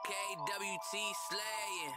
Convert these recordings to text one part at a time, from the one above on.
KWT slaying.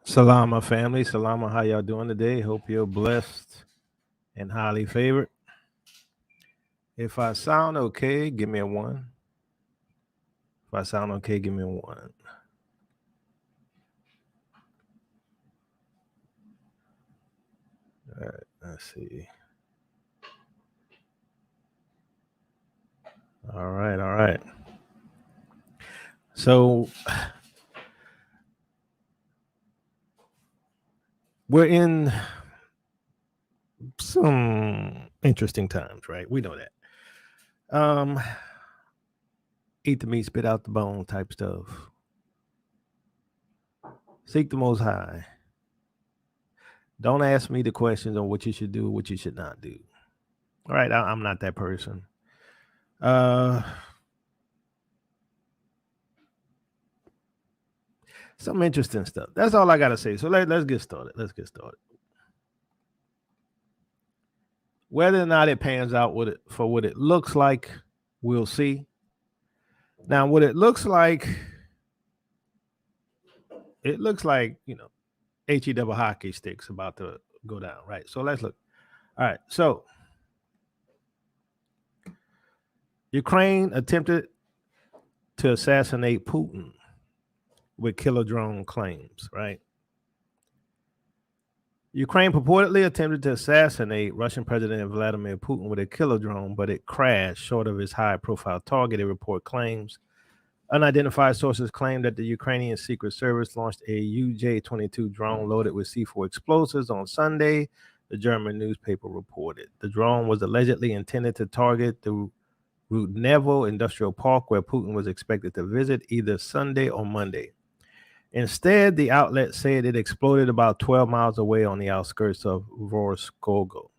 Salama family, salama, how y'all doing today? Hope you're blessed and highly favored. If I sound okay, give me a 1. If I sound okay, give me a 1. All right, let's see. All right. So we're in some interesting times, right? We know that. Eat the meat, spit out the bone type stuff. Seek the Most High. Don't ask me the questions on what you should do, what you should not do. All right, I'm not that person. Some interesting stuff. That's all I gotta say. So let's get started. Whether or not it pans out for what it looks like, we'll see. Now, what it looks like, HE double hockey sticks about to go down, right? So let's look. All right. So Ukraine attempted to assassinate Putin with killer drone claims, right? Ukraine purportedly attempted to assassinate Russian President Vladimir Putin with a killer drone, but it crashed short of his high-profile target, a report claims. Unidentified sources claim that the Ukrainian Secret Service launched a UJ-22 drone loaded with C4 explosives on Sunday, the German newspaper reported. The drone was allegedly intended to target the Rudnevo Industrial Park, where Putin was expected to visit either Sunday or Monday. Instead, the outlet said it exploded about 12 miles away on the outskirts of Vorskogo. All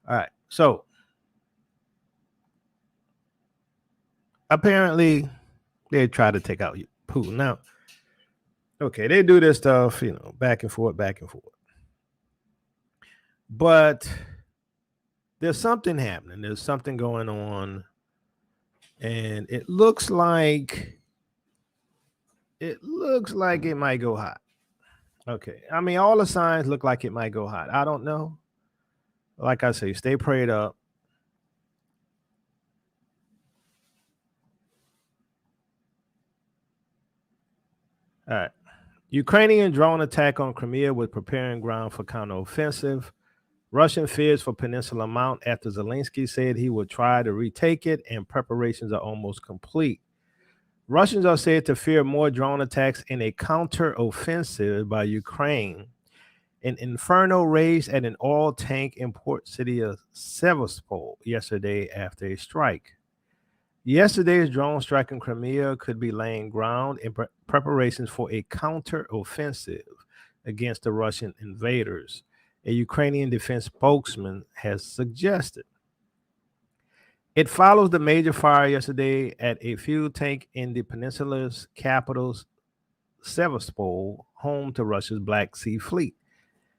right, so apparently they try to take out Putin. Now, okay, they do this stuff, back and forth. But there's something happening. There's something going on. And it looks like it might go hot. Okay. I mean, all the signs look like it might go hot. I don't know. Like I say, stay prayed up. All right. Ukrainian drone attack on Crimea was preparing ground for counteroffensive. Russian fears for Peninsula mount after Zelensky said he would try to retake it, and preparations are almost complete. Russians are said to fear more drone attacks in a counteroffensive by Ukraine. An inferno raged at an oil tank in port city of Sevastopol yesterday after a strike. Yesterday's drone strike in Crimea could be laying ground in preparations for a counteroffensive against the Russian invaders, a Ukrainian defense spokesman has suggested. It follows the major fire yesterday at a fuel tank in the peninsula's capital, Sevastopol, home to Russia's Black Sea Fleet,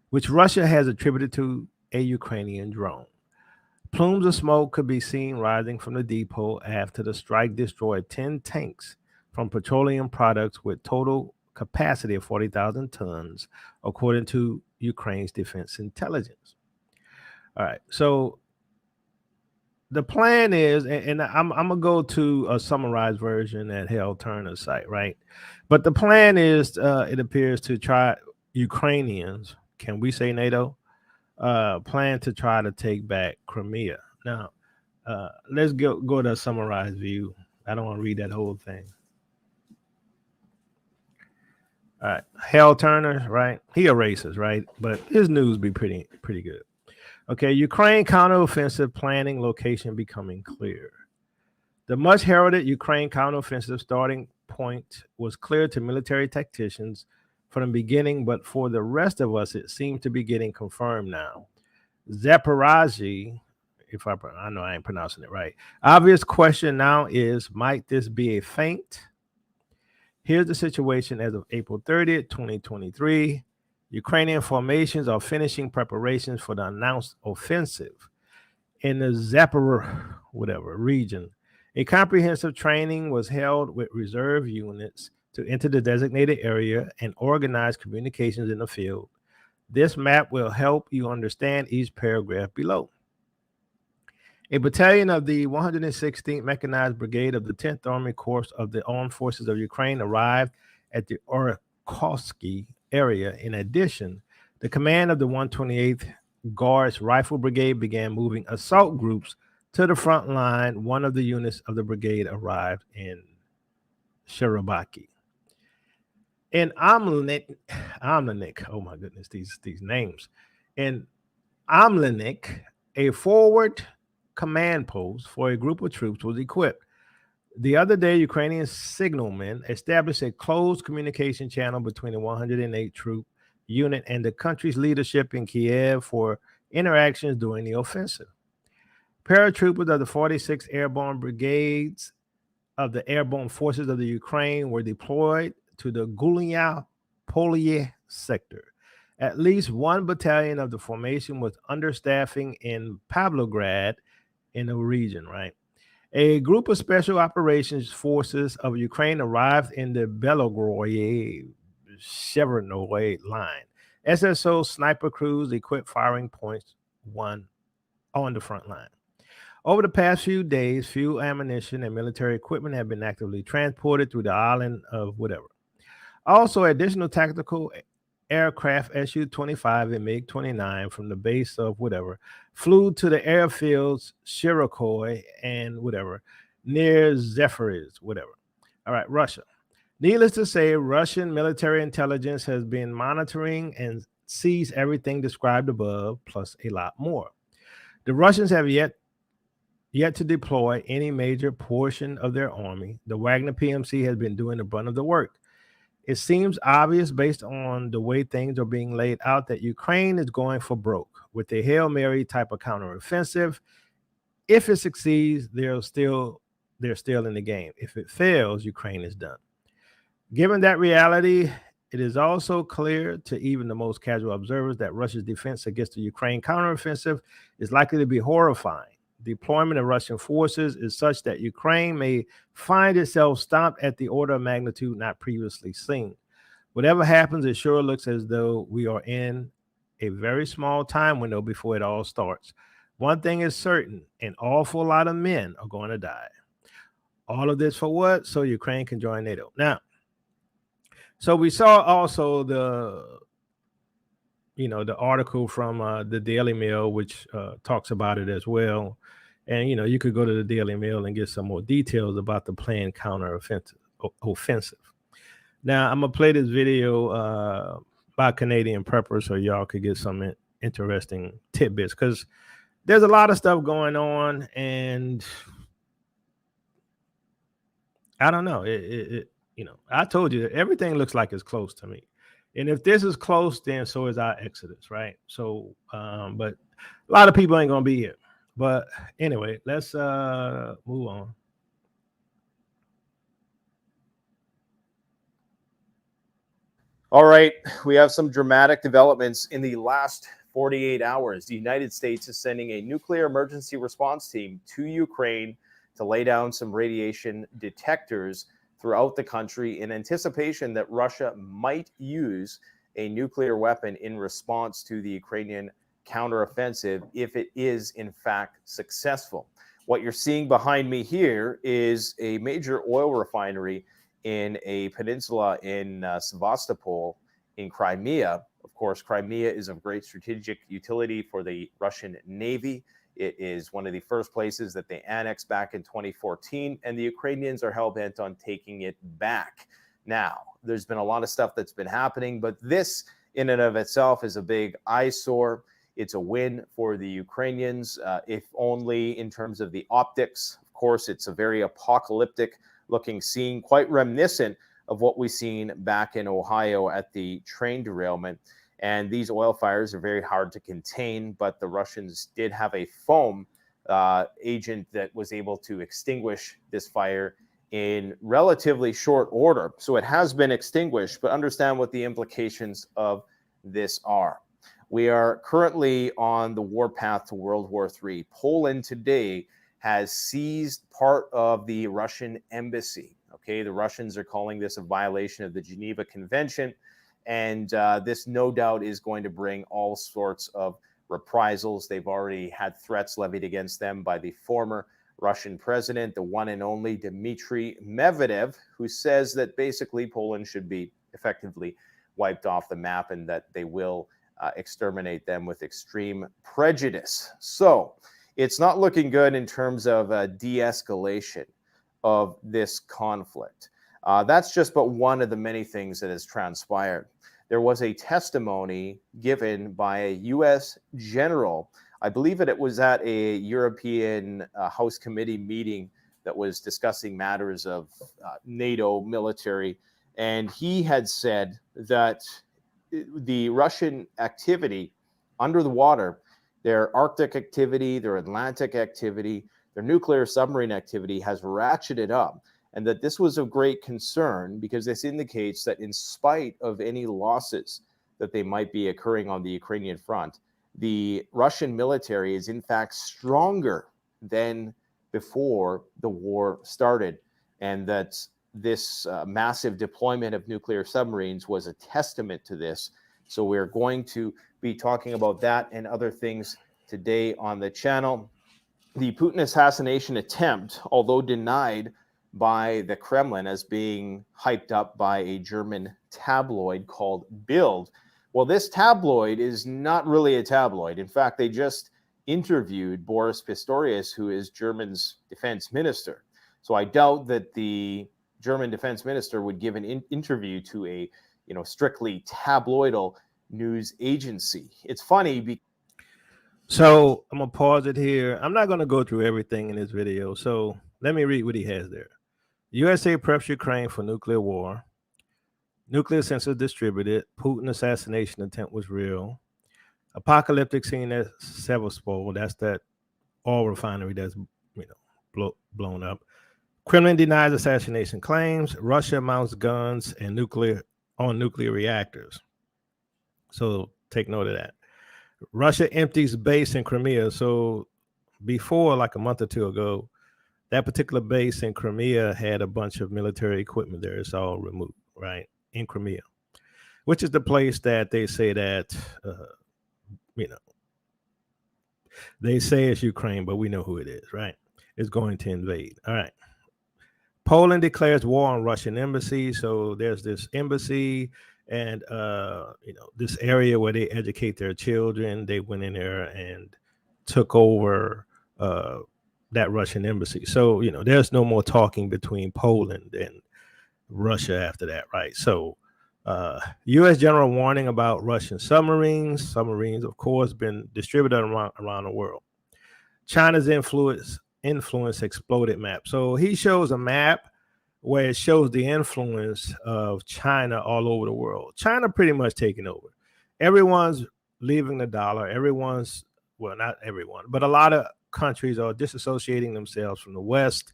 which Russia has attributed to a Ukrainian drone. Plumes of smoke could be seen rising from the depot after the strike destroyed 10 tanks from petroleum products with total capacity of 40,000 tons, according to Ukraine's defense intelligence. All right, so the plan is, and I'm gonna go to a summarized version at Hal Turner's site, right? But the plan is, it appears to try Ukrainians. Can we say NATO? Plan to try to take back Crimea. Now, let's go to a summarized view. I don't want to read that whole thing. All right, Hal Turner, right? He a racist, right? But his news be pretty good. Okay, Ukraine counteroffensive planning location becoming clear. The much heralded Ukraine counteroffensive starting point was clear to military tacticians from the beginning, but for the rest of us, it seems to be getting confirmed now. Zaporozhye, if I know I ain't pronouncing it right. Obvious question now is, might this be a feint? Here's the situation as of April 30th, 2023. Ukrainian formations are finishing preparations for the announced offensive in the Zaporozhye region. A comprehensive training was held with reserve units to enter the designated area and organize communications in the field. This map will help you understand each paragraph below. A battalion of the 116th Mechanized Brigade of the 10th Army Corps of the Armed Forces of Ukraine arrived at the Orkovsky area. In addition, the command of the 128th Guards Rifle Brigade began moving assault groups to the front line. One of the units of the brigade arrived in Sherobaki. In Amlenik, oh my goodness, these names. In Amlenik, a forward command post for a group of troops was equipped. The other day, Ukrainian signalmen established a closed communication channel between the 108th Troop Unit and the country's leadership in Kiev for interactions during the offensive. Paratroopers of the 46th Airborne Brigades of the Airborne Forces of the Ukraine were deployed to the Gulia Polye sector. At least one battalion of the formation was understaffing in Pavlograd in the region, right? A group of special operations forces of Ukraine arrived in the Belogorod Chevernoy line. SSO sniper crews equipped firing points one on the front line. Over the past few days, fuel, ammunition, and military equipment have been actively transported through the island of whatever. Also, additional tactical aircraft Su-25 and MiG-29 from the base of whatever flew to the airfields Shirokoi and whatever near Zephyrs, whatever. All right, Russia. Needless to say, Russian military intelligence has been monitoring and sees everything described above, plus a lot more. The Russians have yet to deploy any major portion of their army. The Wagner PMC has been doing the brunt of the work. It seems obvious based on the way things are being laid out that Ukraine is going for broke with a Hail Mary type of counteroffensive. If it succeeds, they're still in the game. If it fails, Ukraine is done. Given that reality, it is also clear to even the most casual observers that Russia's defense against the Ukraine counteroffensive is likely to be horrifying. Deployment of Russian forces is such that Ukraine may find itself stopped at the order of magnitude not previously seen. Whatever happens, it sure looks as though we are in a very small time window before it all starts. One thing is certain, an awful lot of men are going to die. All of this for what? So Ukraine can join NATO. Now, so we saw also the article from the Daily Mail, which talks about it as well. And, you could go to the Daily Mail and get some more details about the planned offensive. Now, I'm going to play this video by Canadian Prepper so y'all could get some interesting tidbits, because there's a lot of stuff going on, and I don't know. I told you, everything looks like it's close to me. And if this is close, then so is our exodus, right? So, but a lot of people ain't going to be here. But anyway, let's move on. All right, we have some dramatic developments in the last 48 hours. The United States is sending a nuclear emergency response team to Ukraine to lay down some radiation detectors throughout the country in anticipation that Russia might use a nuclear weapon in response to the Ukrainian counteroffensive if it is in fact successful. What you're seeing behind me here is a major oil refinery in a peninsula in Sevastopol in Crimea. Of course, Crimea is of great strategic utility for the Russian Navy. It is one of the first places that they annexed back in 2014, and the Ukrainians are hell-bent on taking it back. Now, there's been a lot of stuff that's been happening, but this in and of itself is a big eyesore. It's a win for the Ukrainians, if only in terms of the optics. Of course, it's a very apocalyptic looking scene, quite reminiscent of what we've seen back in Ohio at the train derailment. And these oil fires are very hard to contain, but the Russians did have a foam agent that was able to extinguish this fire in relatively short order. So it has been extinguished, but understand what the implications of this are. We are currently on the warpath to World War III. Poland today has seized part of the Russian embassy. Okay, the Russians are calling this a violation of the Geneva Convention. And this no doubt is going to bring all sorts of reprisals. They've already had threats levied against them by the former Russian president, the one and only Dmitry Medvedev, who says that basically Poland should be effectively wiped off the map and that they will exterminate them with extreme prejudice. So it's not looking good in terms of de-escalation of this conflict. That's just but one of the many things that has transpired. There was a testimony given by a U.S. general. I believe that it was at a European House Committee meeting that was discussing matters of NATO military. And he had said that the Russian activity under the water, their Arctic activity, their Atlantic activity, their nuclear submarine activity has ratcheted up. And that this was of great concern because this indicates that in spite of any losses that they might be occurring on the Ukrainian front, the Russian military is in fact stronger than before the war started, and that this massive deployment of nuclear submarines was a testament to this. So we're going to be talking about that and other things today on the channel. The Putin assassination attempt, although denied by the Kremlin as being hyped up by a German tabloid called Bild. Well, this tabloid is not really a tabloid. In fact, they just interviewed Boris Pistorius, who is Germany's defense minister. So I doubt that the German defense minister would give an interview to a, strictly tabloidal news agency. It's funny. So I'm going to pause it here. I'm not going to go through everything in this video. So let me read what he has there. USA preps Ukraine for nuclear war. Nuclear sensors distributed. Putin assassination attempt was real. Apocalyptic scene at Sevastopol. That's that oil refinery that's blown up. Kremlin denies assassination claims. Russia mounts guns and nuclear reactors. So take note of that. Russia empties base in Crimea. So before, like a month or two ago, that particular base in Crimea had a bunch of military equipment there. It's all removed, right? In Crimea, which is the place that they say that, they say it's Ukraine, but we know who it is, right? It's going to invade. All right. Poland declares war on Russian embassy. So there's this embassy and, this area where they educate their children. They went in there and took over that Russian embassy. So, there's no more talking between Poland and Russia after that, right? So U.S. general warning about Russian submarines. Submarines, of course, been distributed around the world. China's influence exploded map. So he shows a map where it shows the influence of China all over the world. China pretty much taking over. Everyone's leaving the dollar. Well, not everyone, but a lot of countries are disassociating themselves from the West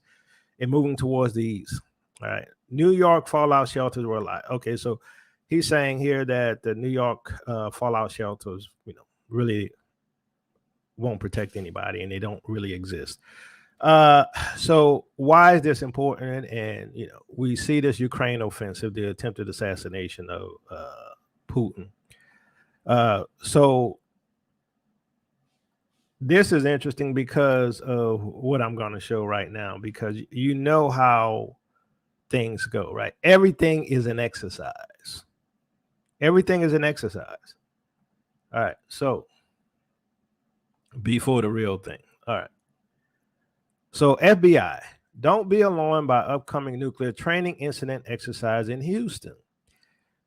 and moving towards the East. All right. New York fallout shelters were alive. Okay, so he's saying here that the New York fallout shelters, really won't protect anybody and they don't really exist. So why is this important? And, we see this Ukraine offensive, the attempted assassination of Putin. So this is interesting because of what I'm going to show right now, because you know how things go, right? Everything is an exercise. Everything is an exercise. All right. So before the real thing. All right. So FBI, don't be alarmed by upcoming nuclear training incident exercise in Houston.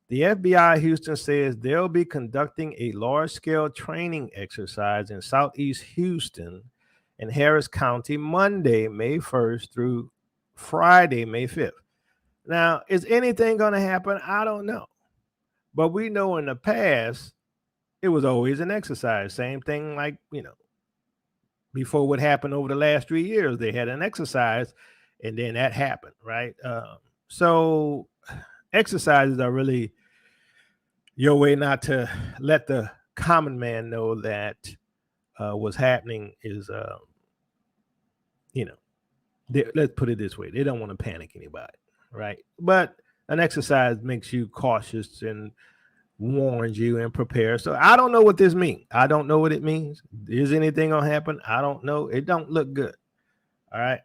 The FBI Houston says they'll be conducting a large-scale training exercise in southeast Houston in Harris County Monday, May 1st through Friday, May 5th. Now, is anything going to happen? I don't know. But we know in the past, it was always an exercise. Same thing like, before what happened over the last 3 years, they had an exercise and then that happened, right? So exercises are really your way not to let the common man know that what's happening is, let's put it this way. They don't want to panic anybody, right? But an exercise makes you cautious and warns you and prepares. So I don't know what this means. I don't know what it means. Is anything going to happen? I don't know. It don't look good. All right.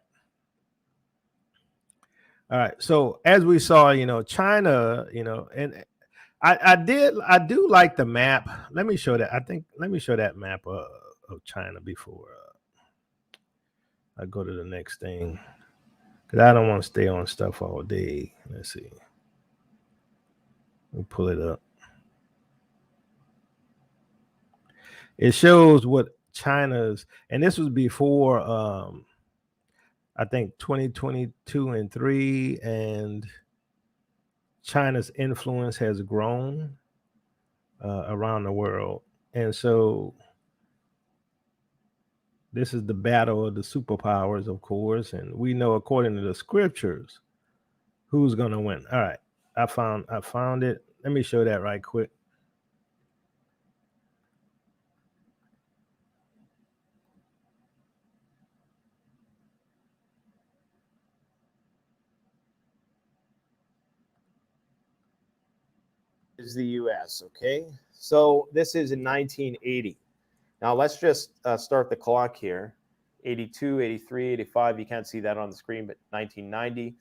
All right. So as we saw, China, and I do like the map. Let me show that. Let me show that map of China before I go to the next thing, because I don't want to stay on stuff all day. Let's see. Let me pull it up. It shows what China's, and this was before I think 2022 and 3, and China's influence has grown around the world. And so this is the battle of the superpowers, of course, and we know according to the scriptures who's going to win. All right, I found it. Let me show that right quick. Is the U.S. Okay, so this is in 1980. Now let's just start the clock here. 82, 83, 85. You can't see that on the screen, but 1990,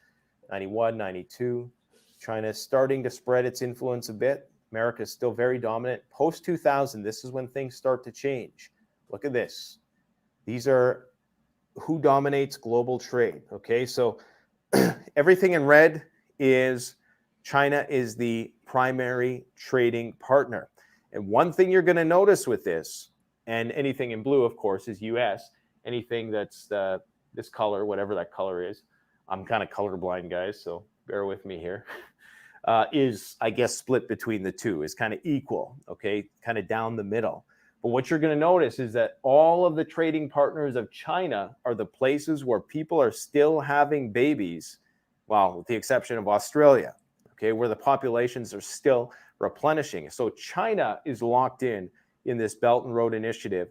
91, 92. China is starting to spread its influence a bit. America is still very dominant. Post 2000, this is when things start to change. Look at this. These are who dominates global trade. Okay, so everything in red is China is the primary trading partner. And one thing you're going to notice with this, and anything in blue, of course, is US. Anything that's this color, whatever that color is, I'm kind of colorblind, guys, so bear with me here, is, I guess, split between the two, is kind of equal, okay, kind of down the middle. But what you're going to notice is that all of the trading partners of China are the places where people are still having babies, well, with the exception of Australia, okay, where the populations are still replenishing. So China is locked in this Belt and Road Initiative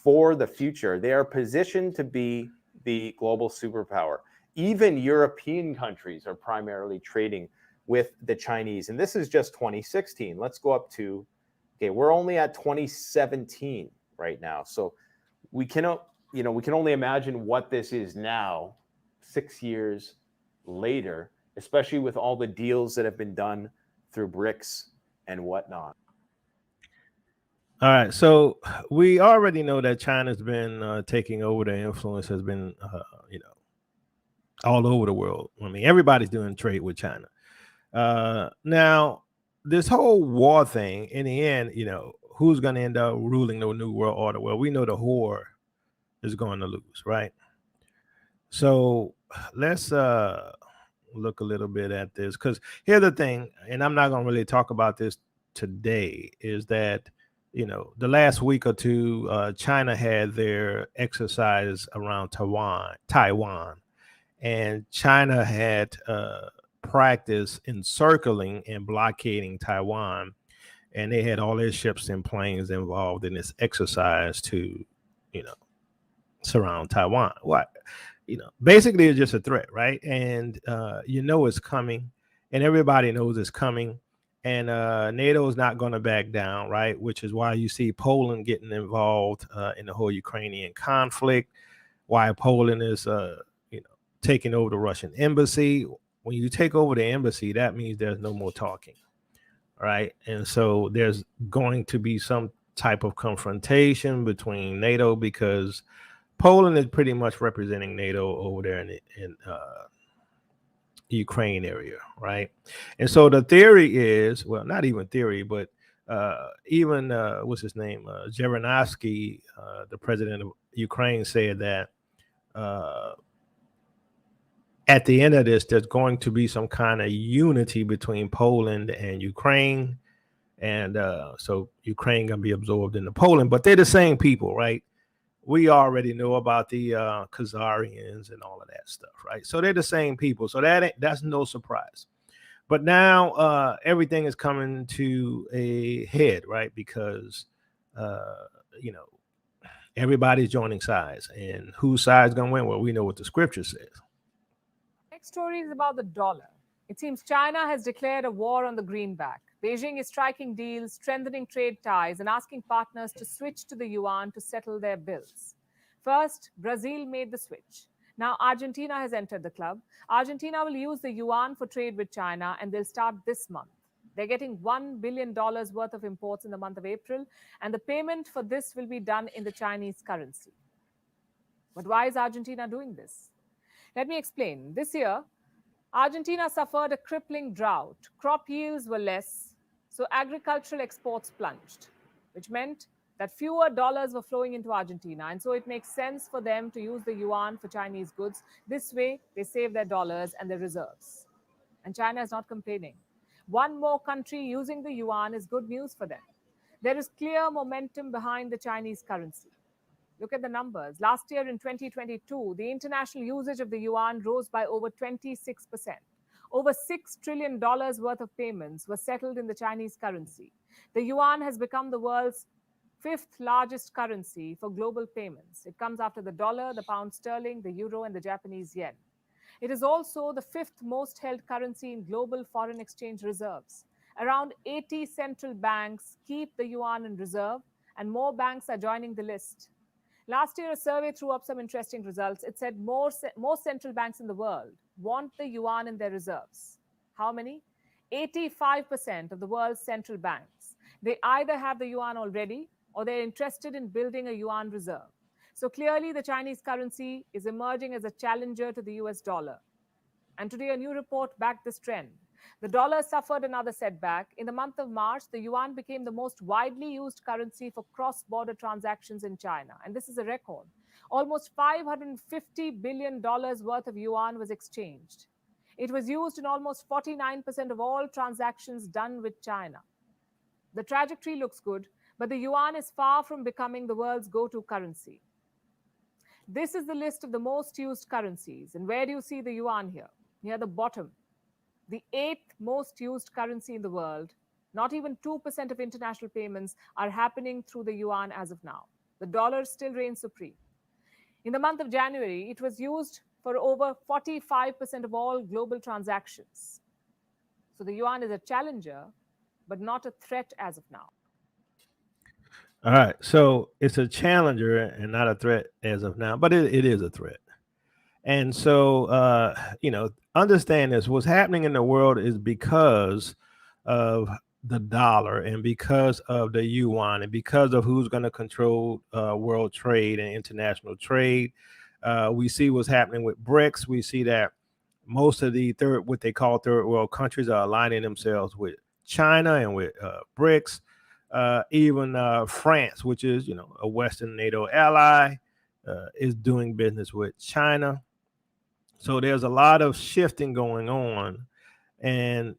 for the future. They are positioned to be the global superpower. Even European countries are primarily trading with the Chinese. And this is just 2016. Let's go up to, okay, we're only at 2017 right now. So we can only imagine what this is now, 6 years later, especially with all the deals that have been done through BRICS and whatnot. All right, so we already know that China's been taking over. The influence has been, all over the world. I mean, everybody's doing trade with China. Now, this whole war thing, in the end, who's going to end up ruling the new world order? Well, we know the whore is going to lose, right? So let's look a little bit at this, because here's the thing, and I'm not going to really talk about this today, is that the last week or two, China had their exercise around Taiwan, and China had practice encircling and blockading Taiwan, and they had all their ships and planes involved in this exercise to, surround Taiwan. What? Basically it's just a threat, right? And it's coming, and everybody knows it's coming. and NATO is not going to back down, right? Which is why you see Poland getting involved in the whole Ukrainian conflict. Why Poland is, taking over the Russian embassy. When you take over the embassy, that means there's no more talking, right? And so there's going to be some type of confrontation between NATO, because Poland is pretty much representing NATO over there in Ukraine area, right? And so the theory is, well, not even theory, but even what's his name, Zhirinovsky, the president of Ukraine, said that at the end of this, there's going to be some kind of unity between Poland and Ukraine, and so Ukraine gonna be absorbed into Poland, but they're the same people, right? We already know about the Khazarians and all of that stuff, right? So they're the same people, so that's no surprise. But now everything is coming to a head, right? Because everybody's joining sides, and whose side's gonna win? Well, we know what the scripture says. Next story is about the dollar. It seems China has declared a war on the greenback. Beijing is striking deals, strengthening trade ties, and asking partners to switch to the yuan to settle their bills. First, Brazil made the switch. Now, Argentina has entered the club. Argentina will use the yuan for trade with China, and they'll start this month. They're getting $1 billion worth of imports in the month of April, and the payment for this will be done in the Chinese currency. But why is Argentina doing this? Let me explain. This year, Argentina suffered a crippling drought. Crop yields were less, so agricultural exports plunged, which meant that fewer dollars were flowing into Argentina. And so it makes sense for them to use the yuan for Chinese goods. This way, they save their dollars and their reserves. And China is not complaining. One more country using the yuan is good news for them. There is clear momentum behind the Chinese currency. Look at the numbers. Last year in 2022, the international usage of the yuan rose by over 26%. Over $6 trillion worth of payments were settled in the Chinese currency. The yuan has become the world's fifth largest currency for global payments. It comes after the dollar, the pound sterling, the euro, and the Japanese yen. It is also the fifth most held currency in global foreign exchange reserves. Around 80 central banks keep the yuan in reserve, and more banks are joining the list. Last year, a survey threw up some interesting results. It said more central banks in the world want the yuan in their reserves. How many? 85% of the world's central banks. They either have the yuan already or they're interested in building a yuan reserve. So clearly, the Chinese currency is emerging as a challenger to the US dollar. And today, a new report backed this trend. The dollar suffered another setback. In the month of March, the yuan became the most widely used currency for cross-border transactions in China. And this is a record. Almost $550 billion worth of yuan was exchanged. It was used in almost 49% of all transactions done with China. The trajectory looks good, but the yuan is far from becoming the world's go-to currency. This is the list of the most used currencies. And where do you see the yuan here? Near the bottom. The 8th most used currency in the world. Not even 2% of international payments are happening through the yuan as of now. The dollar still reigns supreme. In the month of January, it was used for over 45% of all global transactions. So the yuan is a challenger, but not a threat as of now. All right, so it's a challenger and not a threat as of now, but it is a threat. And so, understand this. What's happening in the world is because of the dollar and because of the yuan and because of who's going to control world trade and international trade. We see what's happening with BRICS. We see that most of the what they call third world countries are aligning themselves with China and with BRICS. Even France, which is, a Western NATO ally, is doing business with China. So there's a lot of shifting going on. And,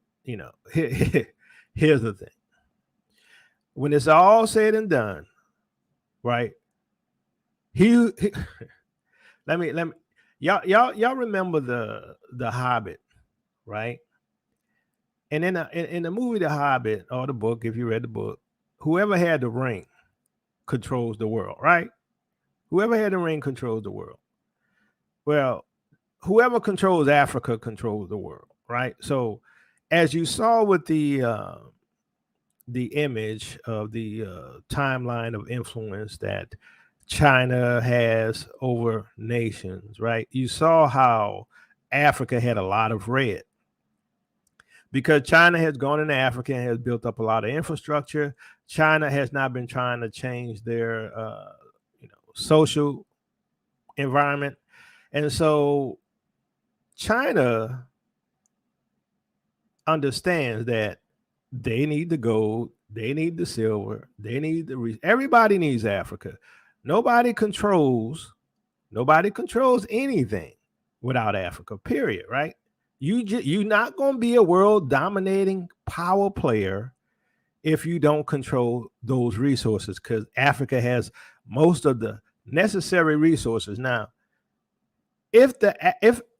here's the thing. When it's all said and done, right? Let me y'all remember the Hobbit, right? And in the movie The Hobbit, or the book, if you read the book, whoever had the ring controls the world, right? Whoever had the ring controls the world. Well, whoever controls Africa controls the world, right? So as you saw with the image of the timeline of influence that China has over nations, right? You saw how Africa had a lot of red because China has gone into Africa and has built up a lot of infrastructure. China has not been trying to change their social environment. And so China understands that they need the gold, they need the silver, they need everybody needs Africa. Nobody controls anything without Africa, period, right? You're not going to be a world dominating power player if you don't control those resources, because Africa has most of the necessary resources. Now, if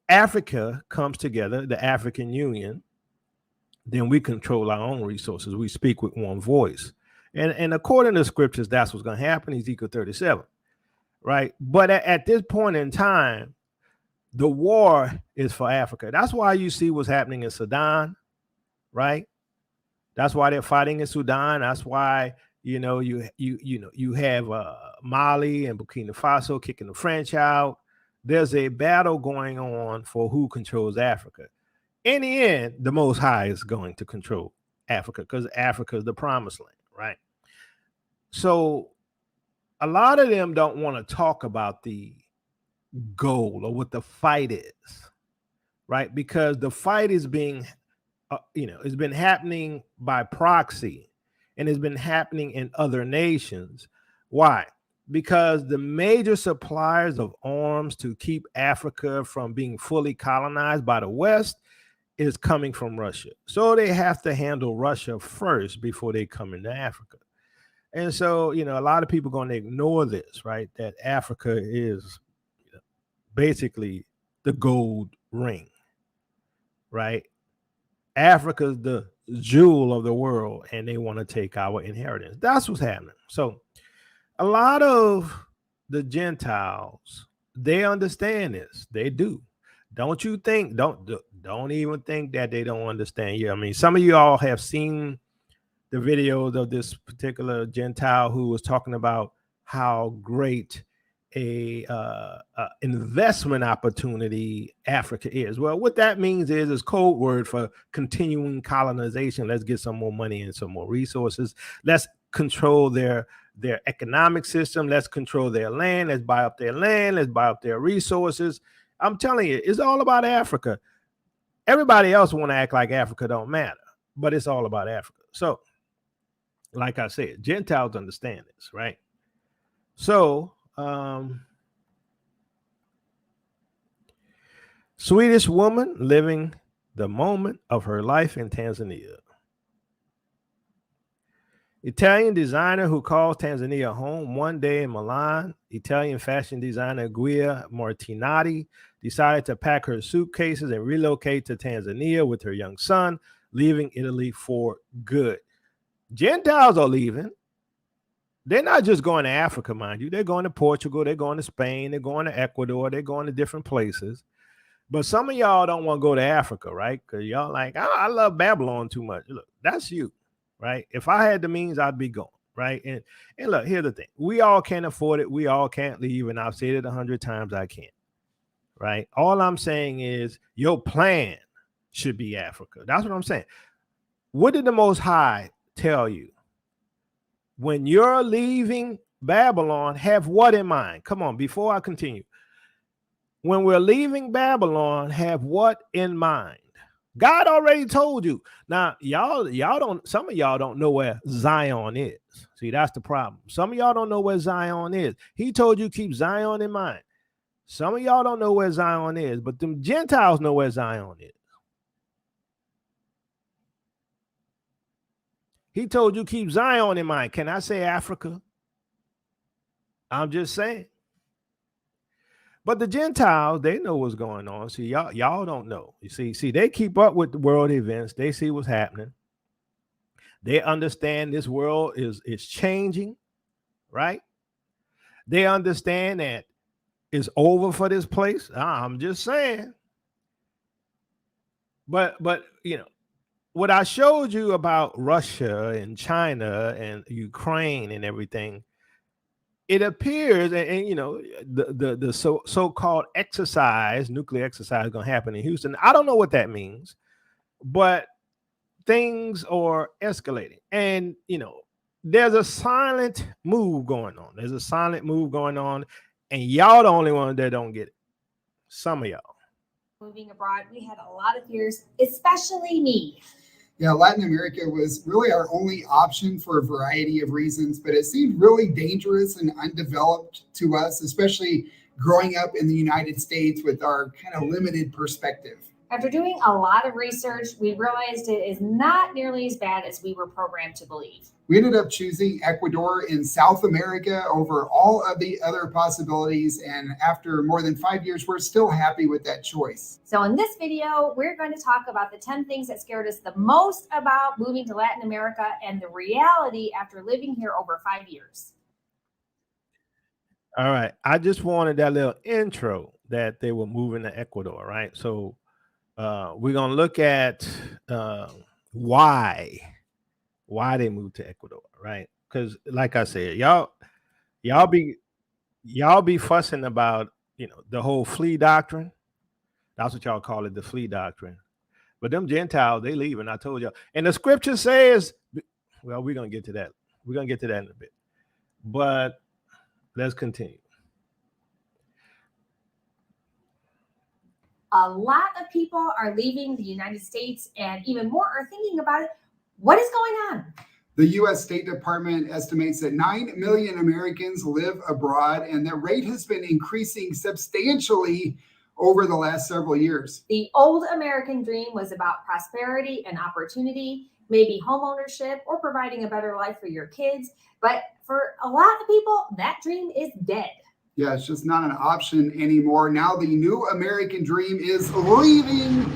Africa comes together, the African Union, then we control our own resources. We speak with one voice. And according to scriptures, that's what's going to happen, Ezekiel 37, right? But at this point in time, the war is for Africa. That's why you see what's happening in Sudan, right? That's why they're fighting in Sudan. That's why, you have Mali and Burkina Faso kicking the French out. There's a battle going on for who controls Africa. In the end, the Most High is going to control Africa because Africa is the promised land, right? So a lot of them don't want to talk about the goal or what the fight is, right? Because the fight is being, it's been happening by proxy and it's been happening in other nations. Why? Because the major suppliers of arms to keep Africa from being fully colonized by the West is coming from Russia. So they have to handle Russia first before they come into Africa. And so, a lot of people are going to ignore this, right? That Africa is basically the gold ring, right? Africa is the jewel of the world, and they want to take our inheritance. That's what's happening. So a lot of the Gentiles, they understand this. They do. Don't you think, don't even think that they don't understand you. I mean, some of you all have seen the videos of this particular Gentile who was talking about how great a investment opportunity Africa is. Well, what that means is code word for continuing colonization. Let's get some more money and some more resources. Let's control their economic system. Let's control their land. Let's buy up their land. Let's buy up their resources. I'm telling you, it's all about Africa. Everybody else want to act like Africa don't matter, but it's all about Africa. So, like I said, Gentiles understand this, right? So, Swedish woman living the moment of her life in Tanzania. Italian designer who calls Tanzania home. One day in Milan, Italian fashion designer Guia Martinati decided to pack her suitcases and relocate to Tanzania with her young son, leaving Italy for good. Gentiles are leaving. They're not just going to Africa, mind you. They're going to Portugal. They're going to Spain. They're going to Ecuador. They're going to different places. But some of y'all don't want to go to Africa, right? Because y'all like, oh, I love Babylon too much. Look, that's you. Right? If I had the means, I'd be going, right? And look, here's the thing. We all can't afford it. We all can't leave. And I've said it 100 times, I can't, right? All I'm saying is your plan should be Africa. That's what I'm saying. What did the Most High tell you? When you're leaving Babylon, have what in mind? Come on, before I continue. When we're leaving Babylon, have what in mind? God already told you. Now, y'all don't, some of y'all don't know where Zion is. See, that's the problem. Some of y'all don't know where Zion is. He told you keep Zion in mind. Some of y'all don't know where Zion is, but the Gentiles know where Zion is. He told you keep Zion in mind. Can I say Africa? I'm just saying. But the Gentiles, they know what's going on. See, y'all don't know. You see, they keep up with the world events. They see what's happening. They understand this world is changing, right? They understand that it's over for this place. I'm just saying. But what I showed you about Russia and China and Ukraine and everything, it appears, and you know, the so-called exercise, nuclear exercise, is going to happen in Houston. I don't know what that means, but things are escalating, and you know, there's a silent move going on. There's a silent move going on, and y'all the only ones that don't get it. Some of y'all. Moving abroad, we had a lot of fears, especially me. Yeah, Latin America was really our only option for a variety of reasons, but it seemed really dangerous and undeveloped to us, especially growing up in the United States with our kind of limited perspective. After doing a lot of research, we realized it is not nearly as bad as we were programmed to believe. We ended up choosing Ecuador in South America over all of the other possibilities, and after more than 5 years, we're still happy with that choice. So in this video, we're going to talk about the 10 things that scared us the most about moving to Latin America and the reality after living here over 5 years. All right. I just wanted that little intro that they were moving to Ecuador, right? So we're going to look at why they moved to Ecuador, right? Because like I said, y'all be fussing about, you know, the whole flea doctrine. That's what y'all call it, the flea doctrine. But them Gentiles, they leaving. I told y'all. And the scripture says, well, we're going to get to that. We're going to get to that in a bit. But let's continue. A lot of people are leaving the United States, and even more are thinking about it. What is going on? The U.S. State Department estimates that 9 million Americans live abroad, and that rate has been increasing substantially over the last several years. The old American dream was about prosperity and opportunity, maybe home ownership or providing a better life for your kids. But for a lot of people, that dream is dead. Yeah, it's just not an option anymore. Now the new American dream is leaving.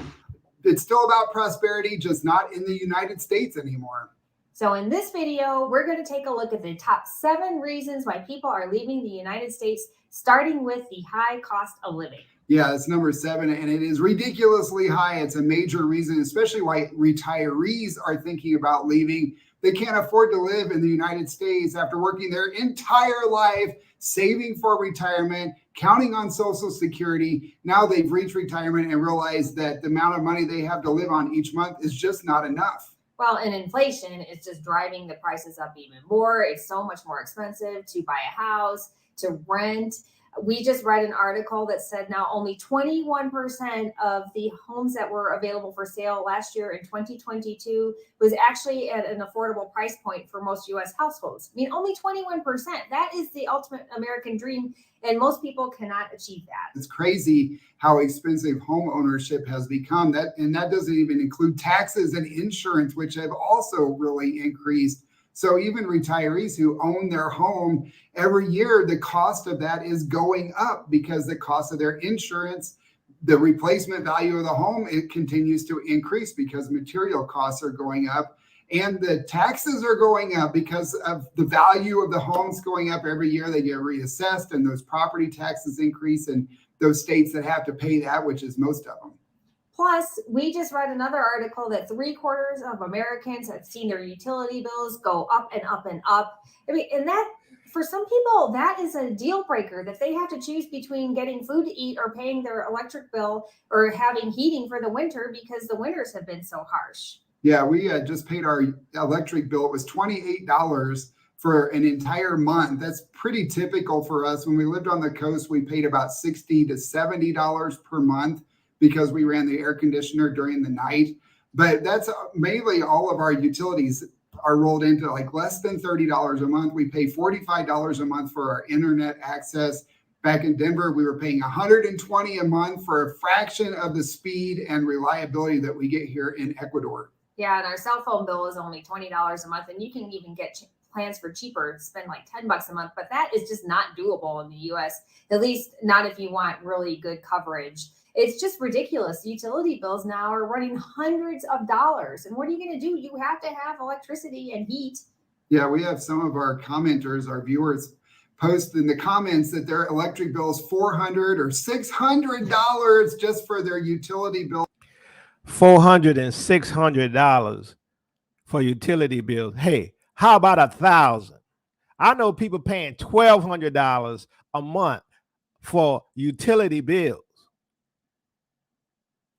It's still about prosperity, just not in the United States anymore. So in this video, we're going to take a look at the top 7 reasons why people are leaving the United States, starting with the high cost of living. Yeah, it's number 7, and it is ridiculously high. It's a major reason, especially why retirees are thinking about leaving. They can't afford to live in the United States after working their entire life, saving for retirement, counting on Social Security. Now they've reached retirement and realized that the amount of money they have to live on each month is just not enough. Well, and inflation is just driving the prices up even more. It's so much more expensive to buy a house, to rent. We just read an article that said now only 21% of the homes that were available for sale last year in 2022 was actually at an affordable price point for most U.S. households. I mean, only 21%. That is the ultimate American dream, and most people cannot achieve that. It's crazy how expensive home ownership has become. And that doesn't even include taxes and insurance, which have also really increased. So even retirees who own their home, every year the cost of that is going up because the cost of their insurance, the replacement value of the home, it continues to increase because material costs are going up, and the taxes are going up because of the value of the homes going up every year. They get reassessed, and those property taxes increase in those states that have to pay that, which is most of them. Plus, we just read another article that 3/4 of Americans have seen their utility bills go up and up and up. I mean, and that, for some people, that is a deal breaker, that they have to choose between getting food to eat or paying their electric bill or having heating for the winter because the winters have been so harsh. Yeah, we just paid our electric bill. It was $28 for an entire month. That's pretty typical for us. When we lived on the coast, we paid about $60 to $70 per month because we ran the air conditioner during the night. But that's mainly all of our utilities are rolled into like less than $30 a month. We pay $45 a month for our internet access. Back in Denver, we were paying $120 a month for a fraction of the speed and reliability that we get here in Ecuador. Yeah, and our cell phone bill is only $20 a month, and you can even get plans for cheaper, spend like $10 a month, but that is just not doable in the US, at least not if you want really good coverage. It's just ridiculous. Utility bills now are running hundreds of dollars. And what are you going to do? You have to have electricity and heat. Yeah, we have some of our commenters, our viewers, post in the comments that their electric bill is $400 or $600 just for their utility bill. $400 and $600 for utility bills. Hey, how about $1,000? I know people paying $1,200 a month for utility bills.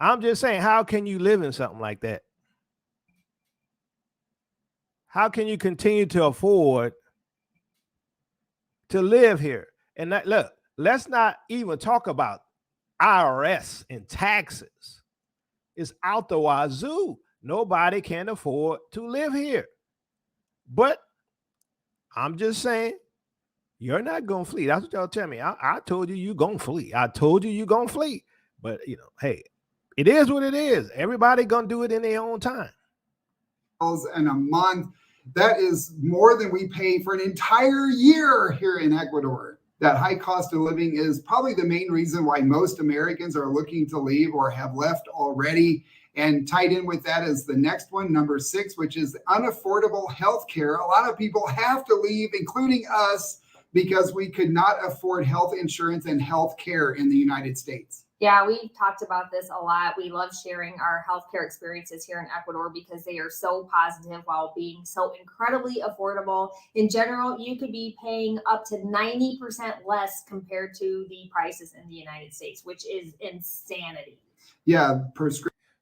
I'm just saying, how can you live in something like that? How can you continue to afford to live here? And that, look, let's not even talk about IRS and taxes. It's out the wazoo. Nobody can afford to live here. But I'm just saying, you're not going to flee. That's what y'all tell me. I told you you're going to flee. I told you you're going to flee. But, hey, it is what it is. Everybody going to do it in their own time. And a month, that is more than we pay for an entire year here in Ecuador. That high cost of living is probably the main reason why most Americans are looking to leave or have left already. And tied in with that is the next one, number 6, which is unaffordable healthcare. A lot of people have to leave, including us, because we could not afford health insurance and health care in the United States. Yeah, we've talked about this a lot. We love sharing our healthcare experiences here in Ecuador because they are so positive while being so incredibly affordable. In general, you could be paying up to 90% less compared to the prices in the United States, which is insanity. Yeah,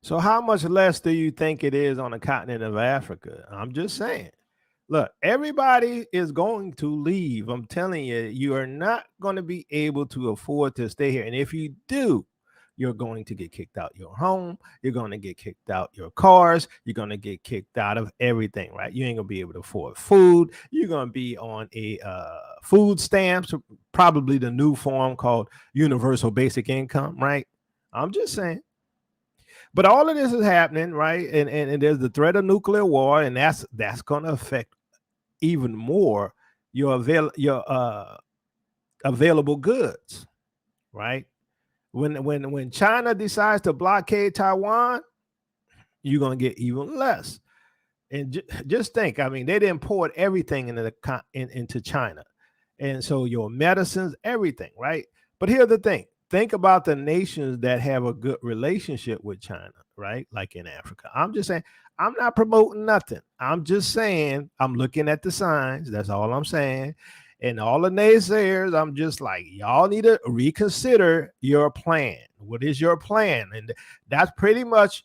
so how much less do you think it is on the continent of Africa? I'm just saying. Look, everybody is going to leave. I'm telling you, you are not going to be able to afford to stay here. And if you do, you're going to get kicked out your home. You're going to get kicked out your cars. You're going to get kicked out of everything, right? You ain't going to be able to afford food. You're going to be on a food stamps, probably the new form called universal basic income, right? I'm just saying. But all of this is happening, right? And there's the threat of nuclear war, and that's going to affect even more your available goods, right? When China decides to blockade Taiwan, you're going to get even less. And just think, I mean, they import everything into China. And so your medicines, everything, right? But here's the thing. Think about the nations that have a good relationship with China, right? Like in Africa. I'm just saying, I'm not promoting nothing. I'm just saying, I'm looking at the signs. That's all I'm saying. And all the naysayers, I'm just like, y'all need to reconsider your plan. What is your plan? And that's pretty much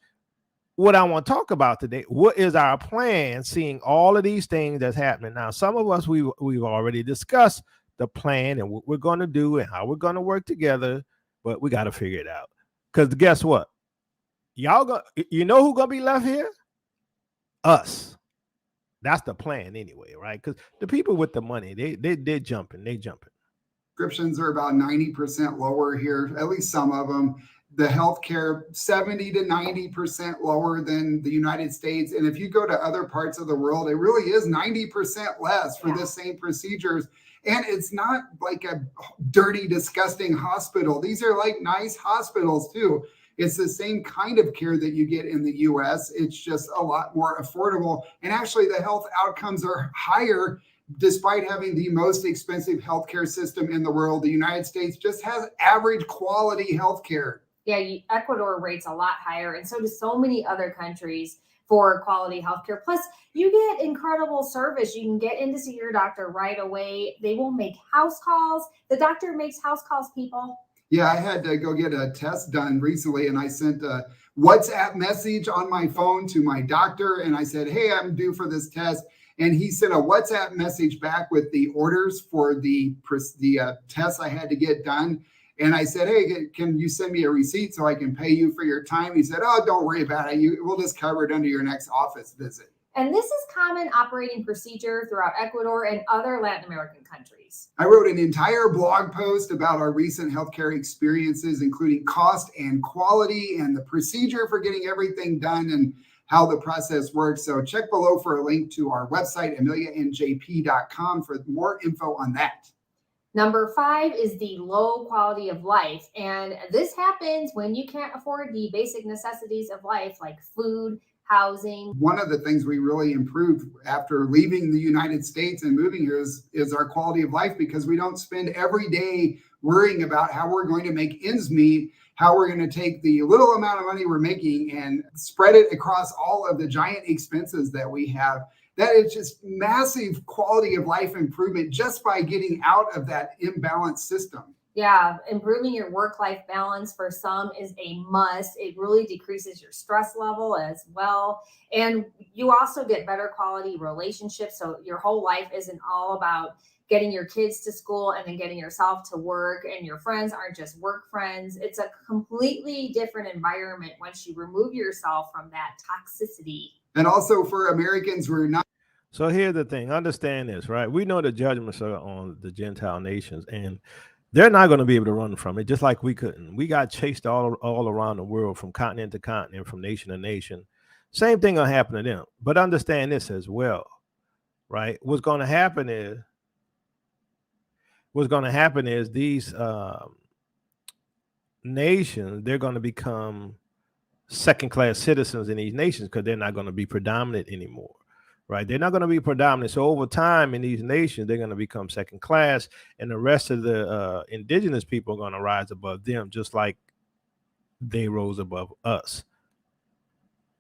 what I want to talk about today. What is our plan, seeing all of these things that's happening? Now, some of us, we've already discussed the plan and what we're going to do and how we're going to work together, but we got to figure it out. Because guess what? You know who's going to be left here? Us. That's the plan anyway, right? Because the people with the money, they're jumping. Prescriptions are about 90% lower here, at least some of them. The healthcare 70 to 90% lower than the United States. And if you go to other parts of the world, it really is 90% less for the same procedures. And it's not like a dirty, disgusting hospital. These are like nice hospitals too. It's the same kind of care that you get in the US. It's just a lot more affordable. And actually the health outcomes are higher despite having the most expensive healthcare system in the world. The United States just has average quality healthcare. Yeah, Ecuador rates a lot higher, and so do so many other countries for quality healthcare. Plus, you get incredible service. You can get in to see your doctor right away. They will make house calls. The doctor makes house calls, people. Yeah, I had to go get a test done recently, and I sent a WhatsApp message on my phone to my doctor, and I said, hey, I'm due for this test. And he sent a WhatsApp message back with the orders for the tests I had to get done. And I said, hey, can you send me a receipt so I can pay you for your time? He said, oh, don't worry about it. We'll just cover it under your next office visit. And this is common operating procedure throughout Ecuador and other Latin American countries. I wrote an entire blog post about our recent healthcare experiences, including cost and quality and the procedure for getting everything done and how the process works. So check below for a link to our website, amelianjp.com, for more info on that. Number 5 is the low quality of life. And this happens when you can't afford the basic necessities of life like food, housing. One of the things we really improved after leaving the United States and moving here is our quality of life, because we don't spend every day worrying about how we're going to make ends meet, how we're going to take the little amount of money we're making and spread it across all of the giant expenses that we have. That is just massive quality of life improvement just by getting out of that imbalanced system. Yeah, improving your work-life balance for some is a must. It really decreases your stress level as well. And you also get better quality relationships. So your whole life isn't all about getting your kids to school and then getting yourself to work, and your friends aren't just work friends. It's a completely different environment once you remove yourself from that toxicity. And also for Americans, we're not. So here's the thing. Understand this, right? We know the judgments are on the Gentile nations, and they're not going to be able to run from it, just like we couldn't. We got chased all around the world, from continent to continent, from nation to nation. Same thing will happen to them. But understand this as well, right? What's going to happen is these nations, they're going to become second-class citizens in these nations because they're not going to be predominant anymore. Right, they're not going to be predominant. So over time in these nations, they're going to become second class, and the rest of the indigenous people are going to rise above them, just like they rose above us.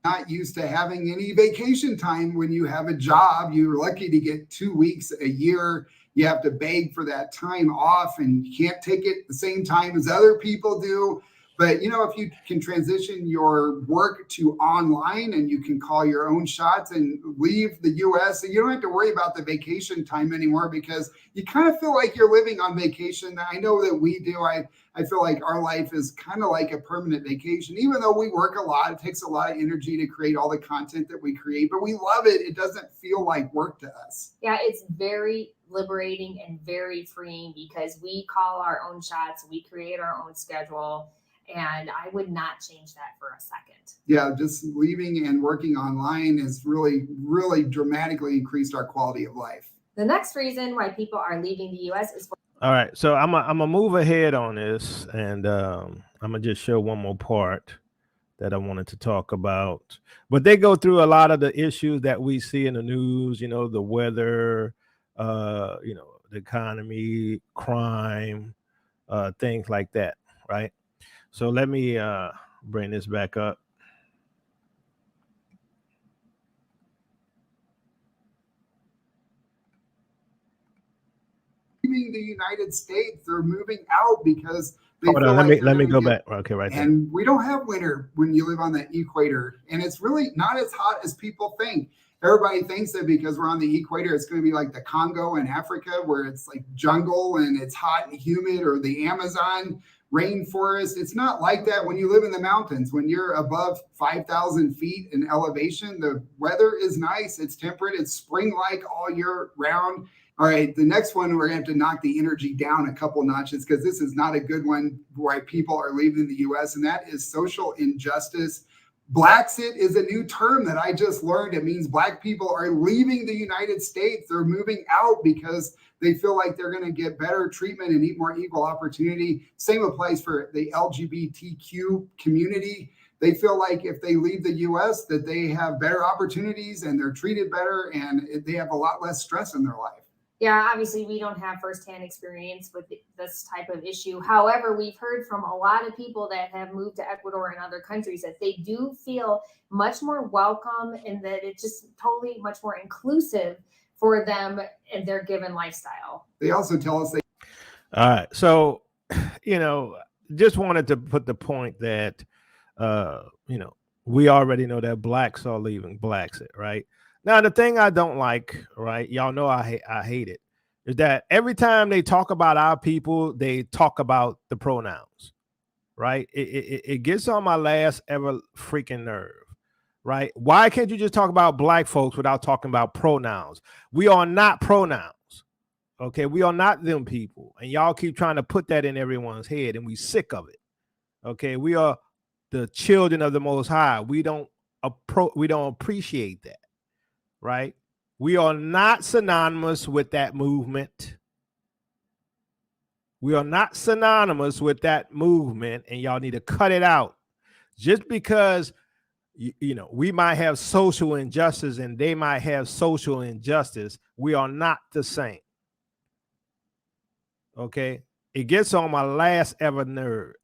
Not used to having any vacation time. When you have a job, you're lucky to get 2 weeks a year. You have to beg for that time off, and you can't take it the same time as other people do. But, you know, if you can transition your work to online and you can call your own shots and leave the U.S., and you don't have to worry about the vacation time anymore, because you kind of feel like you're living on vacation. I know that we do. I feel like our life is kind of like a permanent vacation, even though we work a lot. It takes a lot of energy to create all the content that we create, but we love it. It doesn't feel like work to us. Yeah, it's very liberating and very freeing because we call our own shots. We create our own schedule. And I would not change that for a second. Yeah, just leaving and working online has really, really dramatically increased our quality of life. The next reason why people are leaving the U.S. is for. All right, so I'm gonna move ahead on this, and I'm gonna just show one more part that I wanted to talk about. But they go through a lot of the issues that we see in the news. You know, the weather, you know, the economy, crime, things like that, right? So let me bring this back up. Leaving the United States, they're moving out because they Hold feel on, like let me go back. Okay, right there. And we don't have winter when you live on the equator, and it's really not as hot as people think. Everybody thinks that because we're on the equator, it's going to be like the Congo in Africa, where it's like jungle and it's hot and humid, or the Amazon rainforest. It's not like that when you live in the mountains. When you're above 5,000 feet in elevation, the weather is nice. It's temperate. It's spring-like all year round. All right, the next one, we're going to have to knock the energy down a couple notches, because this is not a good one why people are leaving the U.S., and that is social injustice. Blaxit is a new term that I just learned. It means Black people are leaving the United States. They're moving out because they feel like they're going to get better treatment and more equal opportunity. Same applies for the LGBTQ community. They feel like if they leave the U.S., that they have better opportunities and they're treated better, and they have a lot less stress in their life. Yeah, obviously we don't have firsthand experience with this type of issue. However, we've heard from a lot of people that have moved to Ecuador and other countries that they do feel much more welcome, and that it's just totally much more inclusive for them and their given lifestyle. They also tell us All right, so, you know, just wanted to put the point that, you know, we already know that Blacks are leaving Blaxit, right? Now, the thing I don't like, right, y'all know I hate it, is that every time they talk about our people, they talk about the pronouns, right? It gets on my last ever freaking nerve, right? Why can't you just talk about Black folks without talking about pronouns? We are not pronouns, okay? We are not them people, and y'all keep trying to put that in everyone's head, and we sick of it, okay? We are the children of the Most High. We don't appreciate that. Right? We are not synonymous with that movement. We are not synonymous with that movement, and y'all need to cut it out. Just because, you know, we might have social injustice and they might have social injustice, we are not the same. Okay? It gets on my last ever nerve.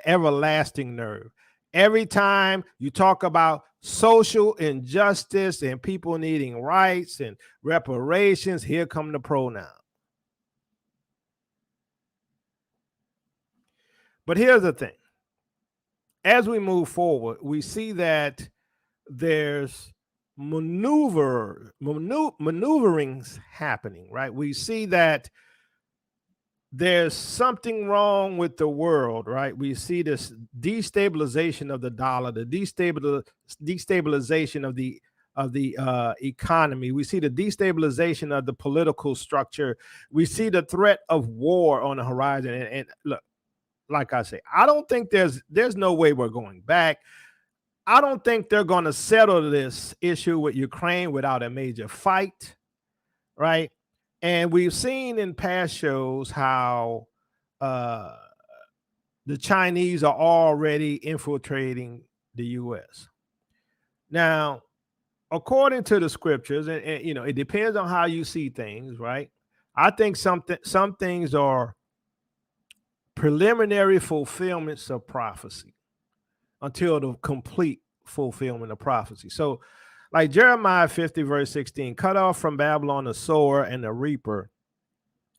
everlasting nerve. Every time you talk about social injustice and people needing rights and reparations, here come the pronoun. But here's the thing. As we move forward, we see that there's maneuverings happening, right? We see that there's something wrong with the world, right? We see this destabilization of the dollar, the destabilization of the economy. We see the destabilization of the political structure. We see the threat of war on the horizon. And look, like I say, I don't think there's no way we're going back. I don't think they're going to settle this issue with Ukraine without a major fight, right? And we've seen in past shows how the Chinese are already infiltrating the U.S. Now, according to the scriptures, and it depends on how you see things, right? I think some things are preliminary fulfillments of prophecy until the complete fulfillment of prophecy. So, like Jeremiah 50, verse 16, cut off from Babylon the sower and the reaper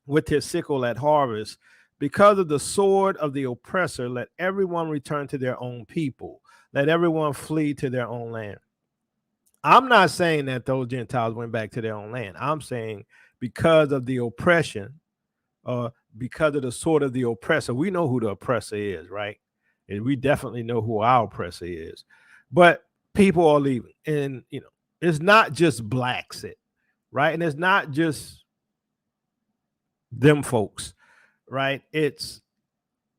with his sickle at harvest. Because of the sword of the oppressor, let everyone return to their own people. Let everyone flee to their own land. I'm not saying that those Gentiles went back to their own land. I'm saying because of the oppression, because of the sword of the oppressor. We know who the oppressor is, right? And we definitely know who our oppressor is. But people are leaving, and it's not just blacks, right? And it's not just them folks, right? It's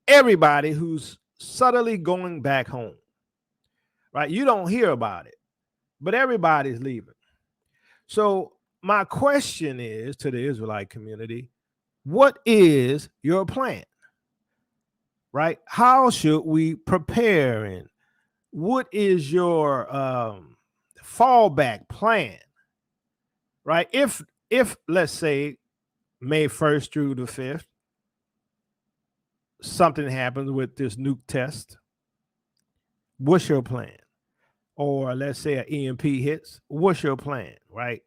everybody who's subtly going back home, right? You don't hear about it, but everybody's leaving. So my question is to the Israelite community, what is your plan, right? How should we prepare, and what is your fallback plan, right? If let's say May 1st through the 5th, something happens with this nuke test, what's your plan? Or let's say an EMP hits, what's your plan, right?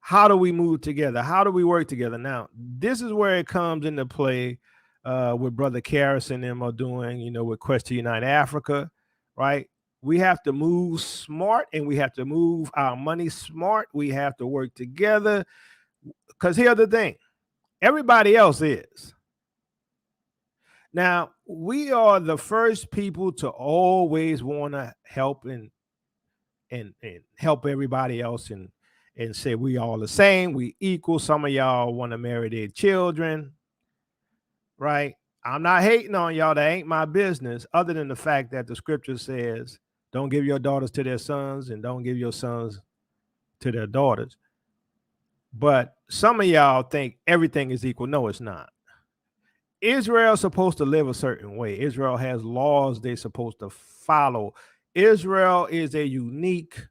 How do we move together? How do we work together? Now, this is where it comes into play with Brother Karras and them are doing, with Quest to Unite Africa, right? We have to move smart, and we have to move our money smart. We have to work together, because here's the thing. Everybody else is. Now, we are the first people to always want to help and help everybody else and say we all the same, we equal. Some of y'all want to marry their children, right? I'm not hating on y'all. That ain't my business, other than the fact that the scripture says, don't give your daughters to their sons and don't give your sons to their daughters. But some of y'all think everything is equal. No, it's not. Israel's supposed to live a certain way. Israel has laws they're supposed to follow. Israel is a unique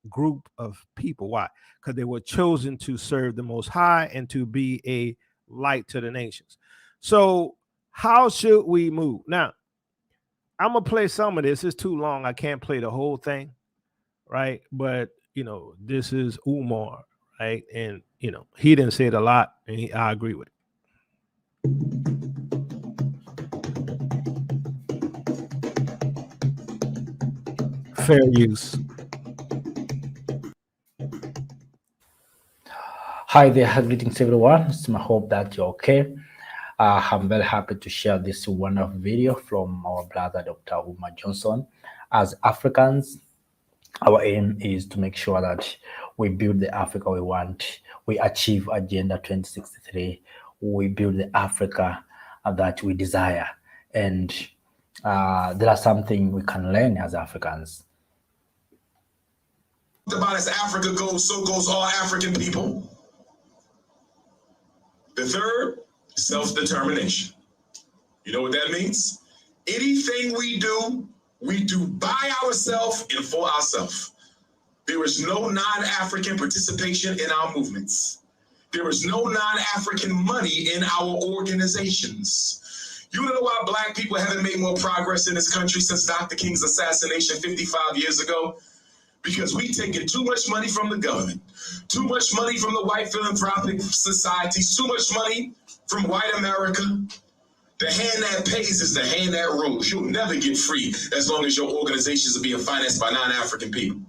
group of people. Why? Because they were chosen to serve the Most High and to be a light to the nations. So how should we move? Now, I'm going to play some of this. It's too long. I can't play the whole thing, right? But, this is Umar, right? And, he didn't say it a lot, and I agree with it. Fair use. Hi there, greetings everyone. I hope that you're okay. I'm very happy to share this wonderful video from our brother Dr. Umar Johnson. As Africans, our aim is to make sure that we build the Africa we want. We achieve Agenda 2063. We build the Africa that we desire. And there are something we can learn as Africans. About as Africa goes, so goes all African people. The third, self-determination. You know what that means? Anything we do by ourselves and for ourselves. There is no non-African participation in our movements. There is no non-African money in our organizations. You know why black people haven't made more progress in this country since Dr. King's assassination 55 years ago? Because we taking too much money from the government, too much money from the white philanthropic societies, too much money from white America. The hand that pays is the hand that rules. You'll never get free as long as your organizations are being financed by non-African people.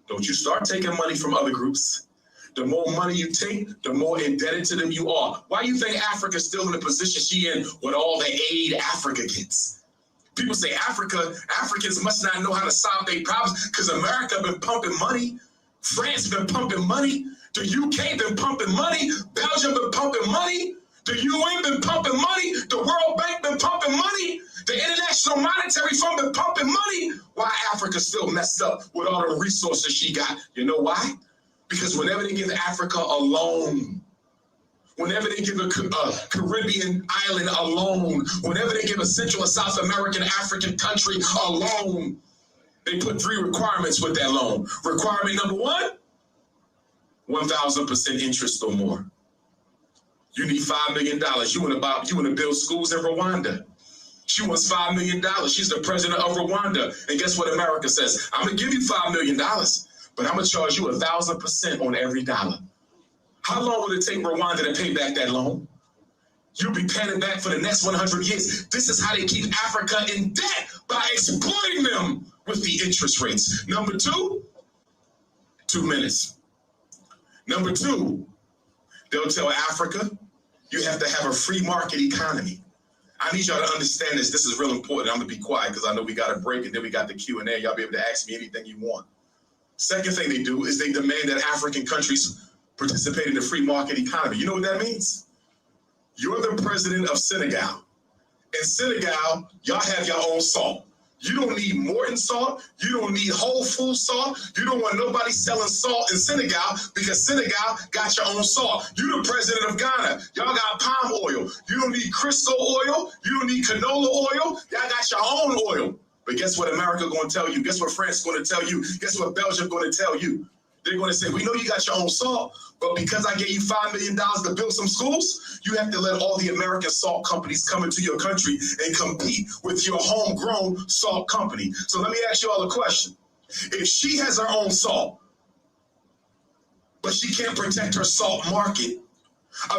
Don't you start taking money from other groups. The more money you take, the more indebted to them you are. Why do you think Africa's still in the position she in with all the aid Africa gets? People say Africans must not know how to solve their problems because America been pumping money. France been pumping money. The UK been pumping money. Belgium been pumping money. The UN been pumping money. The World Bank been pumping money. The International Monetary Fund been pumping money. Why Africa still messed up with all the resources she got? You know why? Because whenever they give Africa a loan, whenever they give a Caribbean island a loan, whenever they give a Central and South American African country a loan, they put 3 requirements with that loan. Requirement number 1, 1,000% interest or more. You need $5 million. You want to build schools in Rwanda. She wants $5 million. She's the president of Rwanda. And guess what America says? I'm going to give you $5 million, but I'm going to charge you 1,000% on every dollar. How long will it take Rwanda to pay back that loan? You'll be paying it back for the next 100 years. This is how they keep Africa in debt, by exploiting them with the interest rates. Number 2, 2 minutes. Number 2, they'll tell Africa, you have to have a free market economy. I need y'all to understand this. This is real important. I'm going to be quiet because I know we got a break and then we got the Q&A. Y'all be able to ask me anything you want. Second thing they do is they demand that African countries participate in the free market economy. You know what that means? You're the president of Senegal. In Senegal, y'all have your own salt. You don't need Morton salt. You don't need Whole Food salt. You don't want nobody selling salt in Senegal because Senegal got your own salt. You the president of Ghana. Y'all got palm oil. You don't need Crisco oil. You don't need canola oil. Y'all got your own oil. But guess what America going to tell you? Guess what France going to tell you? Guess what Belgium going to tell you? They're going to say, we know you got your own salt, but because I gave you $5 million to build some schools, you have to let all the American salt companies come into your country and compete with your homegrown salt company. So let me ask you all a question. If she has her own salt, but she can't protect her salt market,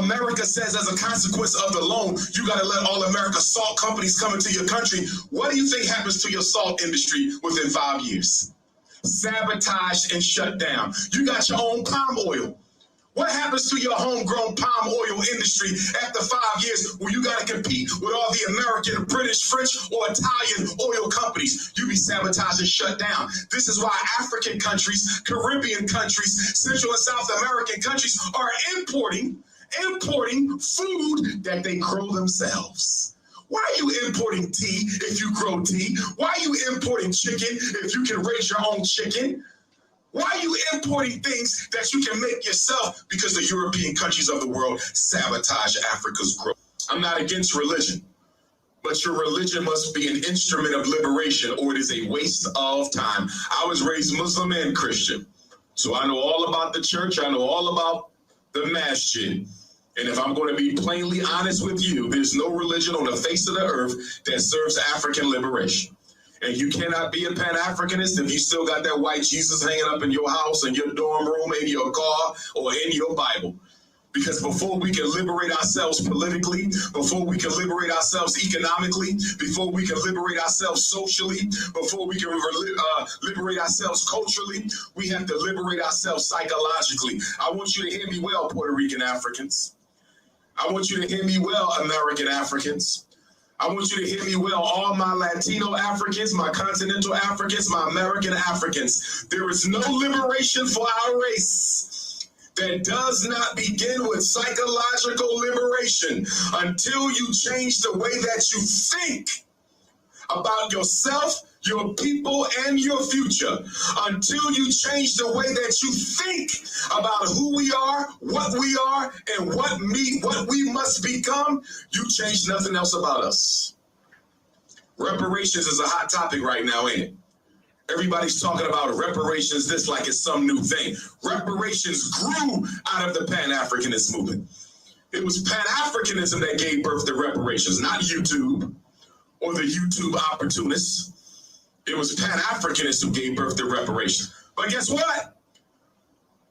America says as a consequence of the loan, you got to let all America's salt companies come into your country. What do you think happens to your salt industry within 5 years? Sabotaged and shut down. You got your own palm oil. What happens to your homegrown palm oil industry after 5 years when you got to compete with all the American, British, French, or Italian oil companies? You be sabotaged and shut down. This is why African countries, Caribbean countries, Central and South American countries are importing food that they grow themselves. Why are you importing tea if you grow tea? Why are you importing chicken if you can raise your own chicken? Why are you importing things that you can make yourself? Because the European countries of the world sabotage Africa's growth. I'm not against religion, but your religion must be an instrument of liberation or it is a waste of time. I was raised Muslim and Christian, so I know all about the church. I know all about the masjid. And if I'm going to be plainly honest with you, there's no religion on the face of the earth that serves African liberation. And you cannot be a Pan-Africanist if you still got that white Jesus hanging up in your house, in your dorm room, in your car, or in your Bible. Because before we can liberate ourselves politically, before we can liberate ourselves economically, before we can liberate ourselves socially, before we can liberate ourselves culturally, we have to liberate ourselves psychologically. I want you to hear me well, Puerto Rican Africans. I want you to hear me well, American Africans. I want you to hear me well, all my Latino Africans, my continental Africans, my American Africans. There is no liberation for our race that does not begin with psychological liberation until you change the way that you think about yourself, your people, and your future. Until you change the way that you think about who we are, and what we must become, you change nothing else about us. Reparations is a hot topic right now, ain't it? Everybody's talking about reparations, this like it's some new thing. Reparations grew out of the Pan-Africanist movement. It was Pan-Africanism that gave birth to reparations, not YouTube or the YouTube opportunists. It was Pan-Africanists who gave birth to reparations. But guess what?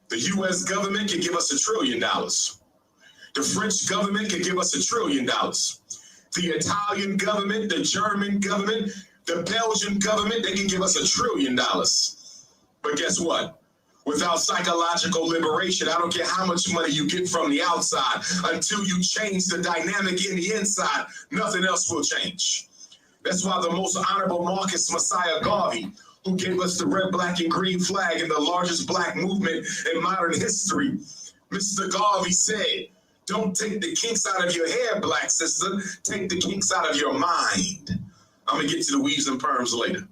The U.S. government can give us $1 trillion. The French government can give us $1 trillion. The Italian government, the German government, the Belgian government, they can give us $1 trillion. But guess what? Without psychological liberation, I don't care how much money you get from the outside, until you change the dynamic in the inside, nothing else will change. That's why the most honorable Marcus Messiah Garvey, who gave us the red, black, and green flag in the largest black movement in modern history, Mr. Garvey said, don't take the kinks out of your hair, black sister, take the kinks out of your mind. I'm gonna get to the weaves and perms later.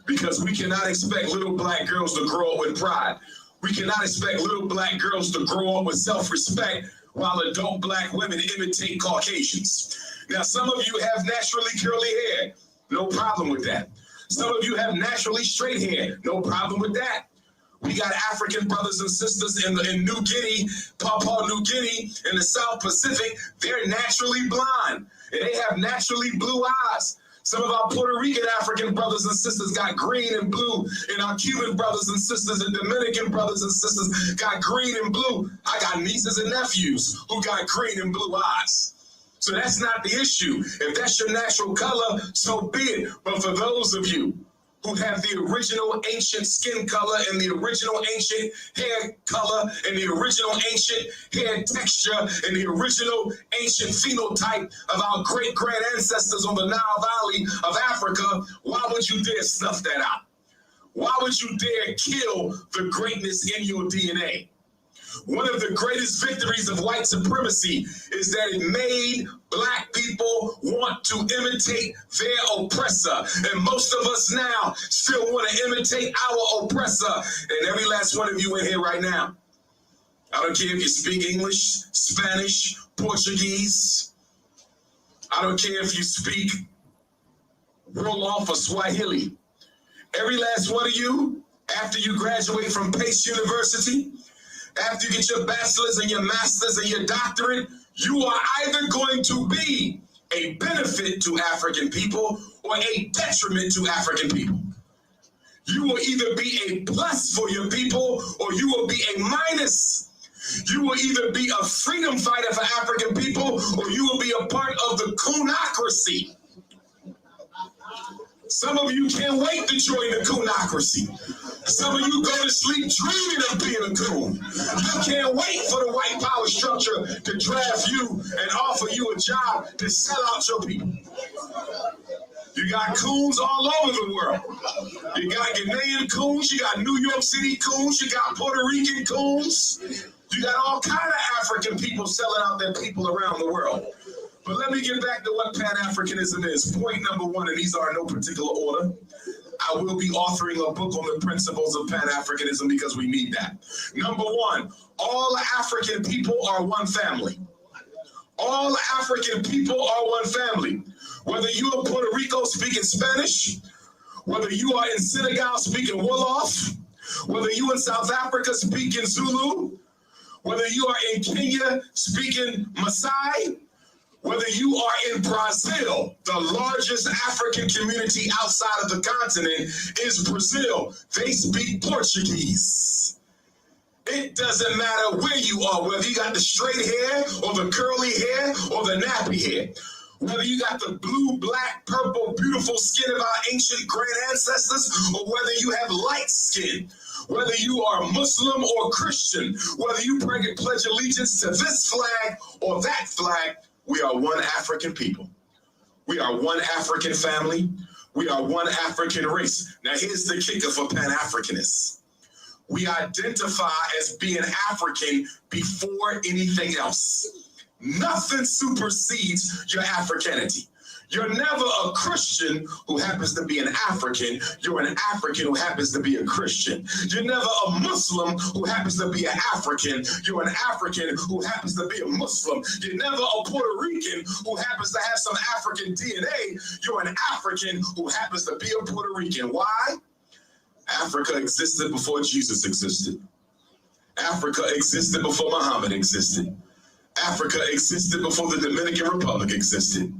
Because we cannot expect little black girls to grow up with pride. We cannot expect little black girls to grow up with self-respect while adult black women imitate Caucasians. Now, some of you have naturally curly hair. No problem with that. Some of you have naturally straight hair. No problem with that. We got African brothers and sisters in New Guinea, Papua New Guinea, in the South Pacific. They're naturally blonde, and they have naturally blue eyes. Some of our Puerto Rican African brothers and sisters got green and blue, and our Cuban brothers and sisters and Dominican brothers and sisters got green and blue. I got nieces and nephews who got green and blue eyes. So that's not the issue. If that's your natural color, so be it. But for those of you who have the original ancient skin color and the original ancient hair color and the original ancient hair texture and the original ancient phenotype of our great-grand ancestors on the Nile Valley of Africa, why would you dare snuff that out? Why would you dare kill the greatness in your DNA? One of the greatest victories of white supremacy is that it made black people want to imitate their oppressor. And most of us now still want to imitate our oppressor. And every last one of you in here right now, I don't care if you speak English, Spanish, Portuguese. I don't care if you speak Wolof or Swahili. Every last one of you, after you graduate from Pace University, after you get your bachelor's and your master's and your doctorate, you are either going to be a benefit to African people or a detriment to African people. You will either be a plus for your people or you will be a minus. You will either be a freedom fighter for African people or you will be a part of the coonocracy. Some of you can't wait to join the coonocracy. Some of you go to sleep dreaming of being a coon. You can't wait for the white power structure to draft you and offer you a job to sell out your people. You got coons all over the world. You got Ghanaian coons, you got New York City coons, you got Puerto Rican coons. You got all kind of African people selling out their people around the world. But let me get back to what Pan-Africanism is. Point number one, and these are in no particular order. I will be authoring a book on the principles of Pan-Africanism because we need that. Number one, all African people are one family. All African people are one family. Whether you are in Puerto Rico speaking Spanish, whether you are in Senegal speaking Wolof, whether you in South Africa speaking Zulu, whether you are in Kenya speaking Maasai, whether you are in Brazil, the largest African community outside of the continent is Brazil. They speak Portuguese. It doesn't matter where you are, whether you got the straight hair or the curly hair or the nappy hair. Whether you got the blue, black, purple, beautiful skin of our ancient grand ancestors, or whether you have light skin, whether you are Muslim or Christian, whether you pledge allegiance to this flag or that flag, we are one African people. We are one African family. We are one African race. Now, here's the kicker for Pan-Africanists. We identify as being African before anything else. Nothing supersedes your Africanity. You're never a Christian who happens to be an African. You're an African who happens to be a Christian. You're never a Muslim who happens to be an African. You're an African who happens to be a Muslim. You're never a Puerto Rican who happens to have some African DNA. You're an African who happens to be a Puerto Rican. Why? Africa existed before Jesus existed. Africa existed before Muhammad existed. Africa existed before the Dominican Republic existed.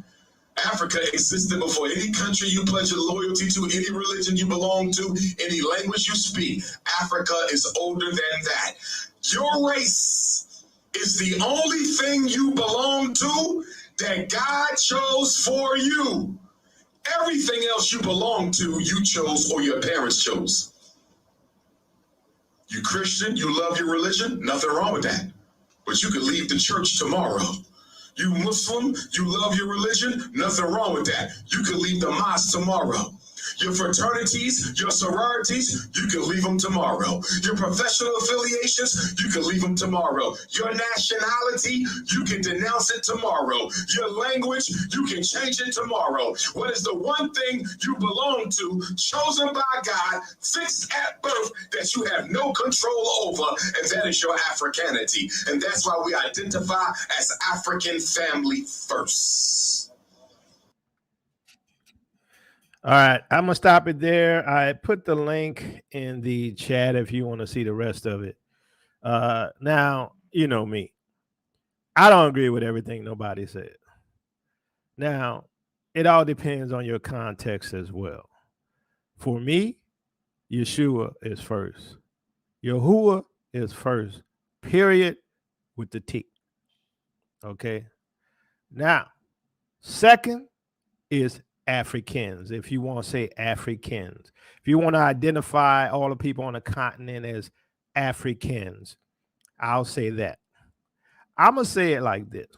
Africa existed before any country you pledge your loyalty to, any religion you belong to, any language you speak. Africa is older than that. Your race is the only thing you belong to that God chose for you. Everything else you belong to, you chose or your parents chose. You Christian, you love your religion, nothing wrong with that. But you could leave the church tomorrow. You Muslim, you love your religion, nothing wrong with that. You could leave the mosque tomorrow. Your fraternities, your sororities, you can leave them tomorrow. Your professional affiliations, you can leave them tomorrow. Your nationality, you can denounce it tomorrow. Your language, you can change it tomorrow. What is the one thing you belong to, chosen by God, fixed at birth, that you have no control over, and that is your Africanity. And that's why we identify as African family first. All right, I'm gonna stop it there. I put the link in the chat if you want to see the rest of it. Now, you know me. I don't agree with everything nobody said. Now, it all depends on your context as well. For me, Yeshua is first. Yahuwah is first, period, with the T. Okay. Now, second is Africans, if you want to say Africans. If you want to identify all the people on the continent as Africans, I'll say that. I'm going to say it like this.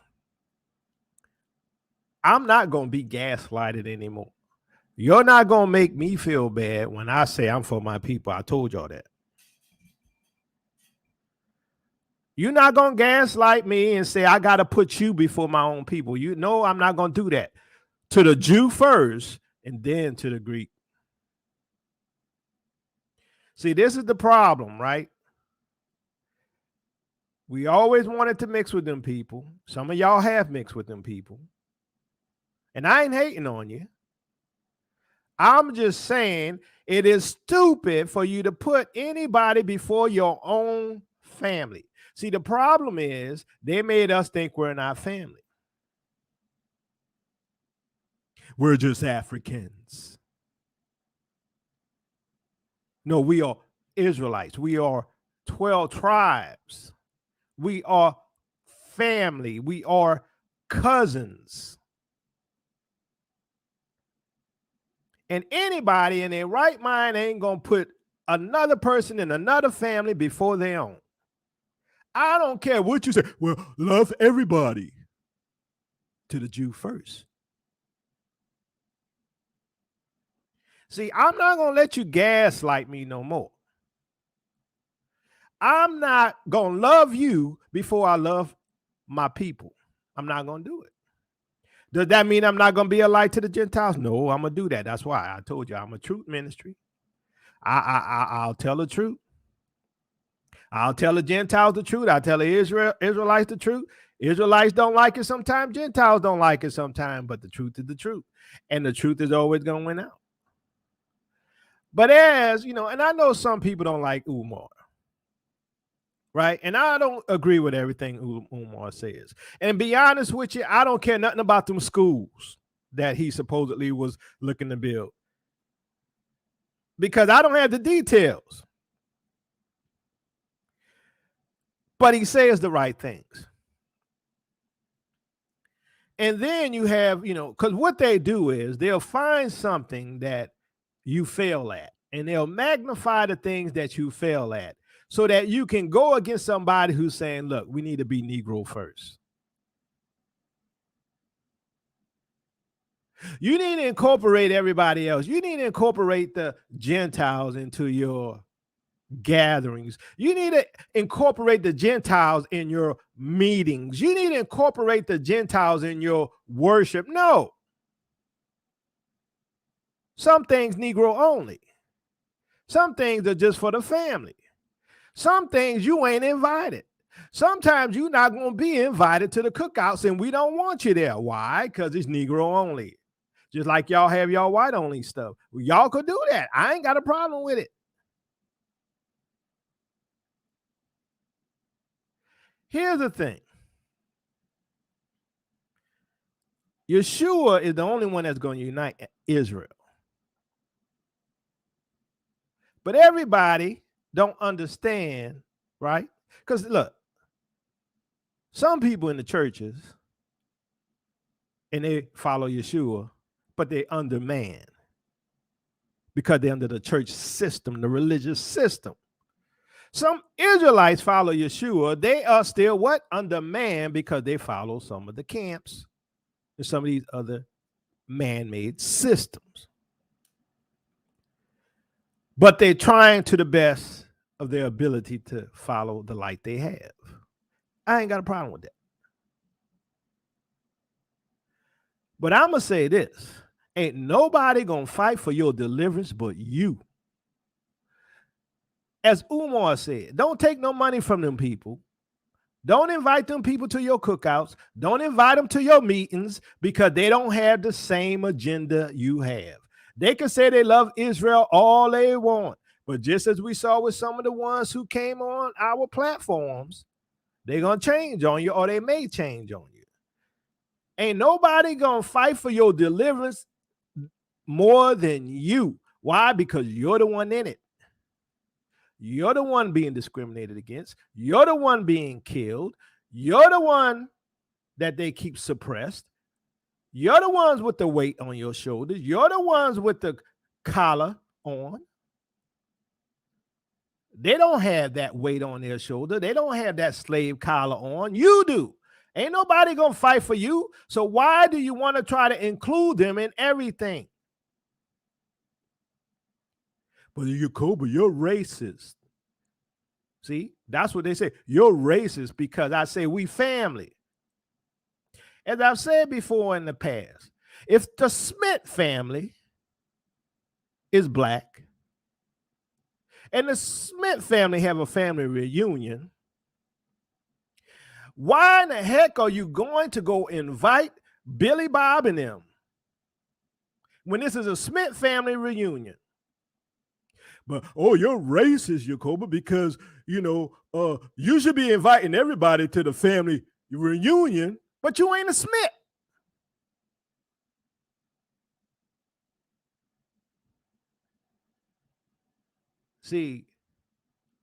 I'm not going to be gaslighted anymore. You're not going to make me feel bad when I say I'm for my people. I told y'all that. You're not going to gaslight me and say I got to put you before my own people. You know I'm not going to do that. To the Jew first, and then to the Greek. See, this is the problem, right? We always wanted to mix with them people. Some of y'all have mixed with them people. And I ain't hating on you. I'm just saying it is stupid for you to put anybody before your own family. See, the problem is they made us think we're not family. We're just Africans. No, we are Israelites. We are 12 tribes. We are family. We are cousins. And anybody in their right mind ain't going to put another person in another family before their own. I don't care what you say. Well, love everybody. To the Jew first. See, I'm not going to let you gaslight me no more. I'm not going to love you before I love my people. I'm not going to do it. Does that mean I'm not going to be a light to the Gentiles? No, I'm going to do that. That's why I told you I'm a truth ministry. I'll tell the truth. I'll tell the Gentiles the truth. I'll tell the Israelites the truth. Israelites don't like it sometimes. Gentiles don't like it sometimes, but the truth is the truth. And the truth is always going to win out. But as, you know, and I know some people don't like Umar, right? And I don't agree with everything Umar says. And be honest with you, I don't care nothing about them schools that he supposedly was looking to build. Because I don't have the details. But he says the right things. And then you have, you know, because what they do is they'll find something that you fail at, and they'll magnify the things that you fail at so that you can go against somebody who's saying, look, we need to be Negro first. You need to incorporate everybody else. You need to incorporate the Gentiles into your gatherings. You need to incorporate the Gentiles in your meetings. You need to incorporate the Gentiles in your worship. No. Some things Negro only. Some things are just for the family. Some things you ain't invited. Sometimes you're not going to be invited to the cookouts and we don't want you there. Why? Because it's Negro only. Just like y'all have y'all white only stuff. Well, y'all could do that. I ain't got a problem with it. Here's the thing. Yeshua is the only one that's going to unite Israel. But everybody don't understand, right? Because look, some people in the churches, and they follow Yeshua, but they under man because they're under the church system, the religious system. Some Israelites follow Yeshua. They are still what? Under man because they follow some of the camps and some of these other man-made systems. But they're trying to the best of their ability to follow the light they have. I ain't got a problem with that. But I'm going to say this. Ain't nobody going to fight for your deliverance but you. As Umar said, don't take no money from them people. Don't invite them people to your cookouts. Don't invite them to your meetings because they don't have the same agenda you have. They can say they love Israel all they want, but just as we saw with some of the ones who came on our platforms, they're going to change on you, or they may change on you. Ain't nobody going to fight for your deliverance more than you. Why? Because you're the one in it. You're the one being discriminated against. You're the one being killed. You're the one that they keep suppressed. You're the ones with the weight on your shoulders. You're the ones with the collar on. They don't have that weight on their shoulder. They don't have that slave collar on. You do. Ain't nobody going to fight for you. So why do you want to try to include them in everything? But Jacoba, you're racist. See, that's what they say. You're racist because I say we family. As I've said before in the past, if the Smith family is black and the Smith family have a family reunion, why in the heck are you going to go invite Billy Bob and them when this is a Smith family reunion? But, oh, you're racist, Jacoba, because, you should be inviting everybody to the family reunion, but you ain't a Smith. See,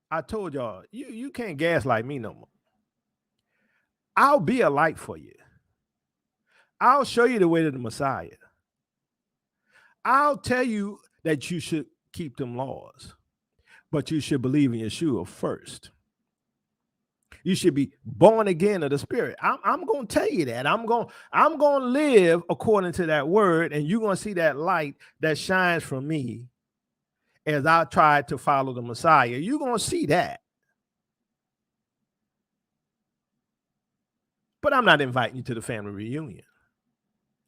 I told y'all, you can't gaslight me no more. I'll be a light for you. I'll show you the way to the Messiah. I'll tell you that you should keep them laws, but you should believe in Yeshua first. You should be born again of the Spirit. I'm going to tell you that. I'm going to live according to that word, and you're going to see that light that shines from me as I try to follow the Messiah. You're going to see that. But I'm not inviting you to the family reunion.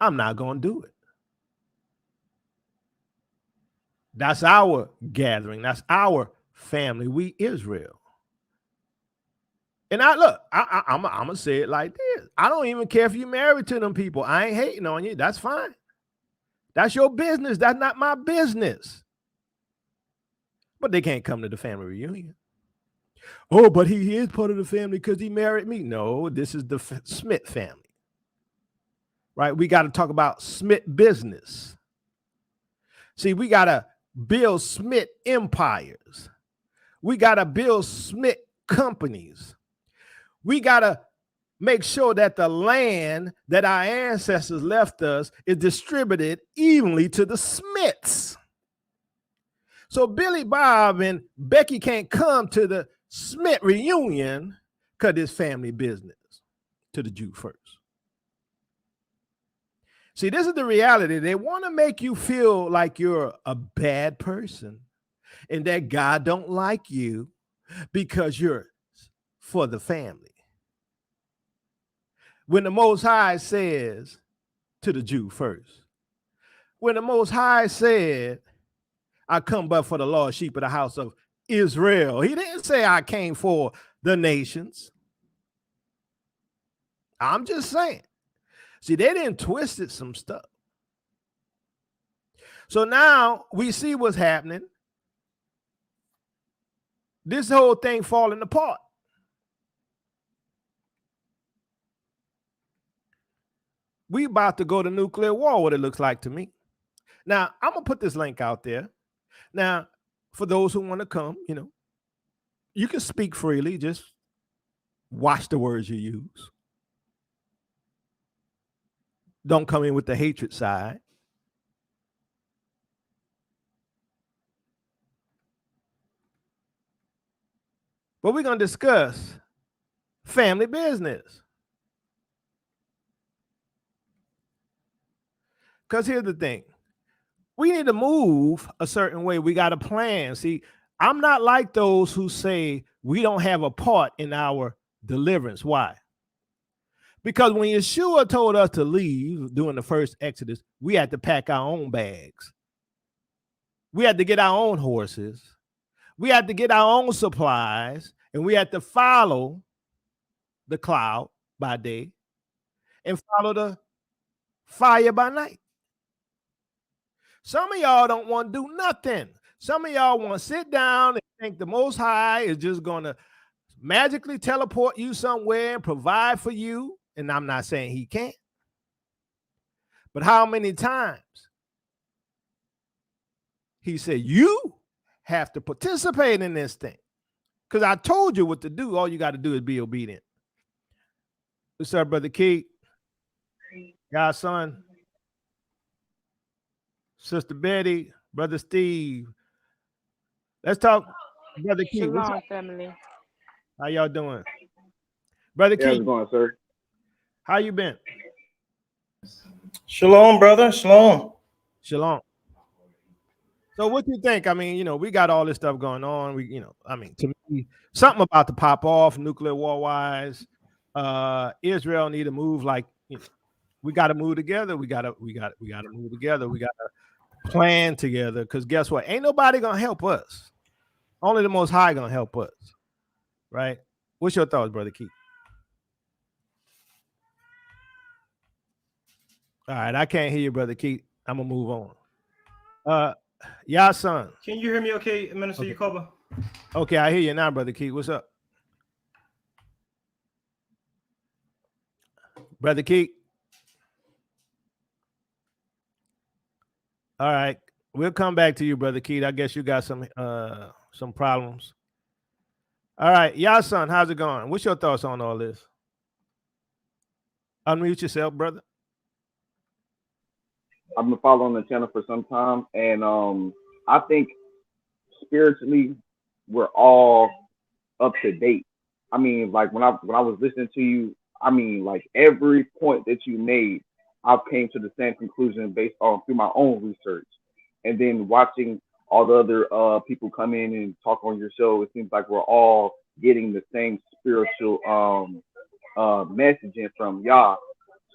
I'm not going to do it. That's our gathering. That's our family. We Israel. And I'm going to say it like this. I don't even care if you're married to them people. I ain't hating on you. That's fine. That's your business. That's not my business. But they can't come to the family reunion. Oh, but he is part of the family because he married me. No, this is the Smith family. Right? We got to talk about Smith business. See, we got to build Smith empires. We got to build Smith companies. We got to make sure that the land that our ancestors left us is distributed evenly to the Smiths. So Billy Bob and Becky can't come to the Smith reunion because it's family business to the Jew first. See, this is the reality. They want to make you feel like you're a bad person and that God don't like you because you're for the family. When the Most High says to the Jew first, when the Most High said, I come but for the lost sheep of the house of Israel, he didn't say I came for the nations. I'm just saying. See, they didn't twist it some stuff. So now we see what's happening. This whole thing falling apart. we about to go to nuclear war, what it looks like to me. Now, I'm going to put this link out there. Now, for those who want to come, you can speak freely. Just watch the words you use. Don't come in with the hatred side. But we're going to discuss family business. Because here's the thing. We need to move a certain way. We got a plan. See, I'm not like those who say we don't have a part in our deliverance. Why? Because when Yeshua told us to leave during the first Exodus, we had to pack our own bags. We had to get our own horses. We had to get our own supplies, and we had to follow the cloud by day and follow the fire by night. Some of y'all don't want to do nothing. Some of y'all want to sit down and think the Most High is just going to magically teleport you somewhere and provide for you. And I'm not saying he can't. But how many times he said, you have to participate in this thing? Because I told you what to do. All you got to do is be obedient. What's up, Brother Keith? Godson. Sister Betty, Brother Steve. Let's talk, Brother Keith. Shalom, family. How y'all doing? Brother Keith. How's it going, sir? How you been? Shalom, brother. Shalom. Shalom. So what you think? I mean, we got all this stuff going on. To me, something about to pop off nuclear war wise. Israel need to move like, we got to move together. We got to move together. We got to plan together, because guess what? Ain't nobody gonna help us. Only the Most High gonna help us, right? What's your thoughts, Brother Keith? All right, I can't hear you, Brother Keith. I'm gonna move on. Son. Can you hear me okay, Minister Yakoba? Okay, I hear you now, Brother Keith. What's up? Brother Keith? All right, we'll come back to you, Brother Keith. I guess you got some problems. All right, Son, how's it going? What's your thoughts on all this? Unmute yourself, brother. I've been following the channel for some time, and I think spiritually we're all up to date. I mean, like when I was listening to you, I mean, like every point that you made, I came to the same conclusion based on through my own research, and then watching all the other people come in and talk on your show. It seems like we're all getting the same spiritual messaging from Yah.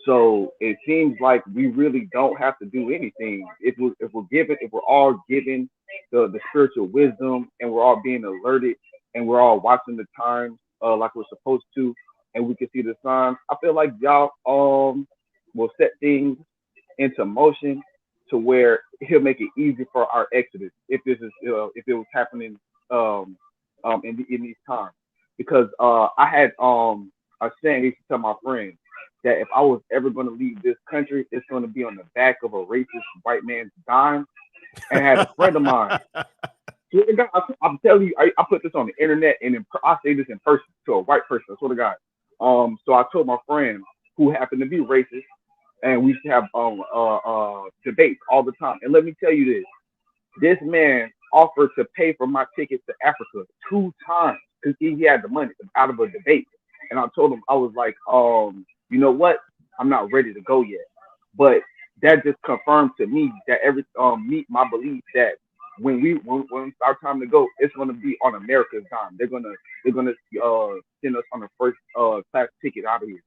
So it seems like we really don't have to do anything if we're all given the spiritual wisdom, and we're all being alerted, and we're all watching the times like we're supposed to, and we can see the signs. I feel like y'all will set things into motion to where he'll make it easy for our exodus if this is if it was happening in these times. Because I had a saying I used to tell my friends that if I was ever going to leave this country, it's going to be on the back of a racist white man's dime. And I had a friend of mine. I'm telling you, I put this on the internet, and I say this in person to a white person. I swear to God. So I told my friend, who happened to be racist, and we used to have debates all the time. And let me tell you this man offered to pay for my ticket to Africa 2 times because he had the money out of a debate. And I told him, I was like, you know what? I'm not ready to go yet. But that just confirmed to me that my belief that when it's our time to go, it's going to be on America's dime. They're gonna send us on the first class ticket out of here.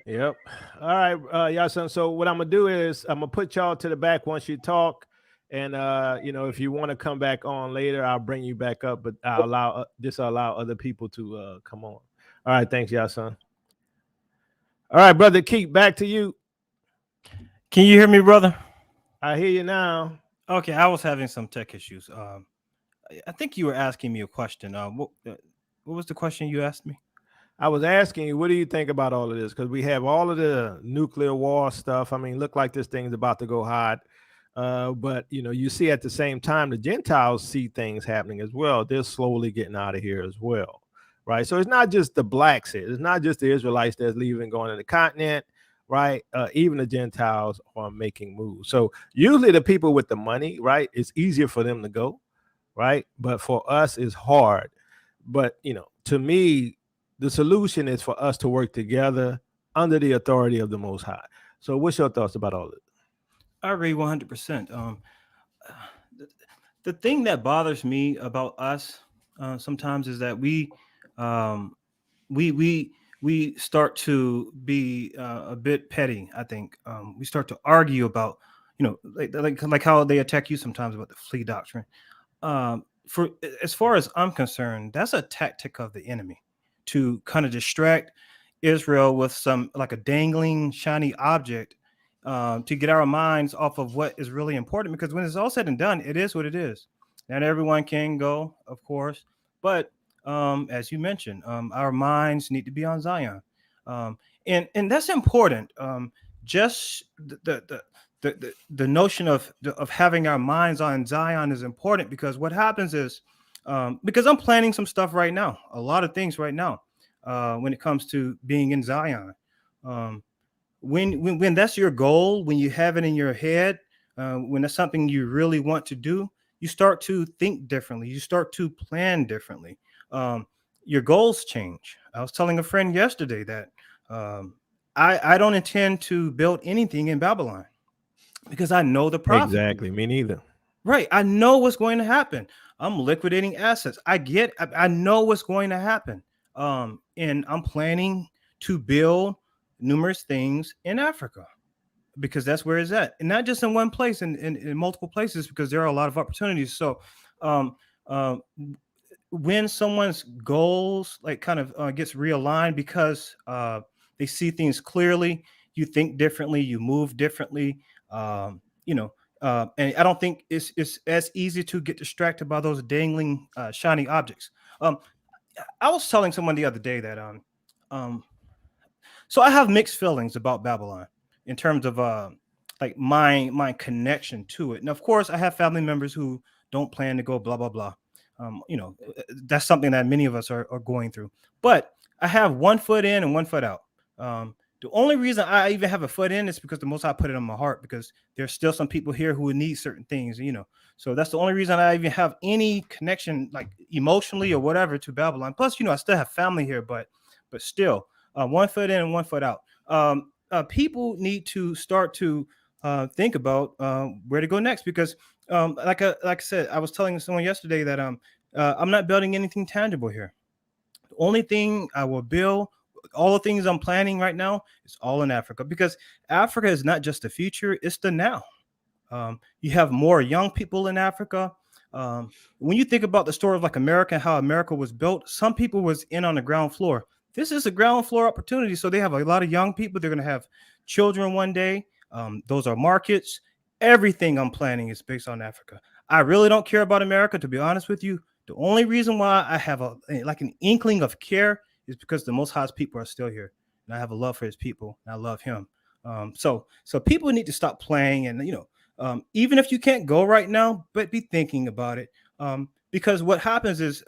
Yep. All right, son. So what I'm gonna do is I'm gonna put y'all to the back once you talk, and if you want to come back on later, I'll bring you back up. But I'll allow other people to come on. All right, thanks, son. All right, Brother Keith, back to you. Can you hear me, brother? I hear you now. Okay, I was having some tech issues. I think you were asking me a question. What was the question you asked me? I was asking you, what do you think about all of this? Because we have all of the nuclear war stuff. I mean, look like this thing's about to go hot. But you see at the same time, the Gentiles see things happening as well. They're slowly getting out of here as well, right? So it's not just the blacks here. It's not just the Israelites that's leaving, going to the continent, right? Even the Gentiles are making moves. So usually the people with the money, right? It's easier for them to go, right? But for us, it's hard. But to me, the solution is for us to work together under the authority of the Most High. So what's your thoughts about all this? I agree 100%. The thing that bothers me about us sometimes is that we start to be a bit petty. I think we start to argue about, like how they attack you sometimes about the flea doctrine. For as far as I'm concerned, that's a tactic of the enemy to kind of distract Israel with some like a dangling shiny object to get our minds off of what is really important. Because when it's all said and done, it is what it is. Not everyone can go, of course, but as you mentioned, our minds need to be on Zion, and that's important. Just the notion of having our minds on Zion is important, because what happens is, because I'm planning some stuff right now, a lot of things right now, when it comes to being in Zion. When that's your goal, when you have it in your head, when that's something you really want to do, you start to think differently. You start to plan differently. Your goals change. I was telling a friend yesterday that I don't intend to build anything in Babylon because I know the prophecy. Exactly. Me neither. Right. I know what's going to happen. I'm liquidating assets. I know what's going to happen. And I'm planning to build numerous things in Africa because that's where it's at. And not just in one place, in multiple places, because there are a lot of opportunities. So when someone's goals like kind of gets realigned because they see things clearly, you think differently, you move differently, and I don't think it's as easy to get distracted by those dangling shiny objects. I was telling someone the other day that so I have mixed feelings about Babylon in terms of like my connection to it. And of course, I have family members who don't plan to go, blah blah blah. That's something that many of us are going through. But I have one foot in and one foot out. The only reason I even have a foot in is because the Most High put it on my heart, because there's still some people here who would need certain things, So that's the only reason I even have any connection, like emotionally or whatever, to Babylon. Plus, I still have family here, but still, one foot in and one foot out. People need to start to think about where to go next, because like I said, I was telling someone yesterday that I'm not building anything tangible here. The only thing I will build, all the things I'm planning right now, is all in Africa, because Africa is not just the future, it's the now. You have more young people in Africa. When you think about the story of like America and how America was built, some people was in on the ground floor. This is a ground floor opportunity. So they have a lot of young people. They're going to have children one day. Those are markets. Everything I'm planning is based on Africa. I really don't care about America, to be honest with you. The only reason why I have an inkling of care is because the Most High's people are still here, and I have a love for His people, and I love Him. So people need to stop playing, and even if you can't go right now, but be thinking about it, because what happens is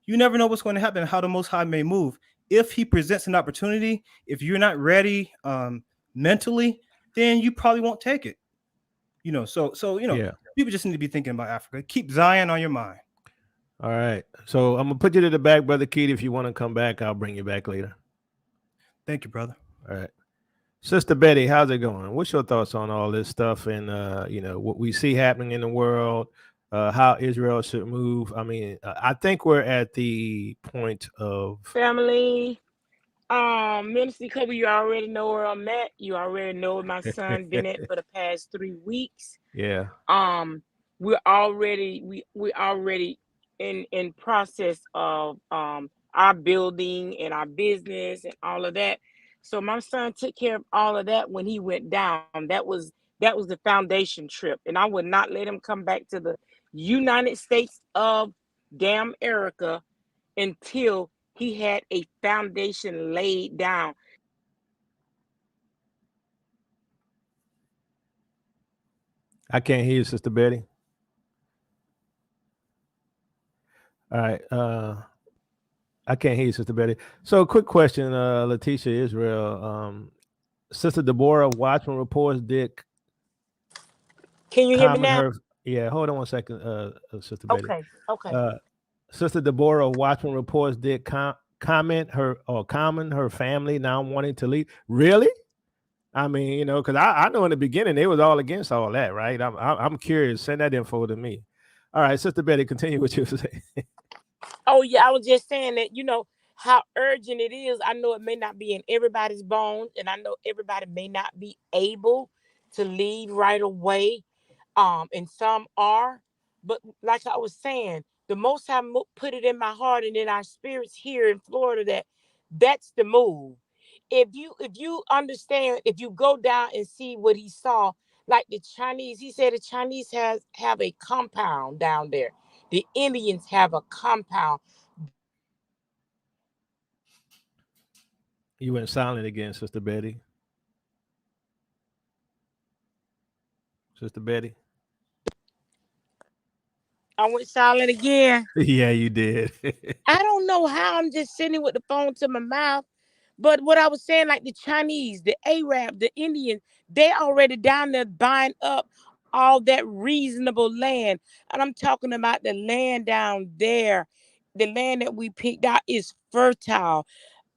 you never know what's going to happen, how the Most High may move. If He presents an opportunity, if you're not ready mentally, then you probably won't take it. So Yeah. People just need to be thinking about Africa. Keep Zion on your mind. All right. So I'm gonna put you to the back, Brother Keith. If you want to come back, I'll bring you back later. Thank you, brother. All right. Sister Betty, how's it going? What's your thoughts on all this stuff and what we see happening in the world, how Israel should move? I mean, I think we're at the point of family. Minister Kobe, you already know where I'm at. You already know where my son been at for the past 3 weeks. Yeah. We're already in process of our building and our business and all of that. So my son took care of all of that when he went down. That was the foundation trip, and I would not let him come back to the United States of damn America until He had a foundation laid down. I can't hear you, Sister Betty. All right. I can't hear you, Sister Betty. So, quick question, Letitia Israel. Sister Deborah, Watchman reports did Can you hear me comment now? her. Yeah, hold on one second, Sister Betty. Okay. Sister Deborah, Watchman reports did comment her family now wanting to leave. Really? I mean, you know, because I know in the beginning they was all against all that, right? I'm curious. Send that info to me. All right, Sister Betty, continue what you were saying. Oh yeah, I was just saying that, how urgent it is. I know it may not be in everybody's bones, and I know everybody may not be able to leave right away. And some are, but like I was saying, the Most High put it in my heart and in our spirits here in Florida that that's the move. If you understand, if you go down and see what he saw, like the Chinese, he said the Chinese have a compound down there. The Indians have a compound. You went silent again, Sister Betty. Sister Betty. I went silent again. Yeah, you did. I don't know how. I'm just sitting with the phone to my mouth. But what I was saying, like the Chinese, the Arab, the Indians, they already down there buying up all that reasonable land. And I'm talking about the land down there. The land that we picked out is fertile.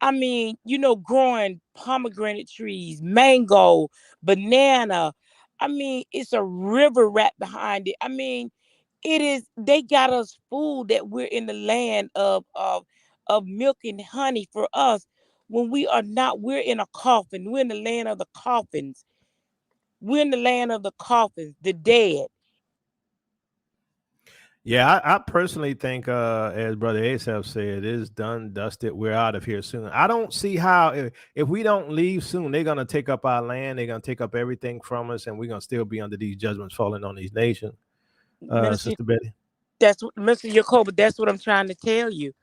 I mean, growing pomegranate trees, mango, banana. I mean, it's a river right behind it. I mean, they got us fooled that we're in the land of milk and honey for us when we are not. We're in a coffin. We're in the land of the coffins. We're in the land of the coffins, the dead. Yeah, I personally think, as Brother Asaph said, it's done, dusted. We're out of here soon. I don't see how, if we don't leave soon, they're going to take up our land. They're going to take up everything from us, and we're going to still be under these judgments falling on these nations. Sister Betty. That's what, Mr. Jacob, that's what I'm trying to tell you.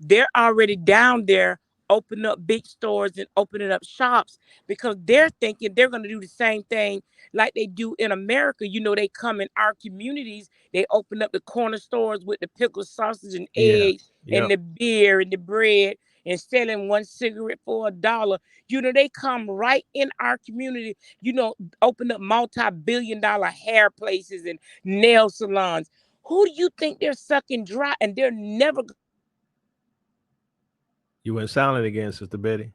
They're already down there opening up big stores and opening up shops because they're thinking they're going to do the same thing like they do in America. They come in our communities, they open up the corner stores with the pickled sausage and eggs and the beer and the bread and selling one cigarette for $1. They come right in our community, open up multi-billion-dollar hair places and nail salons. Who do you think they're sucking dry? And they're never. You went silent again, Sister Betty.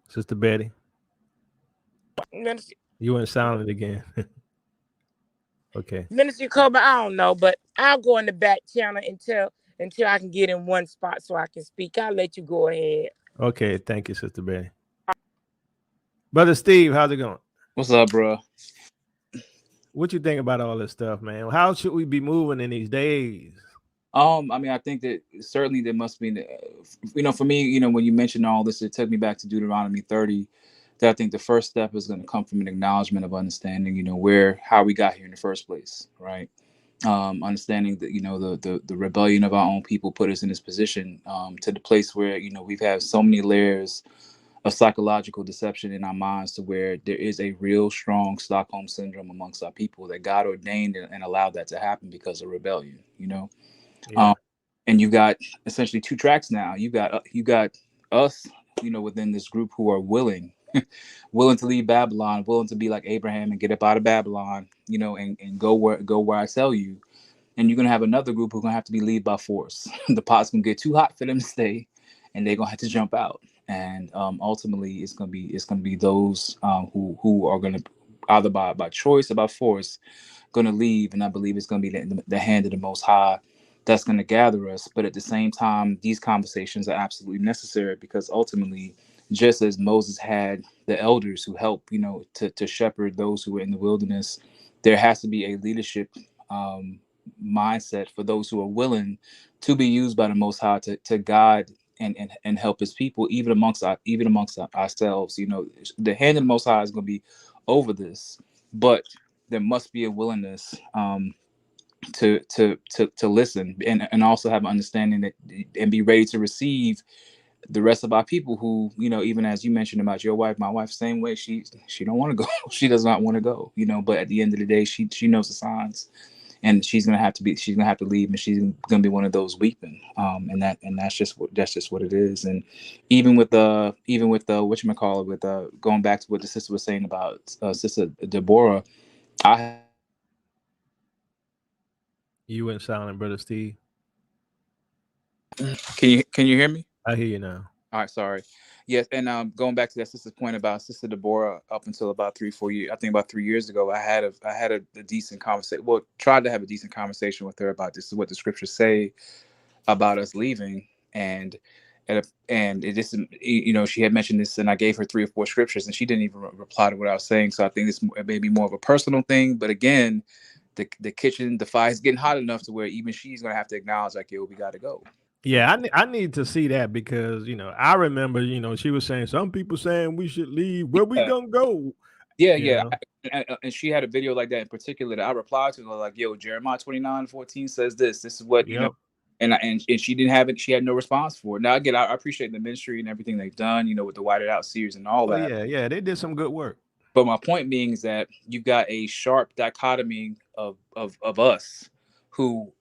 Sister Betty. You went silent again. Okay. Minister Kobe, I don't know, but I'll go in the back channel until I can get in one spot so I can speak. I'll let you go ahead. Okay, thank you, Sister Betty. Brother Steve, how's it going? What's up, bro? What you think about all this stuff, man? How should we be moving in these days? I mean, I think that certainly there must be, for me, when you mentioned all this, it took me back to Deuteronomy 30. That I think the first step is going to come from an acknowledgement of understanding, how we got here in the first place, right? Understanding that, the rebellion of our own people put us in this position to the place where, we've had so many layers of psychological deception in our minds to where there is a real strong Stockholm syndrome amongst our people that God ordained and allowed that to happen because of rebellion, Yeah. And you've got essentially two tracks now. You got us, within this group who are willing to leave Babylon, willing to be like Abraham and get up out of Babylon, and go where I tell you. And you're gonna have another group who's gonna have to be lead by force. The pot's gonna get too hot for them to stay, and they're gonna have to jump out. And ultimately, it's gonna be those who are gonna either by choice or by force gonna leave. And I believe it's gonna be the hand of the Most High that's going to gather us. But at the same time, these conversations are absolutely necessary because ultimately, just as Moses had the elders who help, to shepherd those who are in the wilderness, there has to be a leadership mindset for those who are willing to be used by the Most High to guide and help his people, even amongst ourselves. The hand of the Most High is going to be over this, but there must be a willingness to listen and also have an understanding that and be ready to receive the rest of our people who, you know, even as you mentioned about your wife, my wife, same way, she don't want to go. She does not want to go, you know, but at the end of the day, she knows the signs, and she's gonna have to leave, and she's gonna be one of those weeping. And that's just what it is. And even with the whatchamacallit, with going back to what the sister was saying about Sister Deborah, You went silent, Brother Steve. Can you hear me? I hear you now. All right, sorry. Yes, and going back to that sister's point about Sister Deborah, up until about 3-4 years, I think about 3 years ago, I had a decent conversation. Well, tried to have a decent conversation with her about this is what the scriptures say about us leaving, and it just, you know, she had mentioned this, and I gave her 3 or 4 scriptures, and she didn't even reply to what I was saying. So I think this may be more of a personal thing, but again, the kitchen, the fire is getting hot enough to where even she's gonna have to acknowledge, like, yo, we got to go. Yeah, I need to see that, because, you know, I remember, you know, she was saying some people saying we should leave. Where we gonna go? Yeah. And she had a video like that in particular that I replied to her, like, yo, Jeremiah 29:14 says this. This is what, you know, and she didn't have it. She had no response for it. Now, again, I appreciate the ministry and everything they've done, you know, with the Whited Out series and all that. Yeah, they did some good work. But my point being is that you got a sharp dichotomy of us who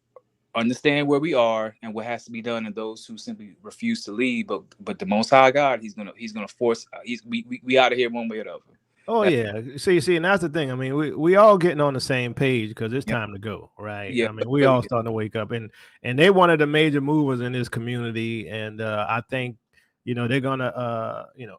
understand where we are and what has to be done, and those who simply refuse to leave. But the Most High God, he's gonna force. We out of here one way or the other. Oh, yeah. See, and that's the thing. I mean, we all getting on the same page because it's time to go, right? Yeah. I mean, we all starting to wake up, and they one of the major movers in this community, and I think, you know, they're gonna, you know,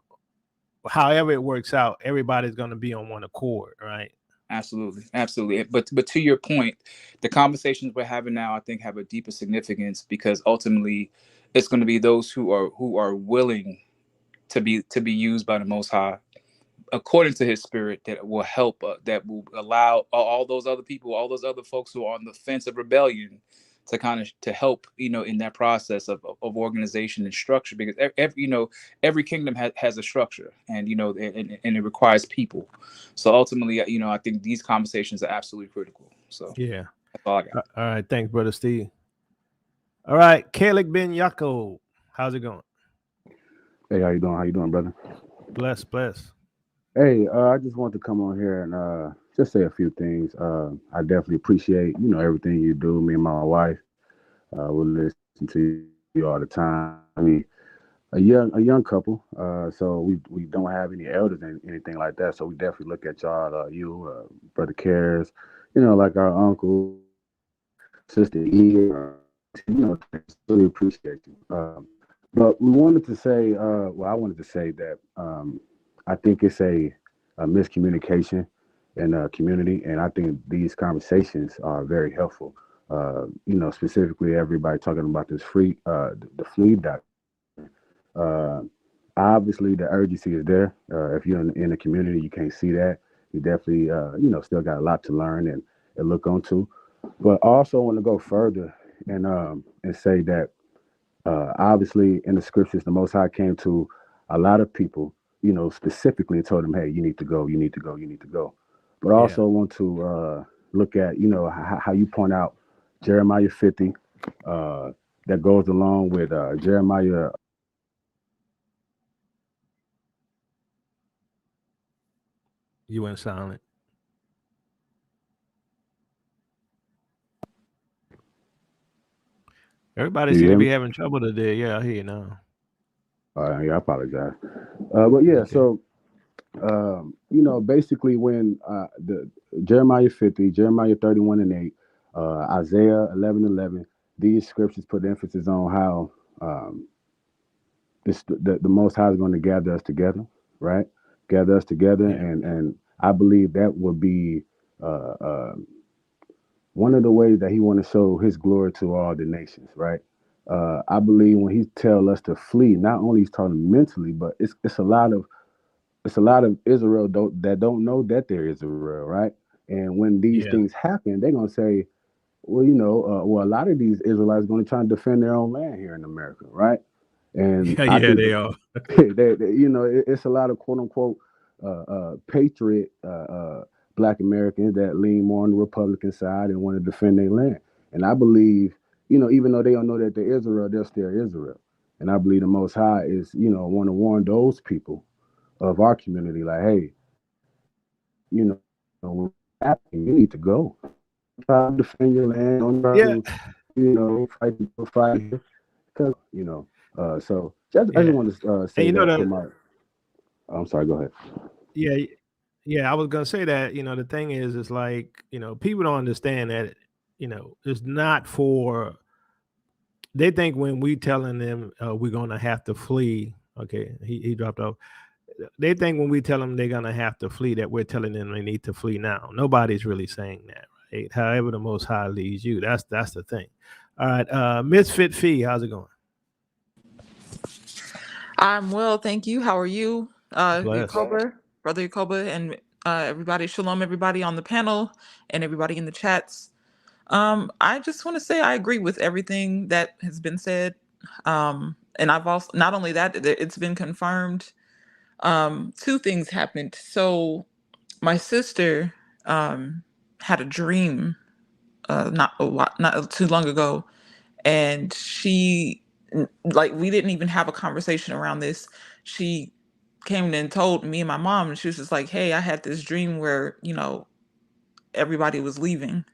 however it works out, everybody's gonna be on one accord, right? Absolutely. But to your point, the conversations we're having now, I think, have a deeper significance, because ultimately, it's going to be those who are willing to be used by the Most High, according to His Spirit, that will help, that will allow all those other people, all those other folks who are on the fence of rebellion, to kind of to help, you know, in that process of organization and structure, because every kingdom has a structure, and, you know, and it requires people. So ultimately, you know, I think these conversations are absolutely critical. So yeah, that's all I got. All right, thanks, Brother Steve. All right, Kalik Ben Yaakov, how's it going? Hey, how you doing, brother? Bless. Hey, I just want to come on here and just say a few things. I definitely appreciate, you know, everything you do. Me and my wife, we listen to you all the time. I mean, a young couple, so we don't have any elders and anything like that. So we definitely look at y'all, Brother Cares, you know, like our uncle, Sister E, you know, really appreciate you. But we wanted to say, I wanted to say that I think it's a miscommunication in the community, and I think these conversations are very helpful. You know, specifically everybody talking about this the flea doctrine. Obviously, the urgency is there. If you're in the community, you can't see that. You definitely, you know, still got a lot to learn and look onto. But I also want to go further and say that obviously in the scriptures, the Most High came to a lot of people, you know, specifically and told them, hey, you need to go, you need to go, you need to go. But I also want to look at, you know, how you point out Jeremiah 50 that goes along with Jeremiah. You went silent. Everybody seems to be having trouble today. Yeah, I hear you now. Yeah, I apologize. But yeah, so you know, basically when the Jeremiah 50, Jeremiah 31:8, Isaiah 11:11, these scriptures put emphasis on how the Most High is going to gather us together, right? Gather us together, and I believe that would be one of the ways that He want to show His glory to all the nations, right? I believe when He tell us to flee, not only He's talking mentally, but it's a lot of Israel that don't know that they're Israel, right? And when these things happen, they're gonna say, well, you know, a lot of these Israelites are going to try and defend their own land here in America, right? And I think they are. you know, it's a lot of quote unquote patriot Black Americans that lean more on the Republican side and want to defend their land. And I believe, even though they don't know that they're Israel, they're still Israel. And I believe the Most High is, want to warn those people of our community, like, hey, when you need to go. Try to defend your land. Don't try to, fight here. Because, so I just want to say that for my. I'm sorry. Go ahead. Yeah. I was gonna say that. The thing is, it's like people don't understand that. It's not for. They think when we telling them we're gonna have to flee. Okay, he dropped off. They think when we tell them they're gonna have to flee that we're telling them they need to flee now. Nobody's really saying that, right? However, the Most High leads you. That's the thing. All right, Misfit Fee, how's it going? I'm well, thank you. How are you, Bless. Yakoba, Brother Yakoba, and everybody? Shalom, everybody on the panel and everybody in the chats. I just want to say I agree with everything that has been said, and I've also not only that it's been confirmed. Two things happened. So my sister had a dream not too long ago, and she we didn't even have a conversation around this. She came in and told me and my mom, and she was just like, hey, I had this dream where everybody was leaving.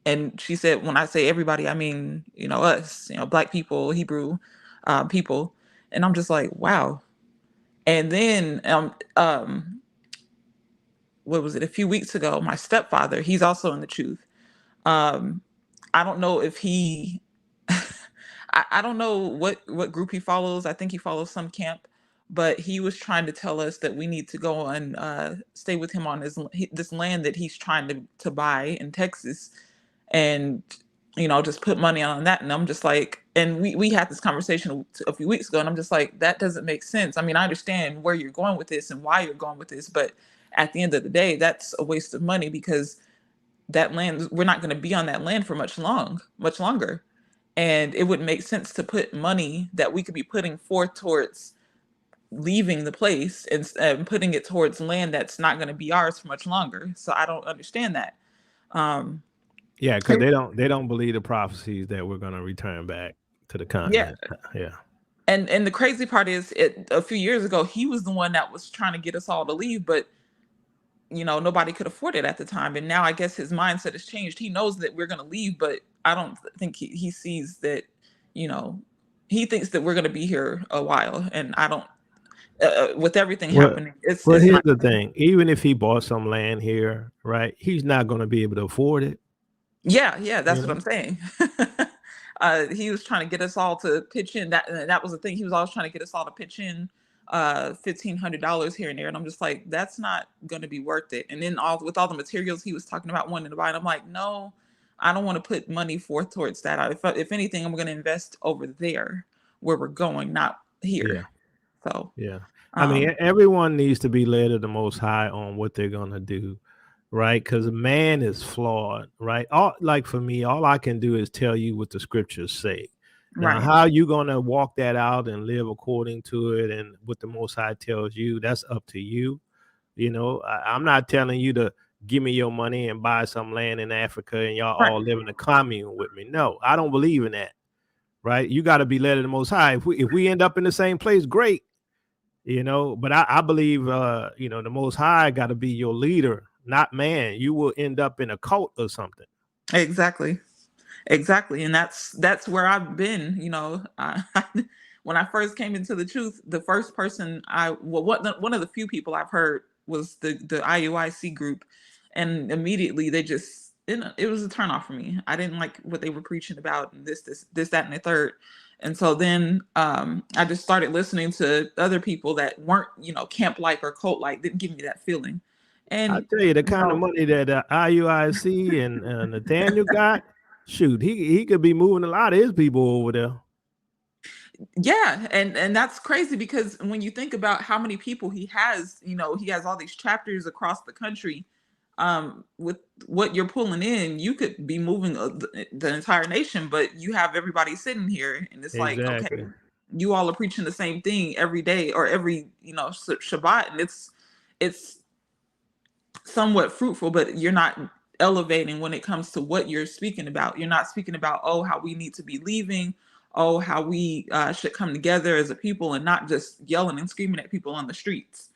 And she said, when I say everybody, I mean us, Black people, Hebrew people. And I'm just like, wow. And then what was it, a few weeks ago, my stepfather, he's also in the truth. I don't know if he I don't know what group he follows. I think he follows some camp, but he was trying to tell us that we need to go and stay with him on this land that he's trying to buy in Texas, and just put money on that. And I'm just like, and we had this conversation a few weeks ago, and I'm just like, that doesn't make sense. I mean, I understand where you're going with this and why you're going with this, but at the end of the day, that's a waste of money, because that land, we're not going to be on that land for much longer. And it wouldn't make sense to put money that we could be putting forth towards leaving the place and putting it towards land that's not going to be ours for much longer. So I don't understand that. Yeah, because they don't believe the prophecies that we're going to return back to the continent. Yeah. And the crazy part is, a few years ago, he was the one that was trying to get us all to leave, but nobody could afford it at the time. And now I guess his mindset has changed. He knows that we're going to leave, but I don't think he sees that, he thinks that we're going to be here a while. And I don't, with everything happening, it's here's not the thing. Even if he bought some land here, right, he's not going to be able to afford it. Yeah, that's what I'm saying. He was trying to get us all to pitch in. That was the thing. He was always trying to get us all to pitch in $1,500 here and there, and I'm just like, that's not going to be worth it. And then with all the materials he was talking about wanting to buy, and I'm like, no, I don't want to put money forth towards that. If anything, I'm going to invest over there where we're going, not here. So I mean, everyone needs to be led of the Most High on what they're going to do, right? Because man is flawed, right? Like for me, all I can do is tell you what the scriptures say. Now, how you going to walk that out and live according to it and what the Most High tells you, that's up to you. I'm not telling you to give me your money and buy some land in Africa and y'all all live in a commune with me. No, I don't believe in that, right? You got to be led of the Most High. If we end up in the same place, great, but I believe, the Most High got to be your leader, not man. You will end up in a cult or something. Exactly. And that's where I've been. When I first came into the truth, the first person one of the few people I've heard was the IUIC group, and immediately it was a turnoff for me. I didn't like what they were preaching about, and this, that, and the third. And so then I just started listening to other people that weren't, camp-like or cult-like, didn't give me that feeling. And I tell you, the kind of money that IUIC and Nathaniel got, shoot, he could be moving a lot of his people over there. Yeah, and that's crazy, because when you think about how many people he has, he has all these chapters across the country. With what you're pulling in, you could be moving the entire nation, but you have everybody sitting here, and it's like, okay, you all are preaching the same thing every day or every Shabbat, and somewhat fruitful, but you're not elevating when it comes to what you're speaking about. You're not speaking about, oh, how we need to be leaving, oh, how we should come together as a people, and not just yelling and screaming at people on the streets.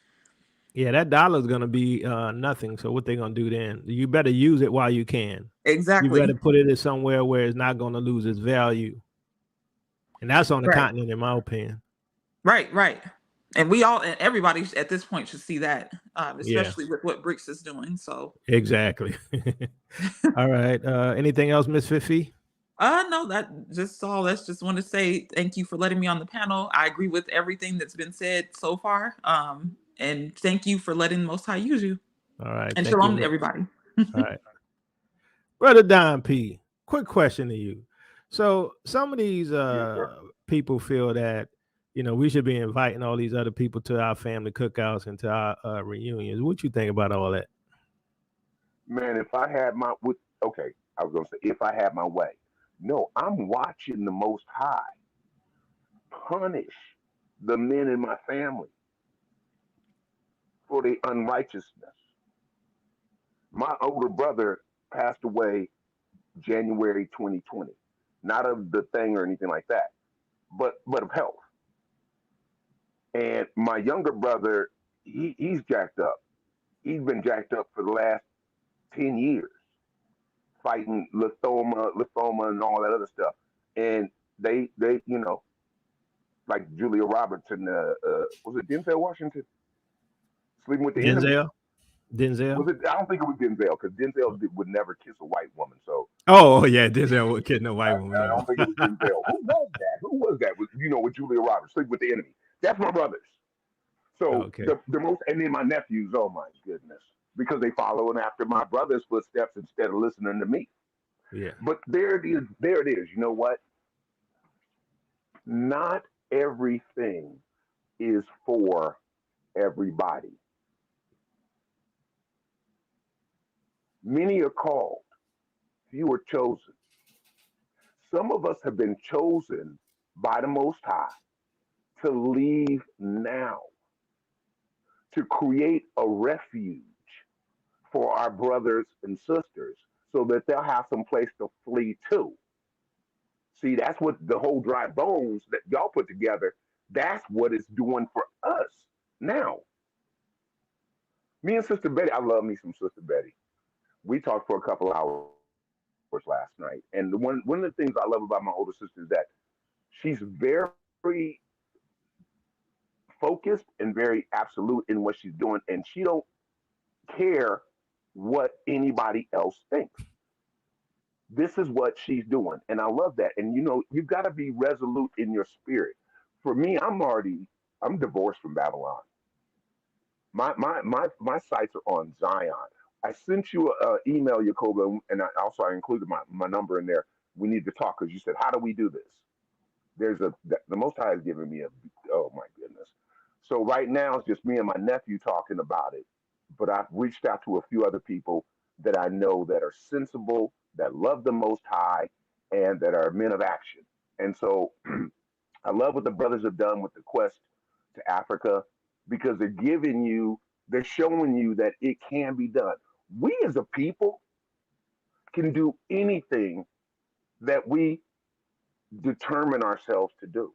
Yeah, that dollar is gonna be nothing. So what they gonna do then? You better use it while you can. You Exactly. better put it in somewhere where it's not gonna lose its value. And that's on the Right. continent, in my opinion. Right. And we all, and everybody at this point should see that, Yeah, especially with what BRICS is doing. So exactly. All right. Anything else, Miss Fifi? no, that just all. Let's just want to say thank you for letting me on the panel. I agree with everything that's been said so far. And thank you for letting the Most High use you. All right. And Thank shalom you. to everybody. All right. Brother Don P, quick question to you. So some of these people feel that, you know, we should be inviting all these other people to our family cookouts and to our reunions. What you think about all that? Man, if I had my okay, I was gonna say if I had my way. No, I'm watching the Most High punish the men in my family for their unrighteousness. My older brother passed away January 2020, not of the thing or anything like that, but of health. And my younger brother, he's jacked up. He's been jacked up for the last 10 years, fighting lymphoma, and all that other stuff. And they, you know, like Julia Roberts and was it Denzel Washington sleeping with the enemy? Denzel. Was it? I don't think it was Denzel because Denzel would never kiss a white woman. So. Oh yeah, Denzel would kiss no white woman. I don't think it was Denzel. Who was that? You know, with Julia Roberts, sleep with the enemy. That's my brothers. So Okay. the most, and then my nephews. Oh my goodness, because they following after my brother's footsteps instead of listening to me. Yeah. But there it is. There it is. You know what? Not everything is for everybody. Many are called, few are chosen. Some of us have been chosen by the Most High to leave now, to create a refuge for our brothers and sisters so that they'll have some place to flee to. See, that's what the whole dry bones that y'all put together, that's what it's doing for us now. Me and Sister Betty, I love me some Sister Betty. We talked for a couple hours last night. And one of the things I love about my older sister is that she's very focused and very absolute in what she's doing, and she don't care what anybody else thinks. This is what she's doing, and I love that. And you know, you've got to be resolute in your spirit. For me, I'm divorced from Babylon. My sights are on Zion. I sent you an email, Yakoba, and I included my number in there. We need to talk because you said, how do we do this? The Most High has given me oh my goodness. So right now it's just me and my nephew talking about it. But I've reached out to a few other people that I know that are sensible, that love the Most High, and that are men of action. And so I love what the brothers have done with the quest to Africa because they're showing you that it can be done. We as a people can do anything that we determine ourselves to do.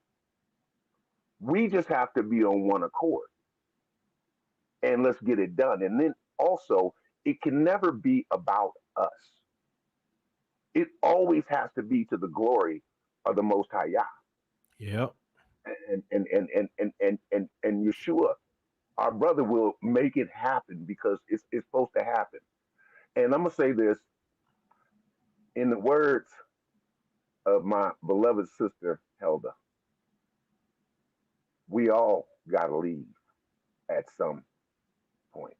We just have to be on one accord and let's get it done. And then also, it can never be about us. It always has to be to the glory of the Most High Yah. Yep. And Yeshua, our brother, will make it happen because it's supposed to happen. And I'm gonna say this in the words of my beloved sister Helda: we all gotta leave at some point.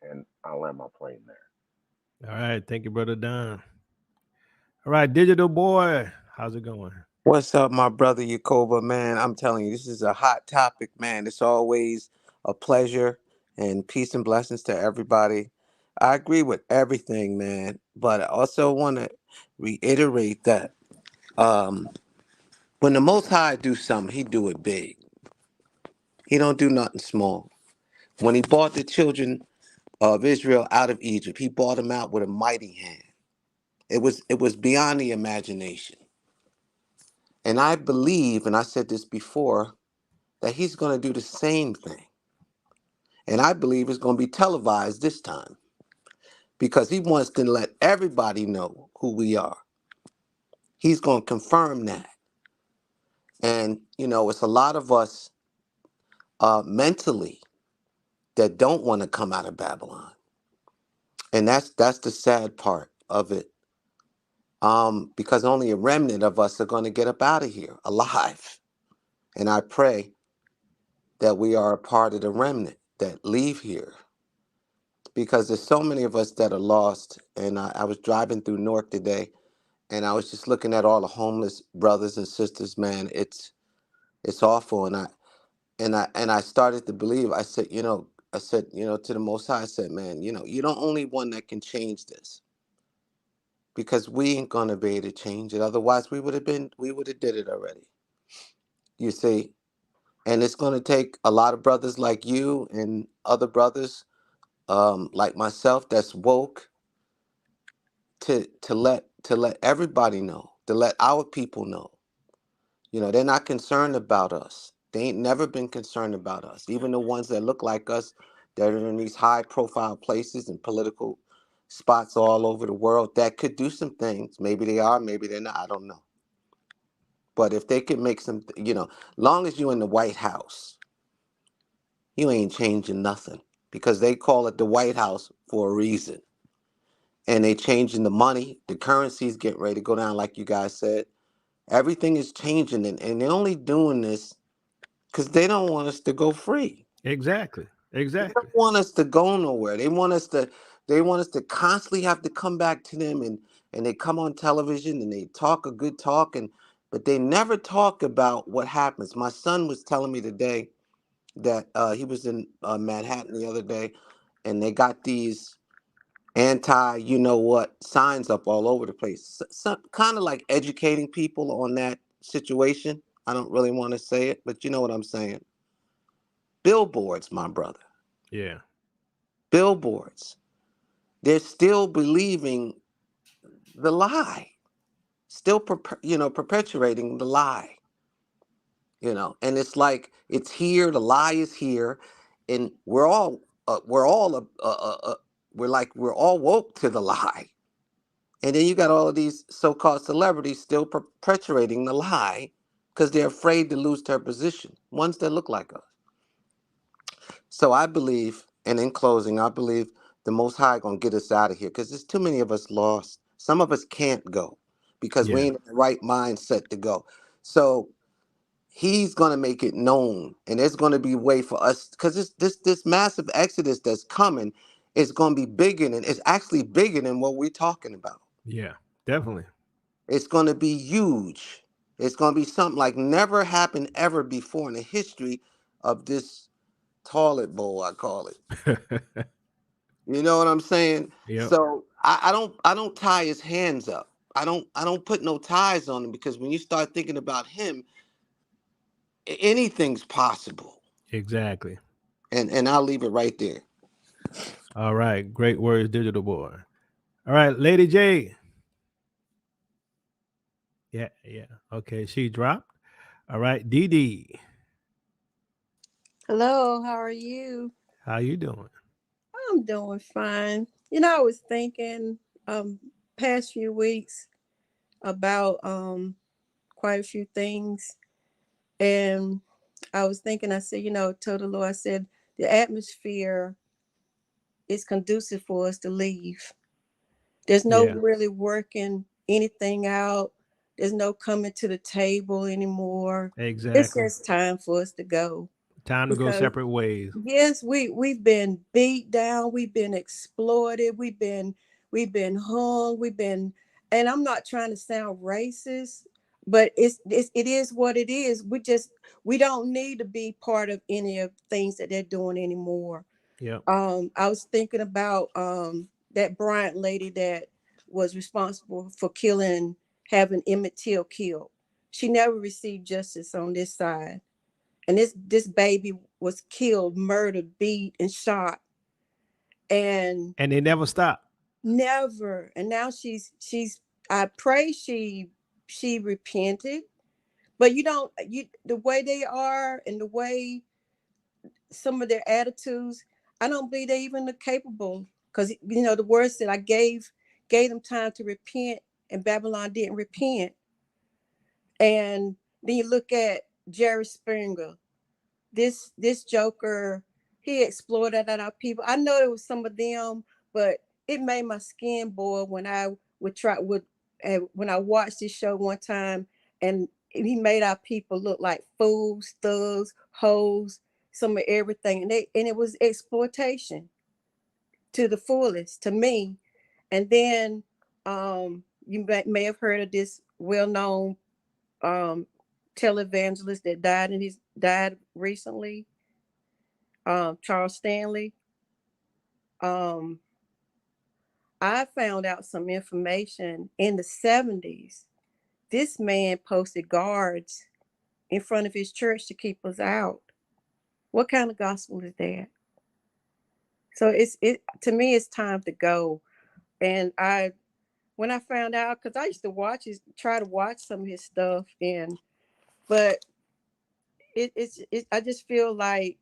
And I'll land my plane there. All right. Thank you, Brother Don. All right, Digital Boy, how's it going? What's up, my brother Yakoba, man? I'm telling you, this is a hot topic, man. It's always a pleasure, and peace and blessings to everybody. I agree with everything, man, but I also want to reiterate that when the Most High do something, he do it big. He don't do nothing small. When he brought the children of Israel out of Egypt. He brought them out with a mighty hand. It was beyond the imagination. And I believe, and I said this before, that he's going to do the same thing. And I believe it's going to be televised this time because he wants to let everybody know who we are. He's going to confirm that. And, it's a lot of us mentally that don't want to come out of Babylon. And that's the sad part of it. Because only a remnant of us are going to get up out of here alive. And I pray that we are a part of the remnant that leave here. Because there's so many of us that are lost. And I was driving through Newark today, and I was just looking at all the homeless brothers and sisters. Man, it's awful. And I started to believe. I said, to the Most High, I said, man, you're the only one that can change this. Because we ain't gonna be able to change it. Otherwise, we would have did it already. You see, and it's gonna take a lot of brothers like you and other brothers, like myself, that's woke, to let everybody know, to let our people know. They're not concerned about us. They ain't never been concerned about us. Even the ones that look like us, that are in these high-profile places and political spots all over the world that could do some things. Maybe they are, maybe they're not. I don't know. But if they could make some, long as you're in the White House, you ain't changing nothing, because they call it the White House for a reason. And they changing the money. The currency's getting ready to go down, like you guys said. Everything is changing, and they're only doing this because they don't want us to go free. Exactly. They don't want us to go nowhere. They want us to constantly have to come back to them, and they come on television and they talk a good talk, but they never talk about what happens. My son was telling me today that he was in Manhattan the other day, and they got these anti signs up all over the place. So, kind of like educating people on that situation. I don't really want to say it, but you know what I'm saying. Billboards, my brother. Yeah. Billboards. They're still believing the lie, still perpetuating the lie. And it's like it's here. The lie is here, and we're all woke to the lie. And then you got all of these so-called celebrities still perpetuating the lie because they're afraid to lose their position. Ones that look like us. So I believe, and in closing, I believe the Most High gonna get us out of here because there's too many of us lost. Some of us can't go because we ain't in the right mindset to go. So he's gonna make it known, and there's gonna be a way for us, because this massive exodus that's coming is gonna be bigger, and it's actually bigger than what we're talking about. Yeah, definitely. It's gonna be huge. It's gonna be something like never happened ever before in the history of this toilet bowl, I call it. You know what I'm saying? Yep. So I don't tie his hands up. I don't put no ties on him, because when you start thinking about him, anything's possible. Exactly. And I'll leave it right there. All right. Great words, Digital Boy. All right, Lady J. Yeah. Okay, she dropped. All right, Dee. Hello, how are you? How you doing? I'm doing fine. I was thinking past few weeks about quite a few things. And I was thinking, I said, told the Lord, I said, the atmosphere is conducive for us to leave. There's no really working anything out. There's no coming to the table anymore. Exactly. It's just time for us to go. Time to go separate ways. Yes, we've been beat down, we've been exploited, we've been hung, and I'm not trying to sound racist, but it is what it is. We don't need to be part of any of the things that they're doing anymore. Yeah. I was thinking about that Bryant lady that was responsible for having Emmett Till killed. She never received justice on this side. And this baby was killed, murdered, beat, and shot. and they never stop. never. And now she's I pray she repented, but the way they are and the way some of their attitudes, I don't believe they even are capable, because the word said I gave them time to repent, and Babylon didn't repent. And then you look at Jerry Springer, this joker, he exploited our people. I know it was some of them, but it made my skin boil when I when I watched this show one time, and he made our people look like fools, thugs, hoes, some of everything, and it was exploitation to the fullest to me. And then you may have heard of this well-known televangelist that died recently, Charles Stanley. I found out some information in the 70s. This man posted guards in front of his church to keep us out. What kind of gospel is that? So to me, it's time to go. And when I found out, because I used to try to watch some of his stuff, but I just feel like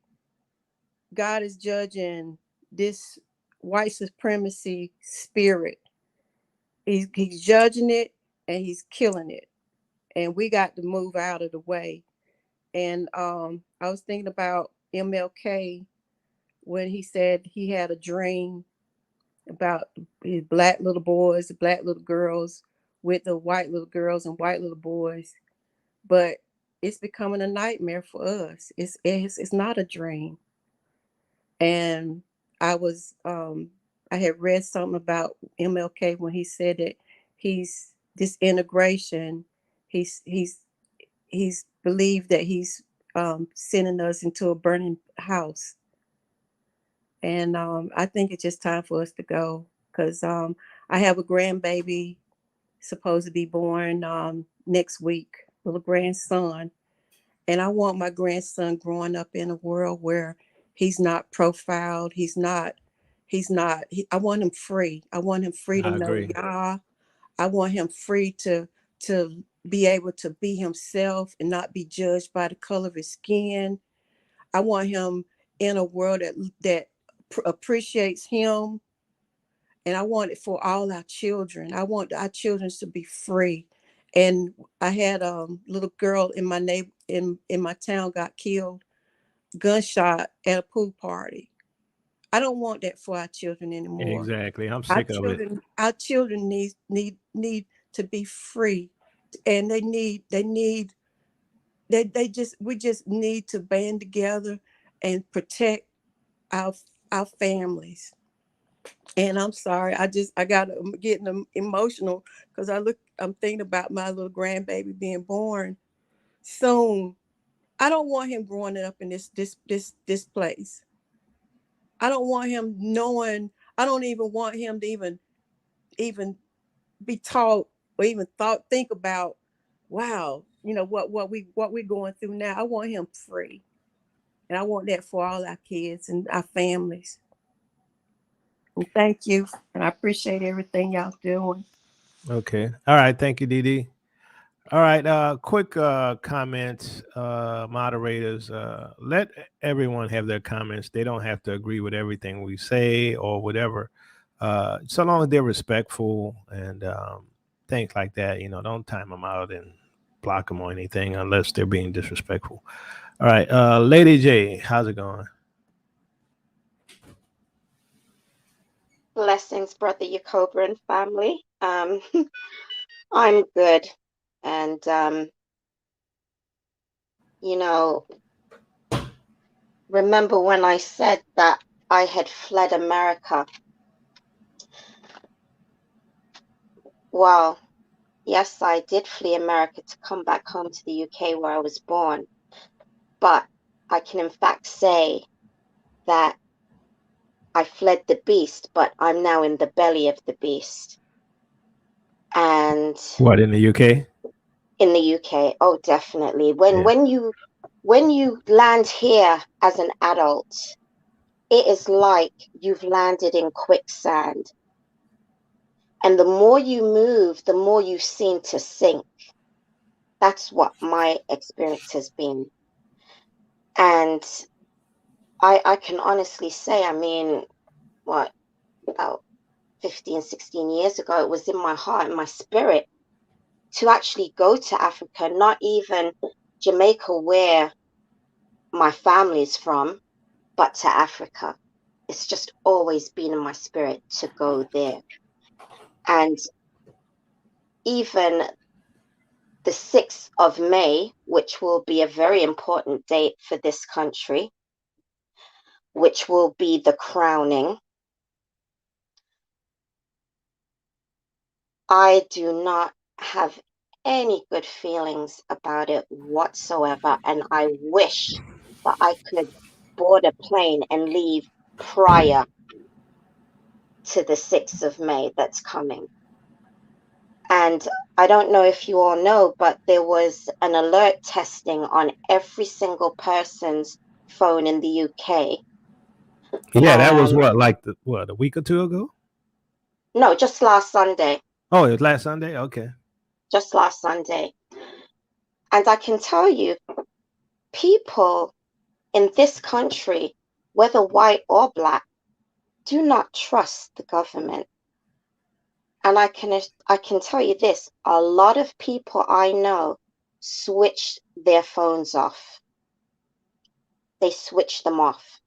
God is judging this white supremacy spirit. He's judging it, and he's killing it, and we got to move out of the way. And I was thinking about MLK when he said he had a dream about his black little boys, the black little girls with the white little girls and white little boys, but it's becoming a nightmare for us. It's not a dream. And I had read something about MLK when he said that he's this integration. He's believed that he's sending us into a burning house. And I think it's just time for us to go, because I have a grandbaby supposed to be born next week, little grandson. And I want my grandson growing up in a world where he's not profiled. I want him free. I want him free to I know agree. Yah. I want him free to be able to be himself and not be judged by the color of his skin. I want him in a world that appreciates him. And I want it for all our children. I want our children to be free. And I had a little girl in my in my town got killed, gunshot at a pool party. I don't want that for our children anymore. Exactly. I'm sick of it. Our children need to be free, and we just need to band together and protect our families. And I'm sorry, I'm getting emotional, because I'm thinking about my little grandbaby being born soon. I don't want him growing up in this place. I don't want him knowing. I don't even want him to even be taught or even think about, wow, what we're going through now. I want him free, and I want that for all our kids and our families. And thank you, and I appreciate everything y'all doing. Okay. All right. Thank you, Dee. All right. Quick comments, moderators. Let everyone have their comments. They don't have to agree with everything we say or whatever. So long as they're respectful and things like that, don't time them out and block them or anything unless they're being disrespectful. All right. Lady J, how's it going? Blessings, Brother Yacoba and family. I'm good. And, remember when I said that I had fled America? Well, yes, I did flee America to come back home to the UK where I was born. But I can in fact say that I fled the beast, but I'm now in the belly of the beast. And what, in the UK? In the UK, oh, definitely. When you land here as an adult, it is like you've landed in quicksand. And the more you move, the more you seem to sink. That's what my experience has been. And I can honestly say, I mean, what, about 15, 16 years ago, it was in my heart and my spirit to actually go to Africa, not even Jamaica, where my family's from, but to Africa. It's just always been in my spirit to go there. And even the 6th of May, which will be a very important date for this country, which will be the crowning, I do not have any good feelings about it whatsoever. And I wish that I could board a plane and leave prior to the 6th of May that's coming. And I don't know if you all know, but there was an alert testing on every single person's phone in the UK. Yeah, that was And what, like a week or two ago? no, just last Sunday. Oh, it was last Sunday? Okay. Just last Sunday. And I can tell you, people in this country, whether white or black, do not trust the government. And I can tell you this, a lot of people I know switch their phones off. They switch them off.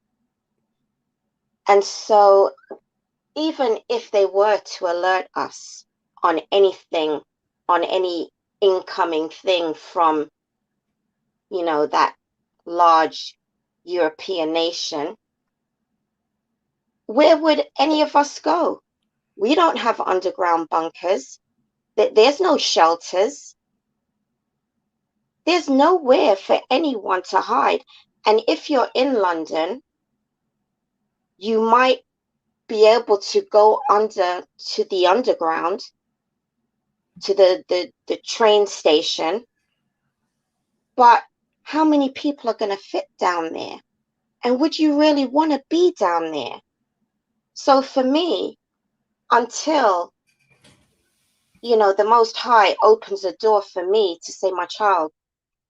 And so even if they were to alert us on anything, on any incoming thing from, that large European nation, where would any of us go? We don't have underground bunkers. There's no shelters. There's nowhere for anyone to hide. And if you're in London, you might be able to go to the underground, to the train station. But how many people are going to fit down there? And would you really want to be down there? So for me, until, the Most High opens a door for me to say, my child,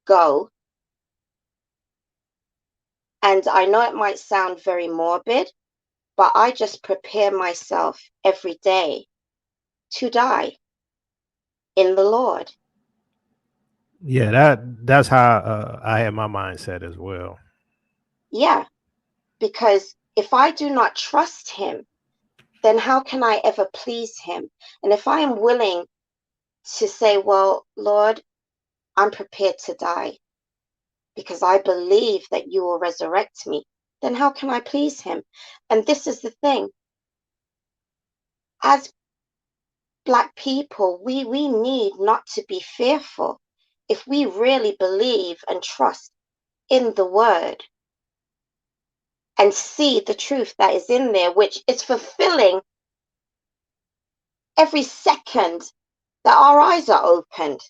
go. And I know it might sound very morbid, but I just prepare myself every day to die in the Lord. Yeah, that's how I had my mindset as well. Yeah, because if I do not trust him, then how can I ever please him? And if I am willing to say, well, Lord, I'm prepared to die because I believe that you will resurrect me, then how can I please him? And this is the thing. As Black people, we need not to be fearful if we really believe and trust in the word and see the truth that is in there, which is fulfilling every second that our eyes are opened.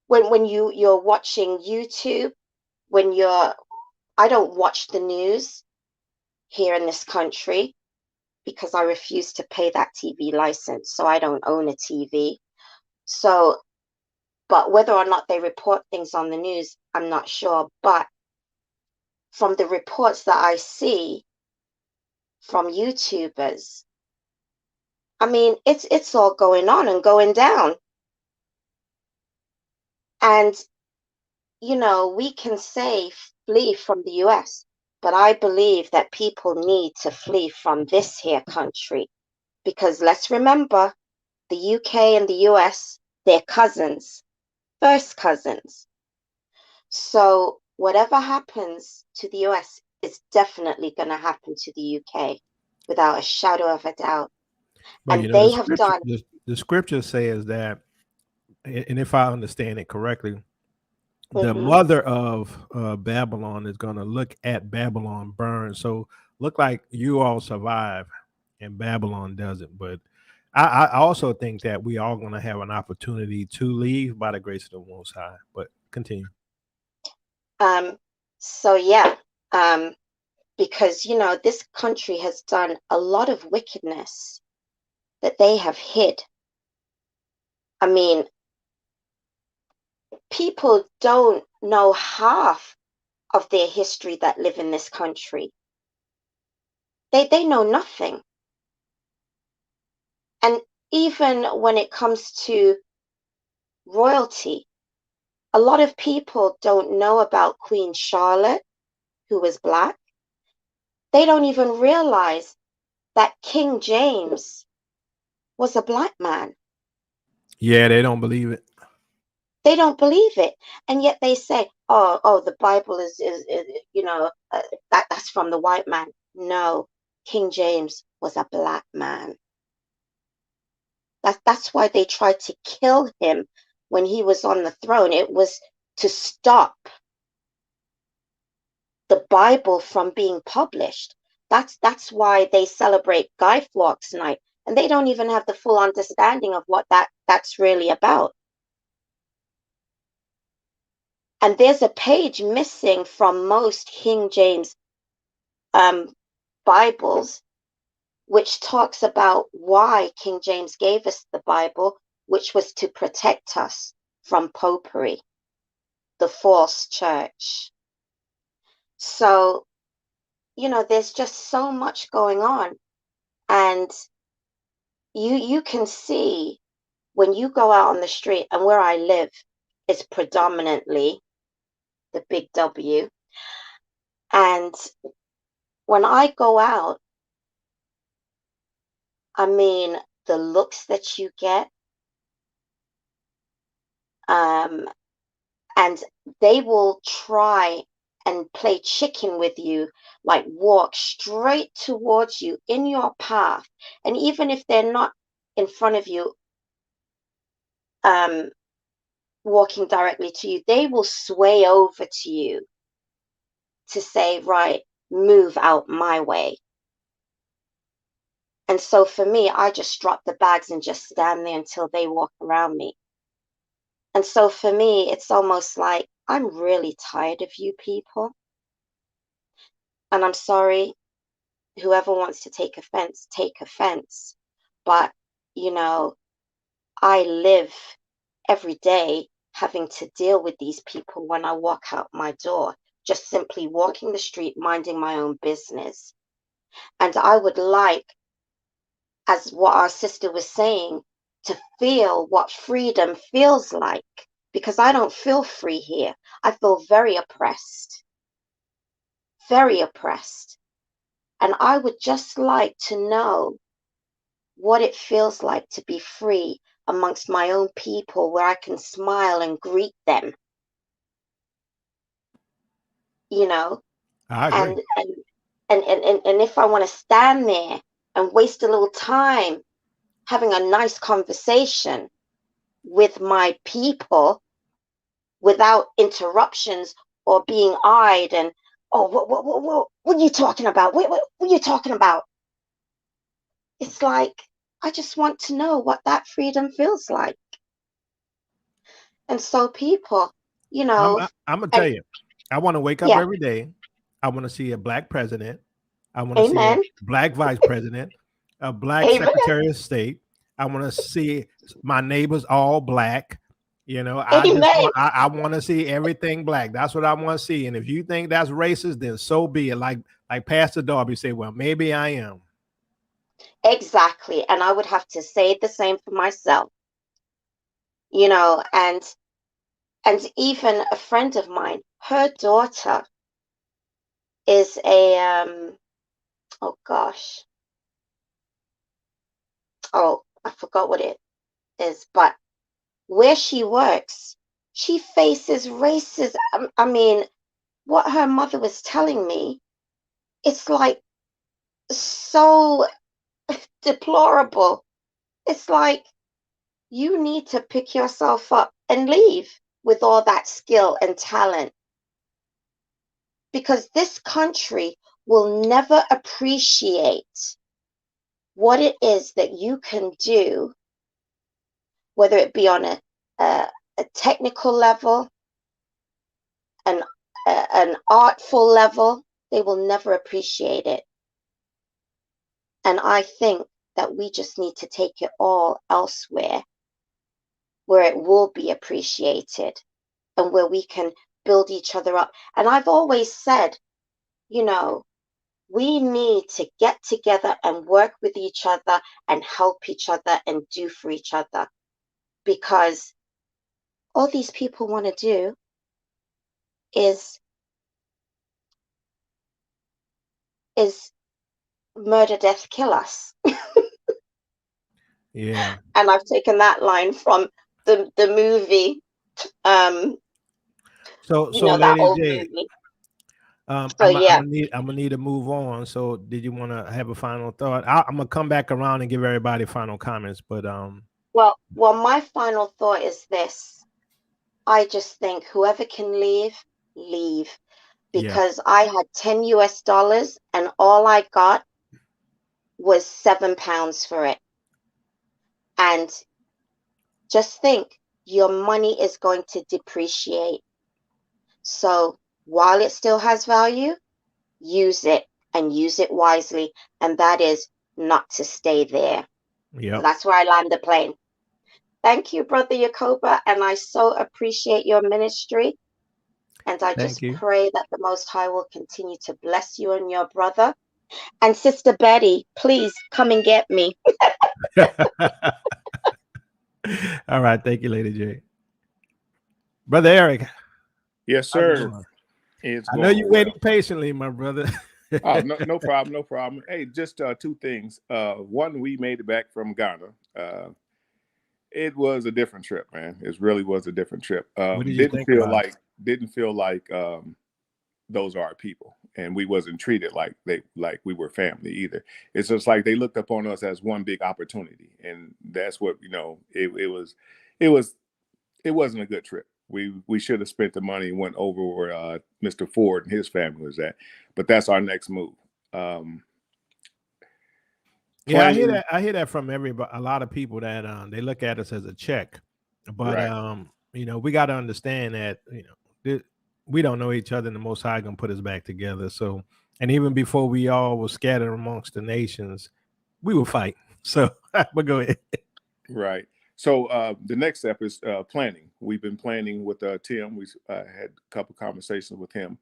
When you're watching YouTube, I don't watch the news here in this country because I refuse to pay that TV license, so I don't own a TV. So, but whether or not they report things on the news, I'm not sure. But from the reports that I see from YouTubers, I mean, it's all going on and going down. And, we can say flee from the US, but I believe that people need to flee from this here country because let's remember, the UK and the US, they're cousins, first cousins. So whatever happens to the US is definitely going to happen to the UK without a shadow of a doubt. But And they the have scripture, done. the scripture says that, and if I understand it correctly, the Mhm. mother of Babylon is going to look at Babylon burn. So look like you all survive and Babylon doesn't. But I also think that we are going to have an opportunity to leave by the grace of the Most High. But continue. So yeah, because, you know, this country has done a lot of wickedness that they have hid. I mean, people don't know half of their history that live in this country. They know nothing. And even when it comes to royalty, a lot of people don't know about Queen Charlotte, who was Black. They don't even realize that King James was a Black man. Yeah, they don't believe it. They don't believe it, and yet they say, "Oh, the Bible is you know, that's from the white man." No, King James was a Black man. That's why they tried to kill him when he was on the throne. It was to stop the Bible from being published. That's why they celebrate Guy Fawkes Night, and they don't even have the full understanding of what that's really about. And there's a page missing from most King James Bibles, which talks about why King James gave us the Bible, which was to protect us from popery, the false church. So, you know, there's just so much going on. And you can see when you go out on the street, and where I live is predominantly the big W. And when I go out, I mean, the looks that you get, and they will try and play chicken with you, like walk straight towards you in your path. And even if they're not in front of you, walking directly to you, they will sway over to you to say, right, move out my way. And so for me, I just drop the bags and just stand there until they walk around me. And so for me, it's almost like, I'm really tired of you people. And I'm sorry, whoever wants to take offense, take offense. But, you know, I live every day having to deal with these people when I walk out my door, just simply walking the street, minding my own business. And I would like, as what our sister was saying, to feel what freedom feels like, because I don't feel free here. I feel very oppressed, very oppressed. And I would just like to know what it feels like to be free amongst my own people, where I can smile and greet them, you know. I agree. And if I want to stand there and waste a little time having a nice conversation with my people without interruptions or being eyed and, oh, what are you talking about? What are you talking about? It's like, I just want to know what that freedom feels like. And so people, you know, I'm gonna and tell you, I want to wake up yeah, every day. I want to see a Black president. I want to see a amen, Black vice president, a Black amen, secretary of state. I want to see my neighbors all Black. You know, amen. I want to see everything Black. That's what I want to see. And if you think that's racist, then so be it. Like Pastor Darby said, well, maybe I am. Exactly. And I would have to say the same for myself, you know, and even a friend of mine, her daughter is a oh gosh, oh, I forgot what it is, but where she works, she faces racism. I mean, what her mother was telling me, it's like so deplorable. It's like, you need to pick yourself up and leave with all that skill and talent, because this country will never appreciate what it is that you can do, whether it be on a technical level, an artful level. they will never appreciate it. And I think that we just need to take it all elsewhere where it will be appreciated and where we can build each other up. And I've always said, you know, we need to get together and work with each other and help each other and do for each other, because all these people want to do is murder, death, kill us. Yeah. And I've taken that line from the movie, So you know, that Lady old J, movie. I'm So yeah. gonna need to move on. So did you want to have a final thought? I'm gonna come back around and give everybody final comments, but Well, my final thought is this. I just think whoever can leave, leave. yeah, Because I had 10 US dollars and all I got was £7 for it. And just think, your money is going to depreciate. So while it still has value, use it and use it wisely. And that is not to stay there. yeah. That's where I land the plane. Thank you, Brother Yakoba. And I so appreciate your ministry. And I Thank just you. pray that the Most High will continue to bless you and your brother. And Sister Betty, please come and get me. All right, thank you, Lady J. Brother Eric. Yes, How's it sir. going? It's I know you going waiting well. patiently, my brother. Oh, no problem, no problem. Hey, just two things. One, we made it back from Ghana. It was a different trip, man. It really was a different trip. What did you think about it? Didn't feel like those are our people, and we wasn't treated like we were family either. It's just like they looked upon us as one big opportunity, and that's what it wasn't a good trip. We should have spent the money and went over where Mr. Ford and his family was at, but that's our next move. Yeah, Planning, I hear that from everybody. A lot of people that they look at us as a check, but right? you know, we got to understand that we don't know each other, and the Most High gonna put us back together. So, and even before we all were scattered amongst the nations, we will fight. So, but go ahead. Right. So the next step is planning. We've been planning with Tim. We had a couple conversations with him.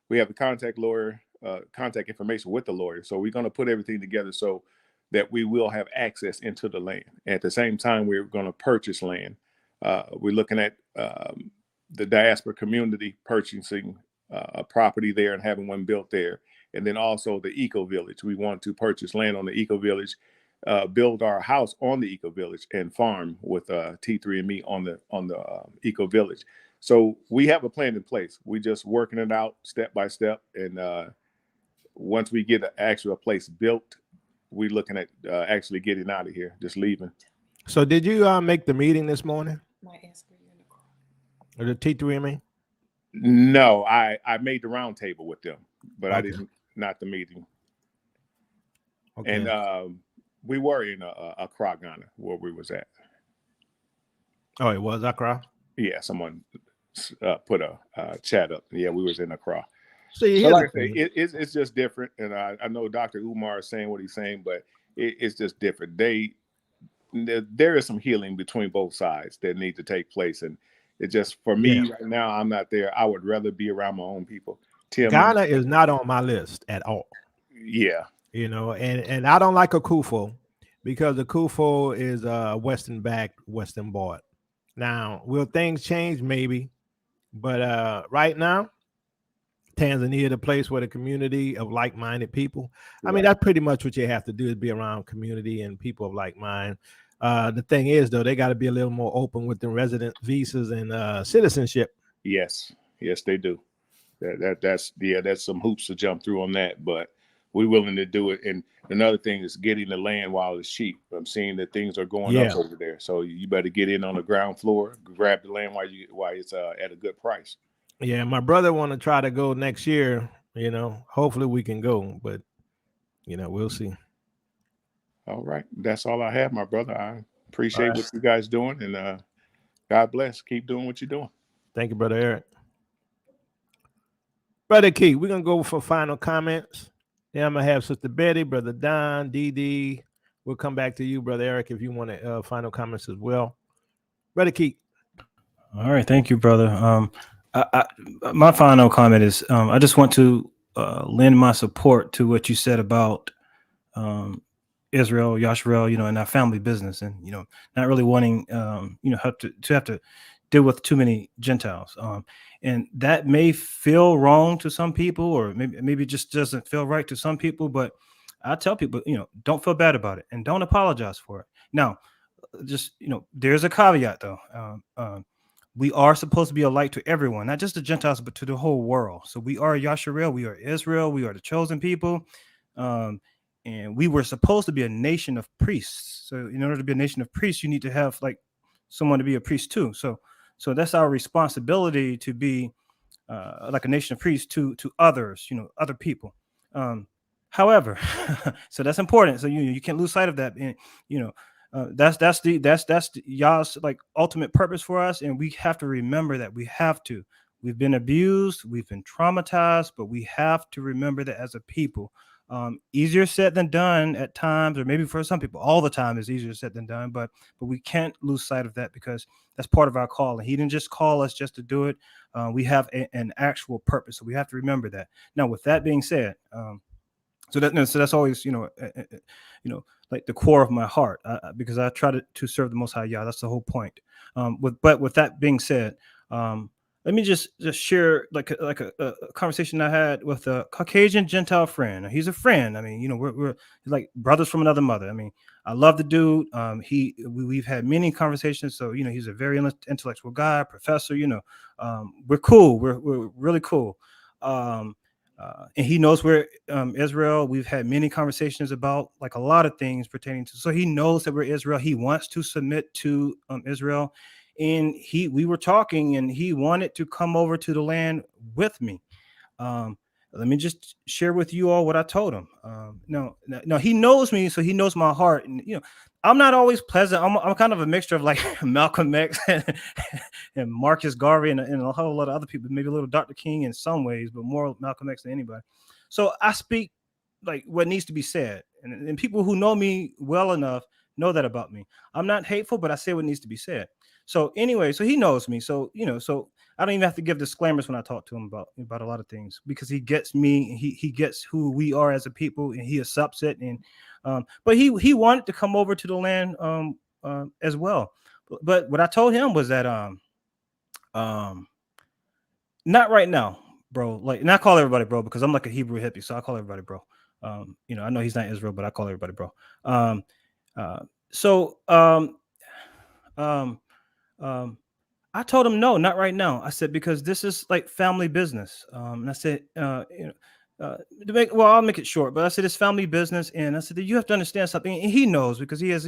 We have the contact information with the lawyer. So we're going to put everything together so that we will have access into the land. At the same time, we're going to purchase land. We're looking at the diaspora community purchasing a property there and having one built there. And then also the eco village. We want to purchase land on the eco village, build our house on the eco village, and farm with T3andMe on the eco village. So we have a plan in place. We just working it out step by step. And once we get a place built, we're looking at actually getting out of here, just leaving. So, did you make the meeting this morning? Or the T3andMe? No, I made the round table with them, but I Okay. not the meeting. Okay. And we were in Accra, Ghana, where we was at. Oh, it was Accra? Yeah, someone put a chat up. Yeah, we was in Accra. So you But hear like I the say, thing. it's just different. And I know Dr. Umar is saying what he's saying, but it's just different. There is some healing between both sides that need to take place. And it just, for me Yeah. right now, I'm not there. I would rather be around my own people. Tim, Ghana is not on my list at all. yeah. You know, and I don't like Akufo because Akufo is Western backed, Western bought. Now, will things change? Maybe. But right now, Tanzania, the place where the community of like-minded people. I mean, Right. that's pretty much what you have to do, is be around community and people of like mind. The thing is, though, they got to be a little more open with the resident visas and citizenship. Yes, they do. That's some hoops to jump through on that, but we're willing to do it. And another thing is getting the land while it's cheap. I'm seeing that things are going Yeah. up over there, so you better get in on the ground floor, grab the land while it's at a good price. Yeah, my brother want to try to go next year. You know, hopefully we can go, but you know, we'll see. All right, that's all I have, my brother. I appreciate All right. what you guys doing, and God bless. Keep doing what you're doing. Thank you, Brother Eric. Brother Keith, we're gonna go for final comments. Then I'm gonna have Sister Betty, Brother Don, DD. We'll come back to you, Brother Eric, if you want final comments as well. Brother Keith. All right, thank you, brother. My final comment is I just want to lend my support to what you said about Israel, Yashrael, and our family business, and not really wanting have to deal with too many Gentiles, and that may feel wrong to some people, or maybe it just doesn't feel right to some people. But I tell people, don't feel bad about it, and don't apologize for it. Now, just there's a caveat though. We are supposed to be a light to everyone, not just the Gentiles, but to the whole world. So we are Yasharel, we are Israel, we are the chosen people. And we were supposed to be a nation of priests. So in order to be a nation of priests, you need to have like someone to be a priest too. So that's our responsibility, to be like a nation of priests to others, other people. However, so that's important. So you can't lose sight of that. And that's y'all's like ultimate purpose for us, and we have to remember that. We've been abused, we've been traumatized, but we have to remember that as a people. Easier said than done at times, or maybe for some people all the time is easier said than done, but we can't lose sight of that, because that's part of our call. And he didn't just call us just to do it. We have an actual purpose, so we have to remember that. Now, with that being said, so that's always like the core of my heart, because I try to serve the Most High Yah. That's the whole point. But with that being said, let me just share like a conversation I had with a Caucasian Gentile friend. He's a friend. I mean, we're like brothers from another mother. I mean, I love the dude. We've had many conversations. So he's a very intellectual guy, professor. We're cool. We're really cool. And he knows we're Israel. We've had many conversations about like a lot of things pertaining to. So he knows that we're Israel. He wants to submit to Israel, and we were talking, and he wanted to come over to the land with me. Let me just share with you all what I told him. No, he knows me, so he knows my heart, and I'm not always pleasant. I'm kind of a mixture of like Malcolm X and Marcus Garvey and a whole lot of other people, maybe a little Dr. King in some ways, but more Malcolm X than anybody. So I speak like what needs to be said, and people who know me well enough know that about me. I'm not hateful, but I say what needs to be said. So anyway, so he knows me. So so I don't even have to give disclaimers when I talk to him about a lot of things, because he gets me. He gets who we are as a people, and he accepts it. And but he wanted to come over to the land as well. But what I told him was that not right now, bro. Like, and I call everybody bro because I'm like a Hebrew hippie, so I call everybody bro. I know he's not Israel, but I call everybody bro. I told him no, not right now. I said, because this is like family business. And I said, I'll make it short, but I said it's family business, and I said that you have to understand something. And he knows, because he has,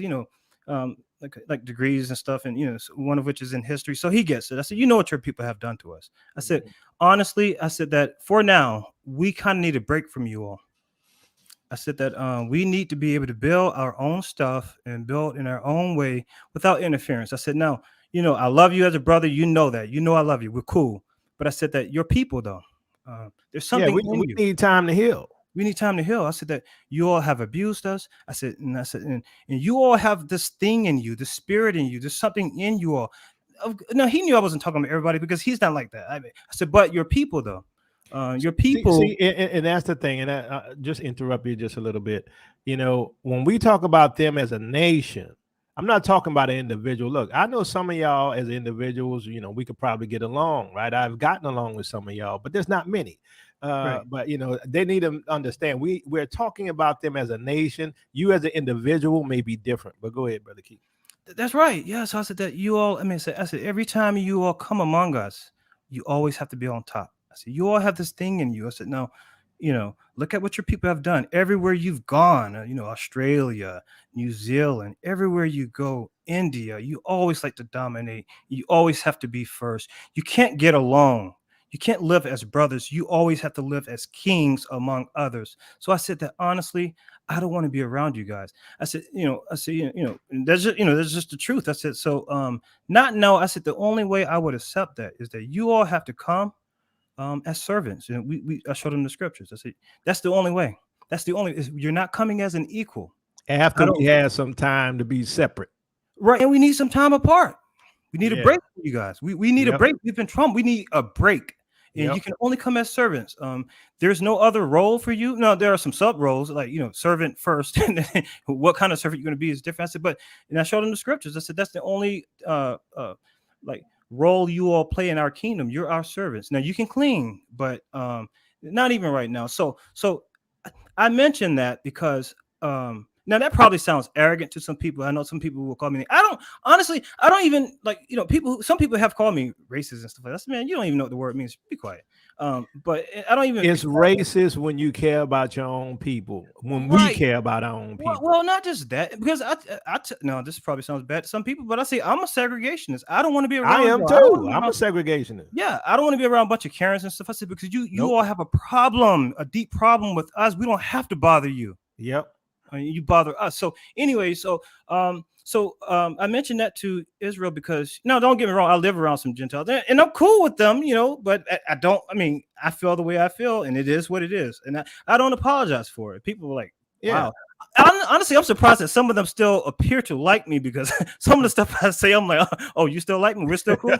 like degrees and stuff, and one of which is in history, so he gets it. I said, what your people have done to us. I said, honestly, I said that for now we kind of need a break from you all. I said that we need to be able to build our own stuff and build in our own way without interference. I said, now, I love you as a brother. You know that. I love you. We're cool. But I said that your people, though, there's something in we you. need time to heal. We need time to heal. I said that you all have abused us. I said, and you all have this thing in you, the spirit in you. There's something in you all. No, he knew I wasn't talking about everybody, because he's not like that. I said, but your people, though. Your people, and that's the thing. And I just interrupt you just a little bit. When we talk about them as a nation, I'm not talking about an individual. Look, I know some of y'all as individuals, we could probably get along, right? I've gotten along with some of y'all, but there's not many. Right. But they need to understand we're talking about them as a nation. You as an individual may be different, but go ahead, Brother Keith. That's right. Yeah. So I said that you all, I said every time you all come among us, you always have to be on top. I said, you all have this thing in you. I said, no, look at what your people have done everywhere you've gone, Australia, New Zealand, everywhere you go, India, you always like to dominate. You always have to be first. You can't get along. You can't live as brothers. You always have to live as kings among others. So I said that honestly, I don't want to be around you guys. I said, that's just the truth. I said, so not now. I said, the only way I would accept that is that you all have to come as servants. And I showed them the scriptures. I said, that's the only way. That's the only. You're not coming as an equal. After we had some time to be separate. Right. And we need some time apart. We need a Yeah. break, you guys. We need a Yep. break. We've been Trump. We need a break. And Yep. you can only come as servants. There's no other role for you. No, there are some sub roles, like, you know, servant first. And then what kind of servant you're going to be is different. I said, and I showed them the scriptures. I said, that's the only like role you all play in our kingdom. You're our servants. Now you can clean, but not even right now. So I mentioned that because now that probably sounds arrogant to some people. I know some people will call me. I don't even like, you know, some people have called me racist and stuff like that. I said, man, you don't even know what the word means. Be quiet. But I don't even. It's racist when you care about your own people. When we care about our own people. Well, not just that, because no, this probably sounds bad to some people, but I say I'm a segregationist. I don't want to be around. I am too. I'm a segregationist. Yeah, I don't want to be around a bunch of Karens and stuff. I said, because you all have a problem, a deep problem with us. We don't have to bother you. Yep. I mean, you bother us. So anyway, I mentioned that to Israel because, no, don't get me wrong, I live around some Gentiles and I'm cool with them, you know, but I feel the way I feel, and it is what it is, and I don't apologize for it. People are like, wow. Honestly, I'm surprised that some of them still appear to like me, because some of the stuff I say, I'm like, oh, you still like me? We're still cool.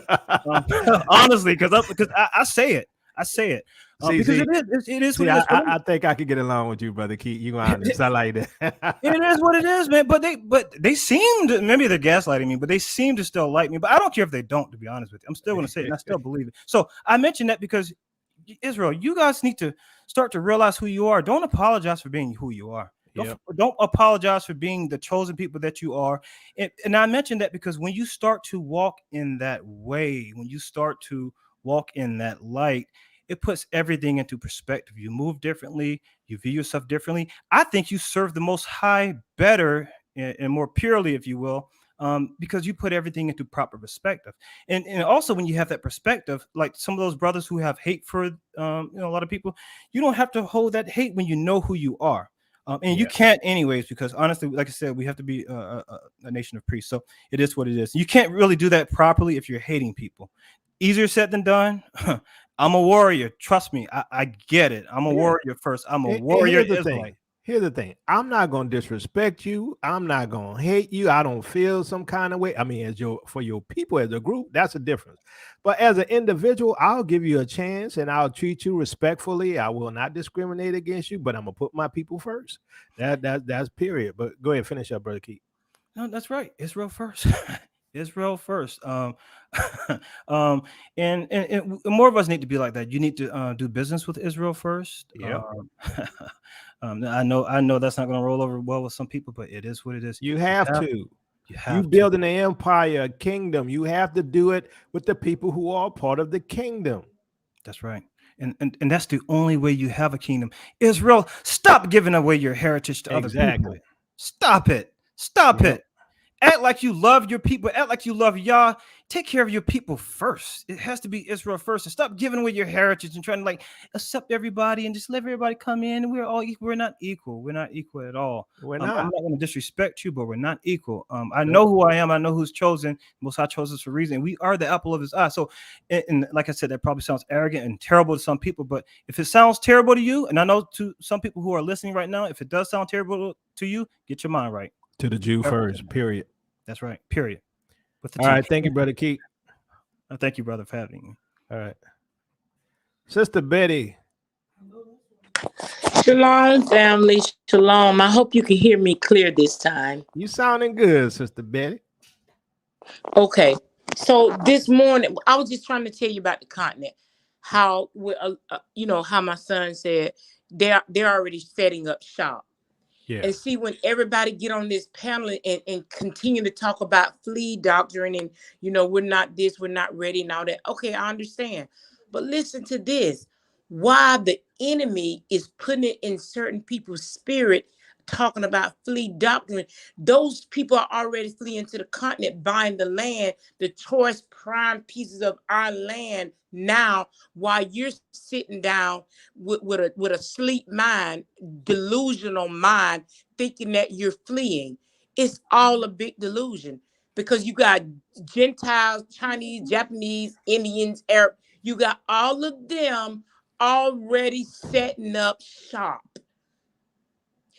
Honestly, because I say it. Because it is what it is. I think I could get along with you, Brother Keith. You honest. I like that. It is what it is, man. But they seem to, maybe they're gaslighting me, but they seem to still like me. But I don't care if they don't, to be honest with you. I'm still going to say it, and I still believe it. So I mentioned that because, Israel, you guys need to start to realize who you are. Don't apologize for being who you are. Don't apologize for being the chosen people that you are. And I mentioned that because when you start to walk in that way, when you start to walk in that light, it puts everything into perspective. You move differently. You view yourself differently. I think you serve the Most High better and more purely, if you will, because you put everything into proper perspective. And also, when you have that perspective, like some of those brothers who have hate for a lot of people, you don't have to hold that hate when you know who you are. You can't anyways, because honestly, like I said, we have to be a nation of priests. So it is what it is. You can't really do that properly if you're hating people. Easier said than done. I'm a warrior. Trust me. I get it. I'm a warrior first. I'm a warrior. Here's the thing. I'm not going to disrespect you. I'm not going to hate you. I don't feel some kind of way. I mean, for your people as a group, that's a difference. But as an individual, I'll give you a chance and I'll treat you respectfully. I will not discriminate against you, but I'm going to put my people first. That's period. But go ahead, finish up, Brother Keith. No, that's right. Israel first. Israel first. And more of us need to be like that. You need to do business with Israel first. Yeah. I know that's not going to roll over well with some people, but it is what it is. You have to. You building an empire, a kingdom. You have to do it with the people who are part of the kingdom. That's right. And that's the only way you have a kingdom. Israel, stop giving away your heritage to other people. Stop it. Stop it. Act like you love your people. Act like you love Yah. Take care of your people first. It has to be Israel first. And stop giving away your heritage and trying to accept everybody and just let everybody come in. We're all equal. We're not equal. We're not equal at all. We're not. I'm not going to disrespect you, but we're not equal. I know who I am. I know who's chosen. Most High chose us for a reason. We are the apple of his eye. So, and like I said, that probably sounds arrogant and terrible to some people. But if it sounds terrible to you, and I know to some people who are listening right now, if it does sound terrible to you, get your mind right. To the Jew first, period. That's right. Period. All right. Thank you, Brother Keith. Thank you, brother, for having me. All right. Sister Betty. Shalom, family. Shalom. I hope you can hear me clear this time. You sounding good, Sister Betty. Okay. So this morning, I was just trying to tell you about the continent. How, how my son said they're already setting up shop. Yeah. And see, when everybody get on this panel and continue to talk about flea doctrine and, we're not this, we're not ready and all that. Okay, I understand. But listen to this. Why the enemy is putting it in certain people's spirit, talking about flea doctrine. Those people are already fleeing to the continent, buying the land, the choice prime pieces of our land now, while you're sitting down with a sleep mind, delusional mind, thinking that you're fleeing. It's all a big delusion, because you got Gentiles, Chinese, Japanese, Indians, Arab. You got all of them already setting up shop.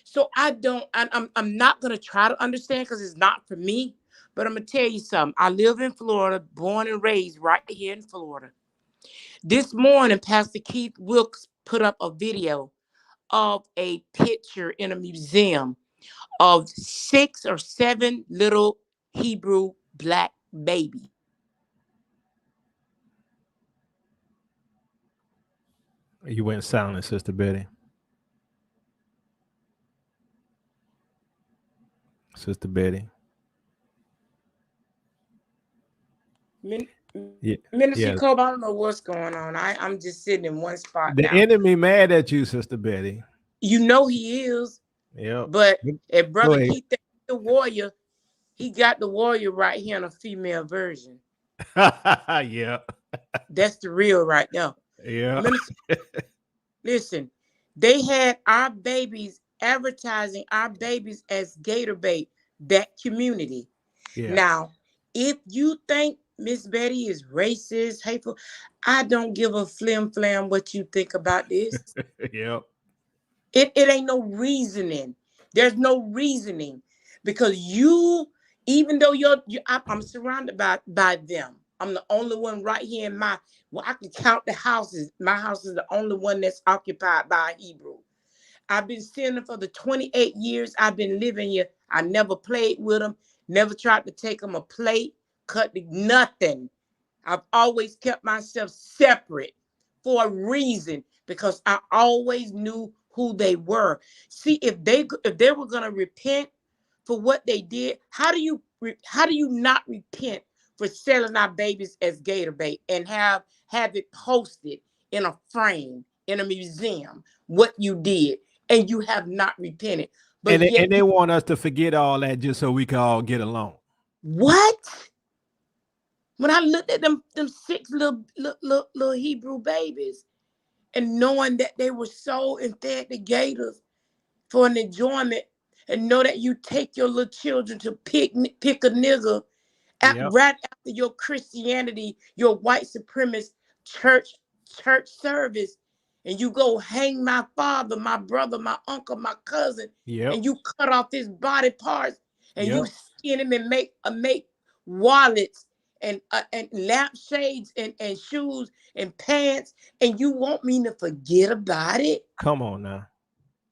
So I'm not gonna try to understand because it's not for me. But I'm gonna tell you something. I live in Florida, born and raised right here in Florida. This morning, Pastor Keith Wilkes put up a video of a picture in a museum of 6 or 7 little Hebrew black baby. You went silent, Sister Betty. Sister Betty. Yeah. Minister Yeah. Kobe, I don't know what's going on. I'm just sitting in one spot The now. enemy mad at you, Sister Betty. You know he is. Yeah. But if Brother ahead. Keith the warrior, he got the warrior right here in a female version. Yeah. That's the real right now. Yeah. Listen, they had our babies advertising our babies as gator bait, that community. Yeah. Now, if you think Miss Betty is racist, hateful, I don't give a flim flam what you think about this. Yep. It ain't no reasoning. There's no reasoning because even though I'm surrounded by them. I'm the only one right here in I can count the houses. My house is the only one that's occupied by a Hebrew. I've been seeing them for the 28 years I've been living here. I never played with them, never tried to take them a plate, nothing. I've always kept myself separate for a reason because I always knew who they were. See, if they were gonna repent for what they did, how do you not repent for selling our babies as gator bait and have it posted in a frame in a museum what you did and you have not repented? But and they want us to forget all that just so we can all get along. What? When I looked at them 6 little Hebrew babies and knowing that they were sold and fed the gators for an enjoyment, and know that you take your little children to pick a nigga right after your Christianity, your white supremacist church service, and you go hang my father, my brother, my uncle, my cousin, and you cut off his body parts, and you skin him and make wallets and lampshades and shoes and pants, and you want me to forget about it? Come on now.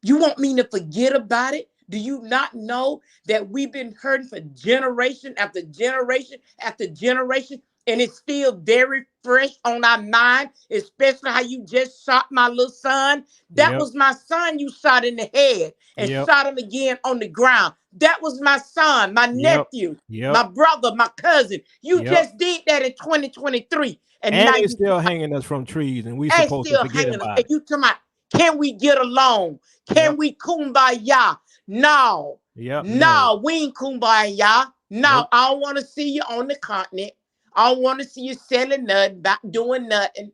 You want me to forget about it? Do you not know that we've been hurting for generation after generation after generation, and it's still very fresh on our mind, especially how you just shot my little son? That was my son you shot in the head and shot him again on the ground. That was my son, my nephew, my brother, my cousin. You just did that in 2023. And now they you still hanging us from trees, and we supposed to forget about it. You talking about, can we get along? Can we kumbaya? No. No, we ain't kumbaya. No, I don't want to see you on the continent. I don't want to see you selling nothing, doing nothing.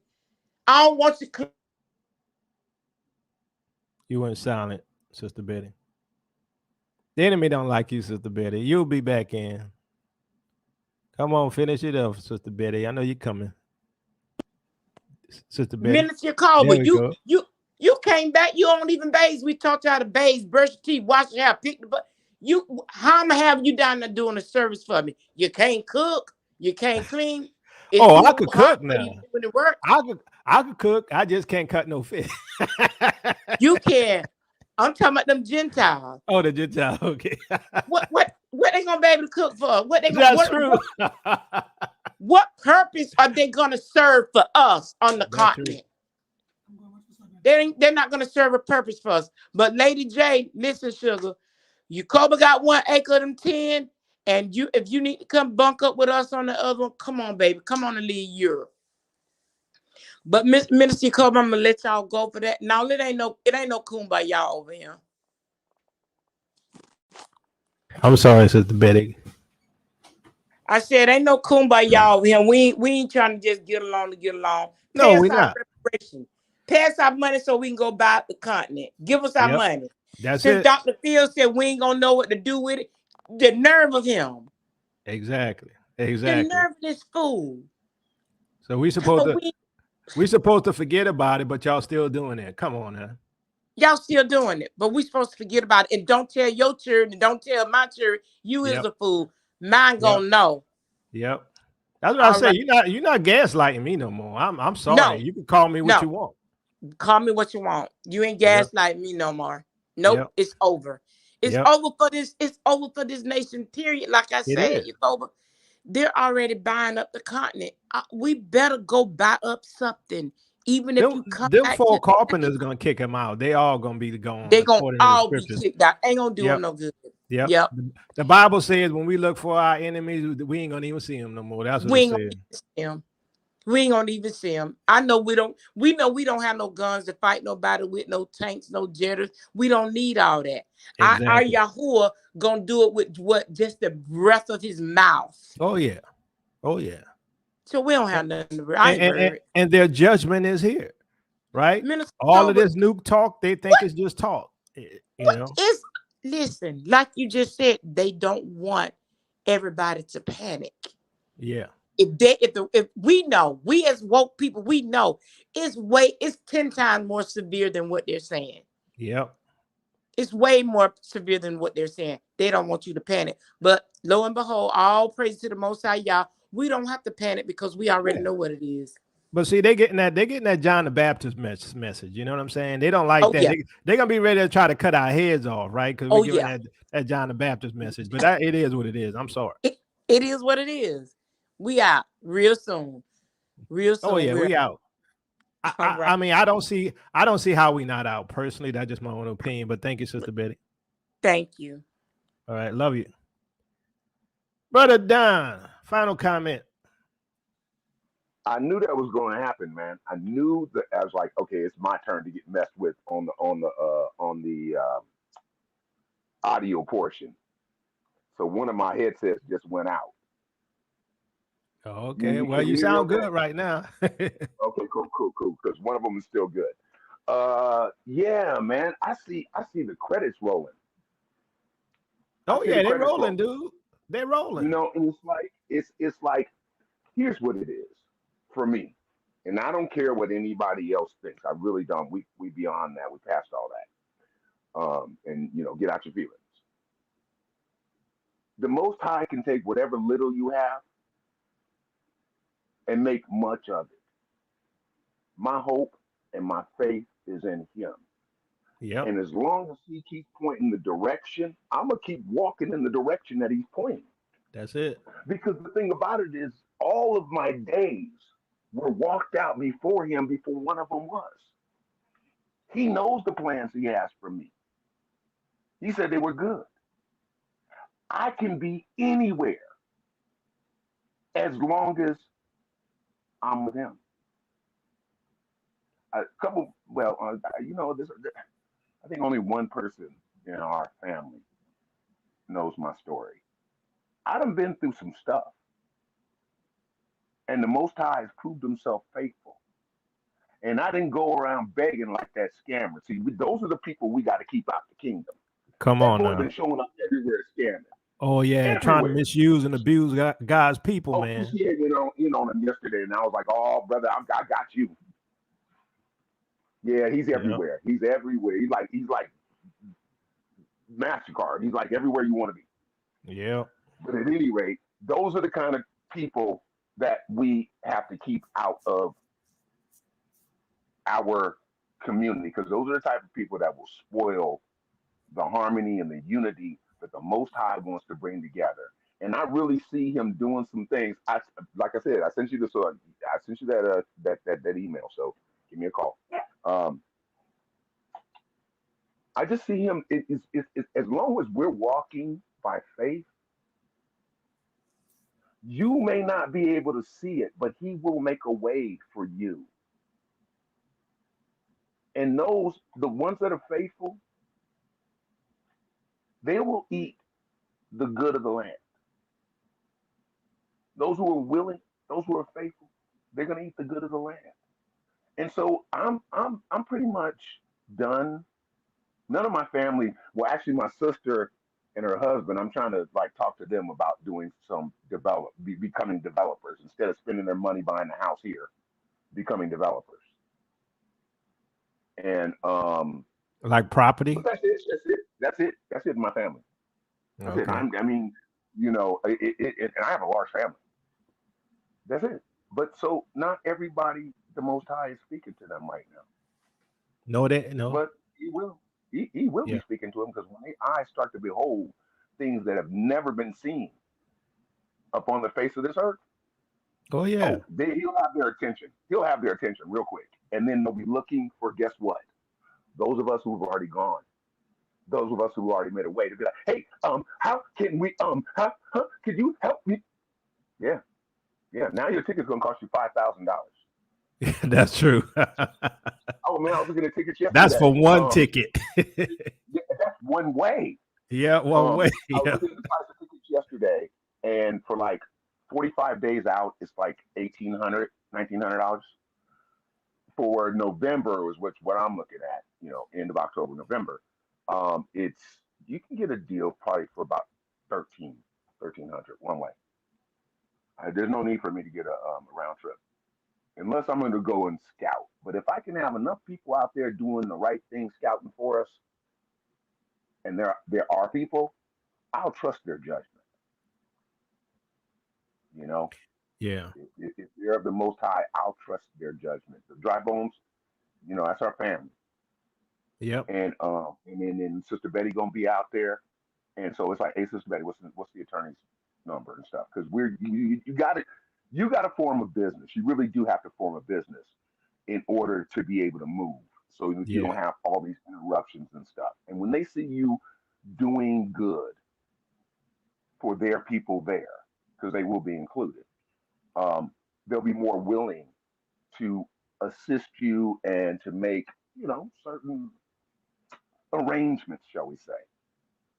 I don't want you. You went silent, Sister Betty. The enemy don't like you, Sister Betty. You'll be back in. Come on, finish it up, Sister Betty. I know you're coming. Sister Betty. Minister Caldwell, you came back. You don't even bathe. We taught you how to bathe, brush your teeth, wash your hair, pick the butt. How am I having you down there doing a service for me? You can't cook. You can't clean. I could cook now. Doing the work. I could cook. I just can't cut no fish. You can. I'm talking about them Gentiles. Oh, the Gentiles. Okay. What they gonna be able to cook for? That's true. What purpose are they gonna serve for us on the continent? They're not gonna serve a purpose for us. But Lady J, listen, sugar, Yukoba got 1 acre of them 10, and if you need to come bunk up with us on the other one, come on, baby, come on and leave Europe. But Minister Yukoba, I'm gonna let y'all go for that. Now it ain't no kumbaya over here. I'm sorry, Sister Betty. I said, ain't no kumbaya over here. We ain't trying to just get along to get along. No, we're not. Reparation. Pass our money so we can go buy the continent. Give us our money. That's Since it. Dr. Phil said we ain't gonna know what to do with it, the nerve of him. Exactly. The nerve of this fool. So we supposed to. We supposed to forget about it, but y'all still doing it. Come on now. Y'all still doing it, but we supposed to forget about it. And don't tell your children, don't tell my children, you is Yep. a fool. Mine Yep. gonna know. Yep. That's what I All say. right. You're not gaslighting me no more. I'm sorry. No, You can call me what no. you want. Call me what you want. You ain't Yep. gaslighting me no more. Nope, Yep. it's over. It's Yep. over for this. It's over for this nation. Period. Like I It said, is. it's over. They're already buying up the continent. We better go buy up something, even if you come Them back 4 to. carpenters gonna kick him out. They all gonna be gone They gonna according to the all be scriptures. kicked out. Ain't gonna do Yep. them no good. Yep. Yep. The Bible says when we look for our enemies, we ain't gonna even see them no more. That's what We it ain't gonna says. even see them. We ain't gonna even see them. I know we don't. We know we don't have no guns to fight nobody with, no tanks, no jetters. We don't need all that. Our Exactly. Yahuwah gonna do it with what? Just the breath of his mouth. Oh yeah. Oh yeah. So we don't have nothing to. I ain't worried. And their judgment is here, right? Minister All of Silver, this nuke talk, they think it's just talk. You know. is listen, like you just said, they don't want everybody to panic. Yeah. If we know, we as woke people, we know it's 10 times more severe than what they're saying. Yep. It's way more severe than what they're saying. They don't want you to panic. But lo and behold, all praise to the Most High Yah. We don't have to panic because we already know what it is. But see, they're getting that John the Baptist message. You know what I'm saying? They don't like Oh that. yeah. They're gonna be ready to try to cut our heads off, right? Because Oh we're giving yeah. that John the Baptist message. But it is what it is. I'm sorry. It is what it is. We out real soon. Real soon. Oh yeah, we out. All right. I mean, I don't see how we not out personally. That's just my own opinion. But thank you, Sister Betty. Thank you. All right, love you, Brother Don. Final comment. I knew that was going to happen, man. I knew that. I was like, okay, it's my turn to get messed with on the audio portion. So one of my headsets just went out. Okay, well, Can you you hear me sound okay? good right now. Okay, cool. Because one of them is still good. Yeah, man. I see the credits rolling. Oh yeah, they're rolling, dude. They're rolling. You know, and it's like here's what it is for me, and I don't care what anybody else thinks. I really don't. We beyond that. We passed all that. And get out your feelings. The Most High can take whatever little you have and make much of it. My hope and my faith is in Him. Yep. And as long as He keeps pointing the direction, I'm gonna keep walking in the direction that He's pointing. That's it. Because the thing about it is, all of my days were walked out before Him before one of them was. He knows the plans He has for me. He said they were good. I can be anywhere as long as I'm with Him. A couple, well, this. I think only one person in our family knows my story. I done been through some stuff, and the Most High has proved Himself faithful. And I didn't go around begging like that scammer. See, those are the people we got to keep out the kingdom. Come That on boy now. been showing up everywhere scamming. Oh yeah, trying to misuse and abuse God's people, Oh, man. yeah, on him yesterday, and I was like, "Oh, brother, I got you." Yeah, he's everywhere. He's everywhere. He's like MasterCard. He's like everywhere you want to be. Yeah. But at any rate, those are the kind of people that we have to keep out of our community, because those are the type of people that will spoil the harmony and the unity that the Most High wants to bring together. And I really see Him doing some things. Like I said, I sent you that email. So give me a call. I just see Him. As long as we're walking by faith, you may not be able to see it, but He will make a way for you. And the ones that are faithful, they will eat the good of the land. Those who are willing, those who are faithful, they're going to eat the good of the land. And so I'm pretty much done. None of my family, well, actually, my sister and her husband, I'm trying to talk to them about doing some becoming developers instead of spending their money buying a house here. becoming developers. And Like property. but that's it. That's it. That's it. That's it in my family. That's it. Okay. I mean, you know, and I have a large family. That's it. But so not everybody the Most High is speaking to them right now. No, that no. But He will. He will be Yeah. speaking to them because when their eyes start to behold things that have never been seen upon the face of this earth, Oh yeah. oh, he'll have their attention. He'll have their attention real quick, and then they'll be looking for guess what? Those of us who've already gone. Those of us who already made a way to be like, hey, how can we, could you help me? Yeah, yeah. Now your ticket's gonna cost you $5,000. That's true. Oh man, I was looking at tickets That's for yesterday. one ticket. Yeah, that's one way. Yeah, one way. I was Yeah. looking at the price of tickets yesterday, and for like 45 days out, it's like $1,900, $1,900. For November was what I'm looking at. You know, end of October, November. It's you can get a deal probably for about 1,300 one way. There's no need for me to get a round trip unless I'm going to go and scout. But if I can have enough people out there doing the right thing, scouting for us, and there are people, I'll trust their judgment. You know, Yeah. if they're of the Most High, I'll trust their judgment. The dry bones, you know, that's our family, Yep. and then Sister Betty gonna be out there, and so it's like, hey, Sister Betty, what's the attorney's number and stuff? Because you got to form a business. You really do have to form a business in order to be able to move, so that you Yeah. don't have all these interruptions and stuff. And when they see you doing good for their people there, because they will be included, um, they'll be more willing to assist you and to make, you know, certain arrangements, shall we say,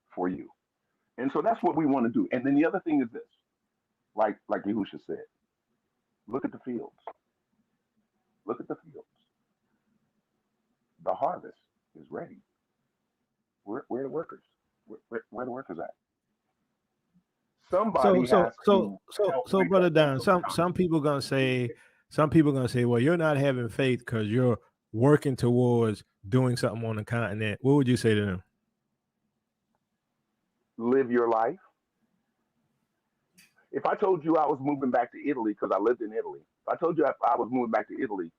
for you. And so that's what we want to do. And then the other thing is this, like Yahusha said, look at the fields. Look at the fields. The harvest is ready. Where are the workers? Where are the workers at? So Somebody so has so to so help so make brother that Don, income some come. people gonna say well, you're not having faith because you're working towards doing something on the continent. What would you say to them? Live your life. If I told you I was moving back to Italy because I lived in Italy, if I told you I was moving back to Italy,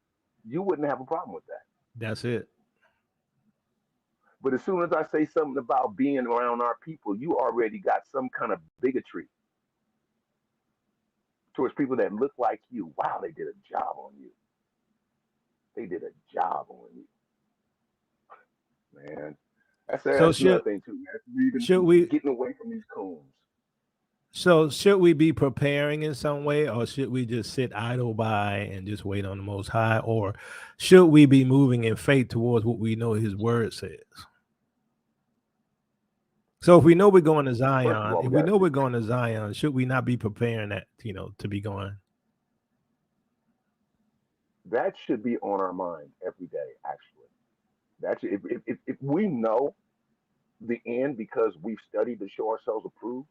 you wouldn't have a problem with that. That's it. But as soon as I say something about being around our people, you already got some kind of bigotry towards people that look like you. Wow, they did a job on you. They did a job on you, man. So That's another thing too, man. should we Getting away from these coons. should we be preparing in some way, or should we just sit idle by and just wait on the Most High, or should we be moving in faith towards what we know His Word says? So if we know we're going to First of Zion, all, if we we got to know see. we're going to Zion, should we not be preparing that, to be going? That should be on our mind every day. Actually, that should, if we know the end because we've studied to show ourselves approved,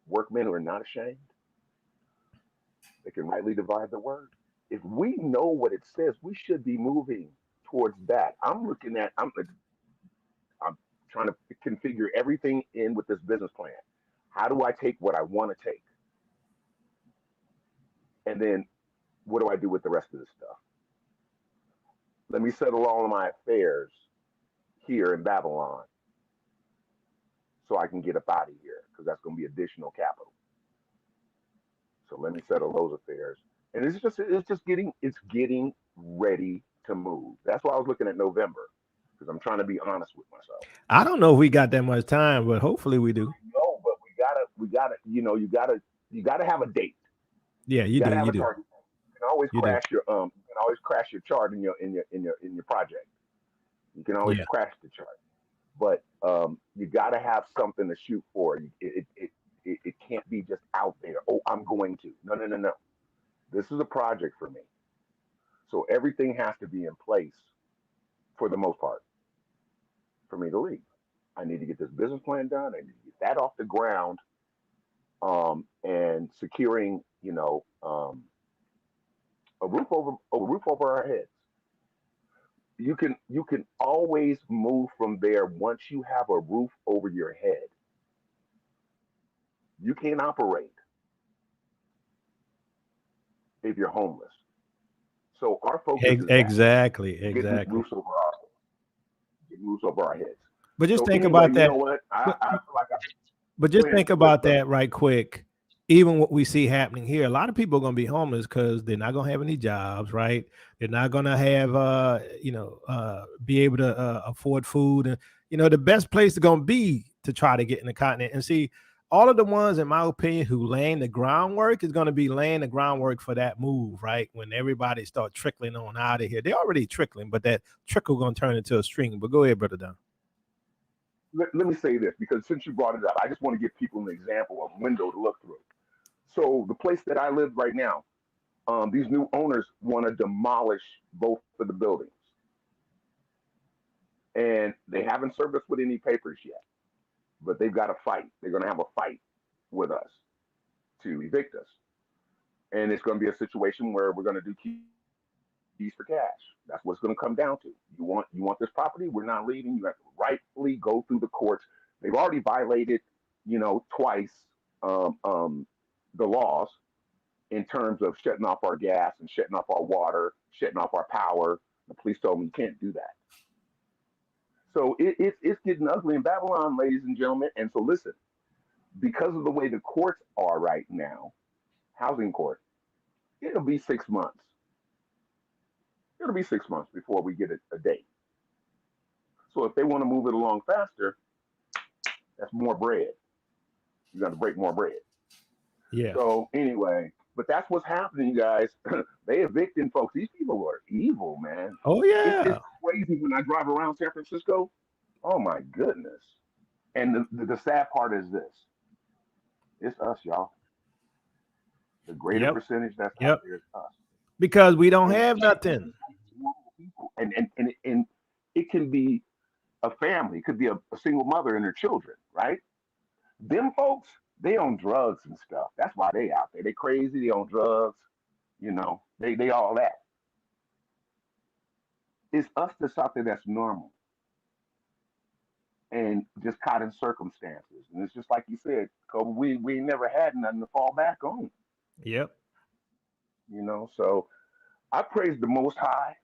workmen who are not ashamed, they can rightly divide the word. If we know what it says, we should be moving towards that. I'm trying to configure everything in with this business plan. How do I take what I want to take? And then what do I do with the rest of this stuff? Let me settle all of my affairs here in Babylon so I can get up out of here because that's going to be additional capital. So let me settle those affairs. And it's getting ready to move. That's why I was looking at November because I'm trying to be honest with myself. I don't know if we got that much time, but hopefully we do. No, but we gotta, you gotta have a date. Yeah, You you do. gotta have You a do. target. You can always You do. crash your chart in your project. You can always Yeah. crash the chart, but you gotta have something to shoot for. It can't be just out there. Oh, I'm going to. No, no, no, no. This is a project for me. So everything has to be in place for the most part for me to leave. I need to get this business plan done. I need to get that off the ground, and securing, a roof over our heads. You can always move from there once you have a roof over your head. You can't operate if you're homeless. So our focus is that Exactly, getting exactly. roofs over our heads. But just So think anyway, about you know that. what? I feel like But go just ahead, think go ahead, about brother. that right quick. Even what we see happening here, a lot of people are going to be homeless because they're not going to have any jobs, right? They're not going to have, be able to afford food. And, the best place is going to be to try to get in the continent. And see, all of the ones, in my opinion, who laying the groundwork is going to be laying the groundwork for that move, right? When everybody start trickling on out of here. They're already trickling, but that trickle going to turn into a stream. But go ahead, Brother Don. Let me say this because since you brought it up, I just want to give people an example of window to look through. So the place that I live right now, these new owners want to demolish both of the buildings, and they haven't served us with any papers yet. But they've got a fight. They're going to have a fight with us to evict us, and it's going to be a situation where we're going to do keys for cash. That's what it's going to come down to. You want this property? We're not leaving. You have to rightfully go through the courts. They've already violated, twice the laws in terms of shutting off our gas and shutting off our water, shutting off our power. The police told me you can't do that. So it's getting ugly in Babylon, ladies and gentlemen. And so listen, because of the way the courts are right now, housing court, it'll be 6 months. It'll be 6 months before we get a date. So if they want to move it along faster, that's more bread. You got to break more bread. Yeah. So anyway, but that's what's happening, guys. They evicting folks. These people are evil, man. Oh, It's yeah. crazy when I drive around San Francisco. Oh my goodness. And the sad part is this. It's us, y'all. The greater Yep. percentage that's out Yep. there is us. Because we don't And have nothing. people. And it can be a family. It could be a single mother and her children, right? Them folks, they on drugs and stuff. That's why they out there. They crazy, they on drugs, they all that. It's us that's out there that's normal and just caught in circumstances. And it's just like you said, Kobe, we never had nothing to fall back on, Yep. So I praise the most high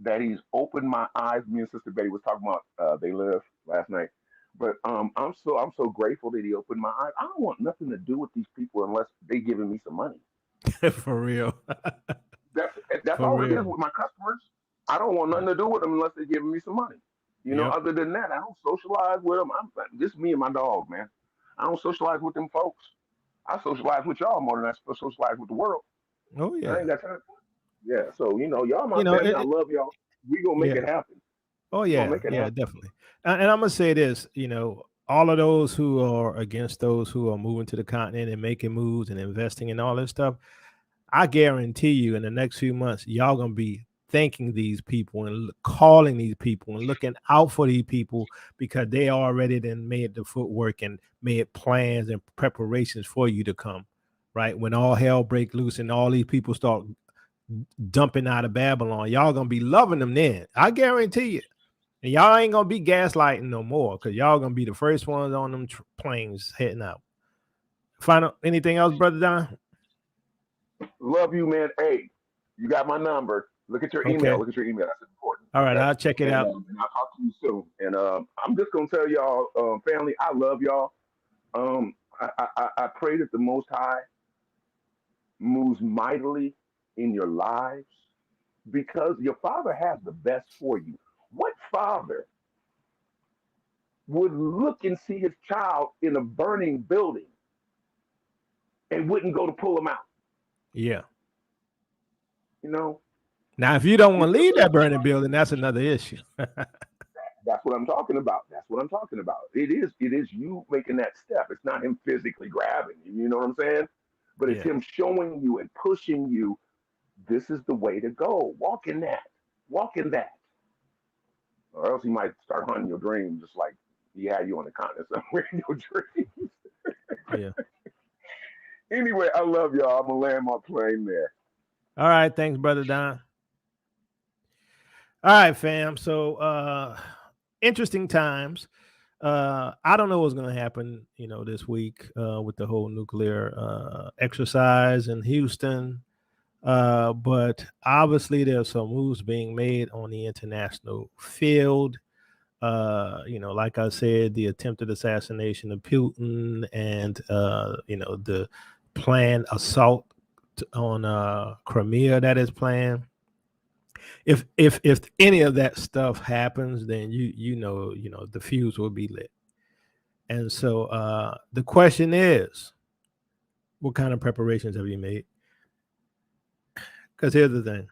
that he's opened my eyes. Me and Sister Betty was talking about they live last night. But I'm so grateful that he opened my eyes. I don't want nothing to do with these people unless they giving me some money. For real. That's For all it is real. with my customers. I don't want nothing to do with them unless they're giving me some money. Yep. Other than that, I don't socialize with them. I'm just me and my dog, man. I don't socialize with them folks. I socialize with y'all more than I socialize with the world. Oh, I yeah. ain't got time. Yeah, so y'all my You know, family. I love y'all. We gonna make yeah. it happen. Oh, We gonna yeah. make it Yeah, happen. definitely. And I'm going to say this, all of those who are against those who are moving to the continent and making moves and investing in all this stuff, I guarantee you in the next few months, y'all going to be thanking these people and calling these people and looking out for these people because they already then made the footwork and made plans and preparations for you to come, right? When all hell break loose and all these people start dumping out of Babylon, y'all going to be loving them then. I guarantee you. And y'all ain't going to be gaslighting no more because y'all going to be the first ones on them planes heading out. Final, anything else, Brother Don? Love you, man. Hey, you got my number. Look at your email. Okay. Look at your email. That's important. All right, Okay. I'll check it out. And I'll talk to you soon. And I'm just gonna tell y'all, family, I love y'all. I pray that the Most High moves mightily in your lives because your Father has the best for you. What father would look and see his child in a burning building and wouldn't go to pull him out? Yeah. You know, Now, if you don't want to leave that burning building, that's another issue. that's what I'm talking about. That's what I'm talking about. It is you making that step. It's not him physically grabbing you. You know what I'm saying? But it's Yeah. him showing you and pushing you. This is the way to go. Walk in that. Walk in that. Or else he might start hunting your dreams, just like he had you on the continent somewhere in your dreams. Yeah. Anyway, I love y'all. I'm gonna land my plane there. All right, thanks, brother Don. All right, fam. So interesting times. I don't know what's going to happen, this week with the whole nuclear exercise in Houston. But obviously, there's some moves being made on the international field. Like I said, the attempted assassination of Putin and the planned assault on Crimea that is planned. If any of that stuff happens, then the fuse will be lit. And so the question is, what kind of preparations have you made? Because here's the thing.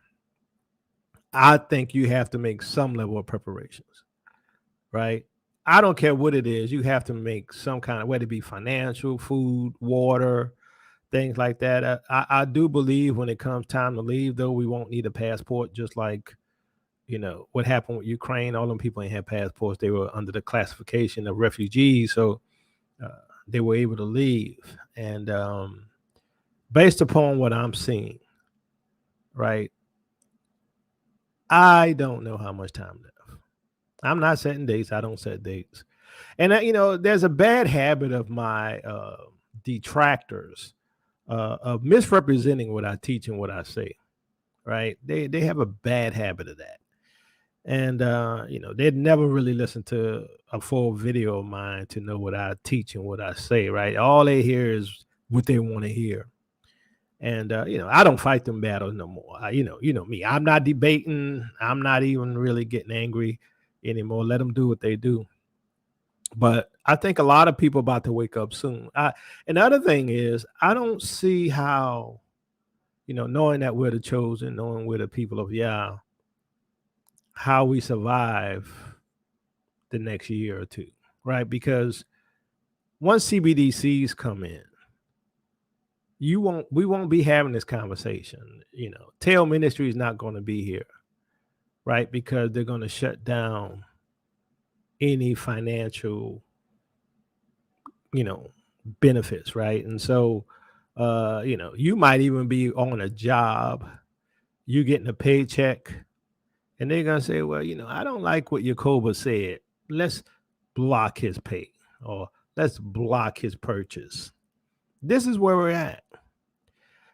I think you have to make some level of preparations, right? I don't care what it is. You have to make some kind of, whether it be financial, food, water, things like that. I do believe when it comes time to leave, though, we won't need a passport, just like, what happened with Ukraine. All them people ain't had passports. They were under the classification of refugees. So they were able to leave. And based upon what I'm seeing, right, I don't know how much time left. I'm not setting dates. I don't set dates. And, there's a bad habit of my detractors of misrepresenting what I teach and what I say, right? They have a bad habit of that. And, they'd never really listen to a full video of mine to know what I teach and what I say, right? All they hear is what they want to hear. And, I don't fight them battles no more. You know me. I'm not debating. I'm not even really getting angry anymore. Let them do what they do. But I think a lot of people about to wake up soon. Another thing is, I don't see how, knowing that we're the chosen, knowing we're the people of Yah, how we survive the next year or two, right? Because once CBDCs come in, we won't be having this conversation. Tail Ministry is not going to be here, right? Because they're going to shut down any financial, benefits, right? And so, you might even be on a job, you getting a paycheck, and they're going to say, well, I don't like what Yacoba said. Let's block his pay, or let's block his purchase. This is where we're at.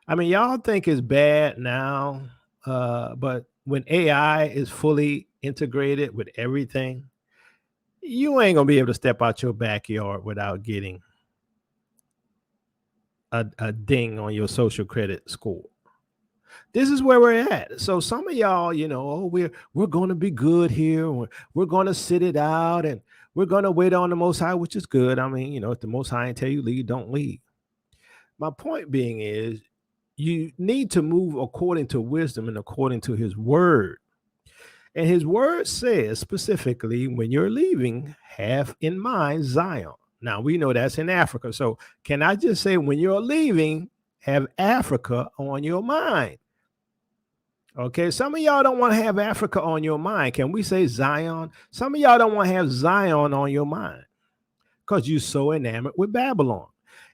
I mean, y'all think it's bad now, but when AI is fully integrated with everything, you ain't going to be able to step out your backyard without getting a ding on your social credit score. This is where we're at. So some of y'all, we're going to be good here. We're going to sit it out, and we're going to wait on the Most High, which is good. I mean, if the Most High ain't tell you leave, don't leave. My point being is, you need to move according to wisdom and according to his word. And his word says specifically, when you're leaving, have in mind Zion. Now, we know that's in Africa. So can I just say, when you're leaving, have Africa on your mind? Okay, some of y'all don't want to have Africa on your mind. Can we say Zion? Some of y'all don't want to have Zion on your mind because you're so enamored with Babylon.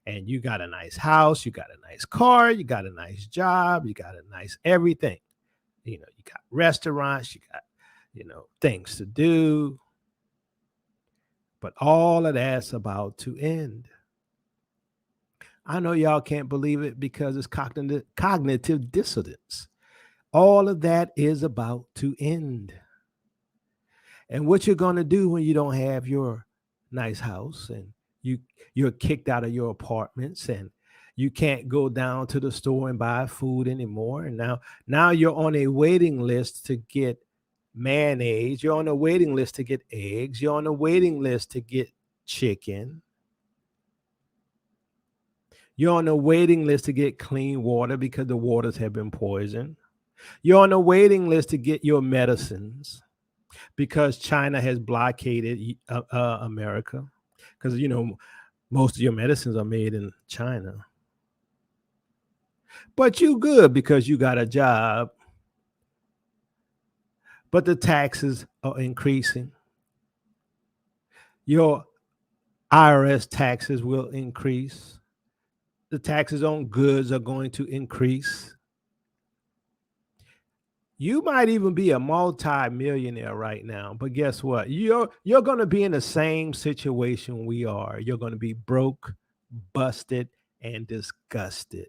And you got a nice house, you got a nice car, you got a nice job, you got a nice everything. You got restaurants, you got, things to do. But all of that's about to end. I know y'all can't believe it because it's cognitive dissonance. All of that is about to end. And what you're going to do when you don't have your nice house, and you're kicked out of your apartments, and you can't go down to the store and buy food anymore. And now you're on a waiting list to get mayonnaise. You're on a waiting list to get eggs. You're on a waiting list to get chicken. You're on a waiting list to get clean water because the waters have been poisoned. You're on a waiting list to get your medicines because China has blockaded America. Because, most of your medicines are made in China. But you good because you got a job. But the taxes are increasing. Your IRS taxes will increase. The taxes on goods are going to increase. You might even be a multi-millionaire right now, but guess what? You're going to be in the same situation we are. You're going to be broke, busted, and disgusted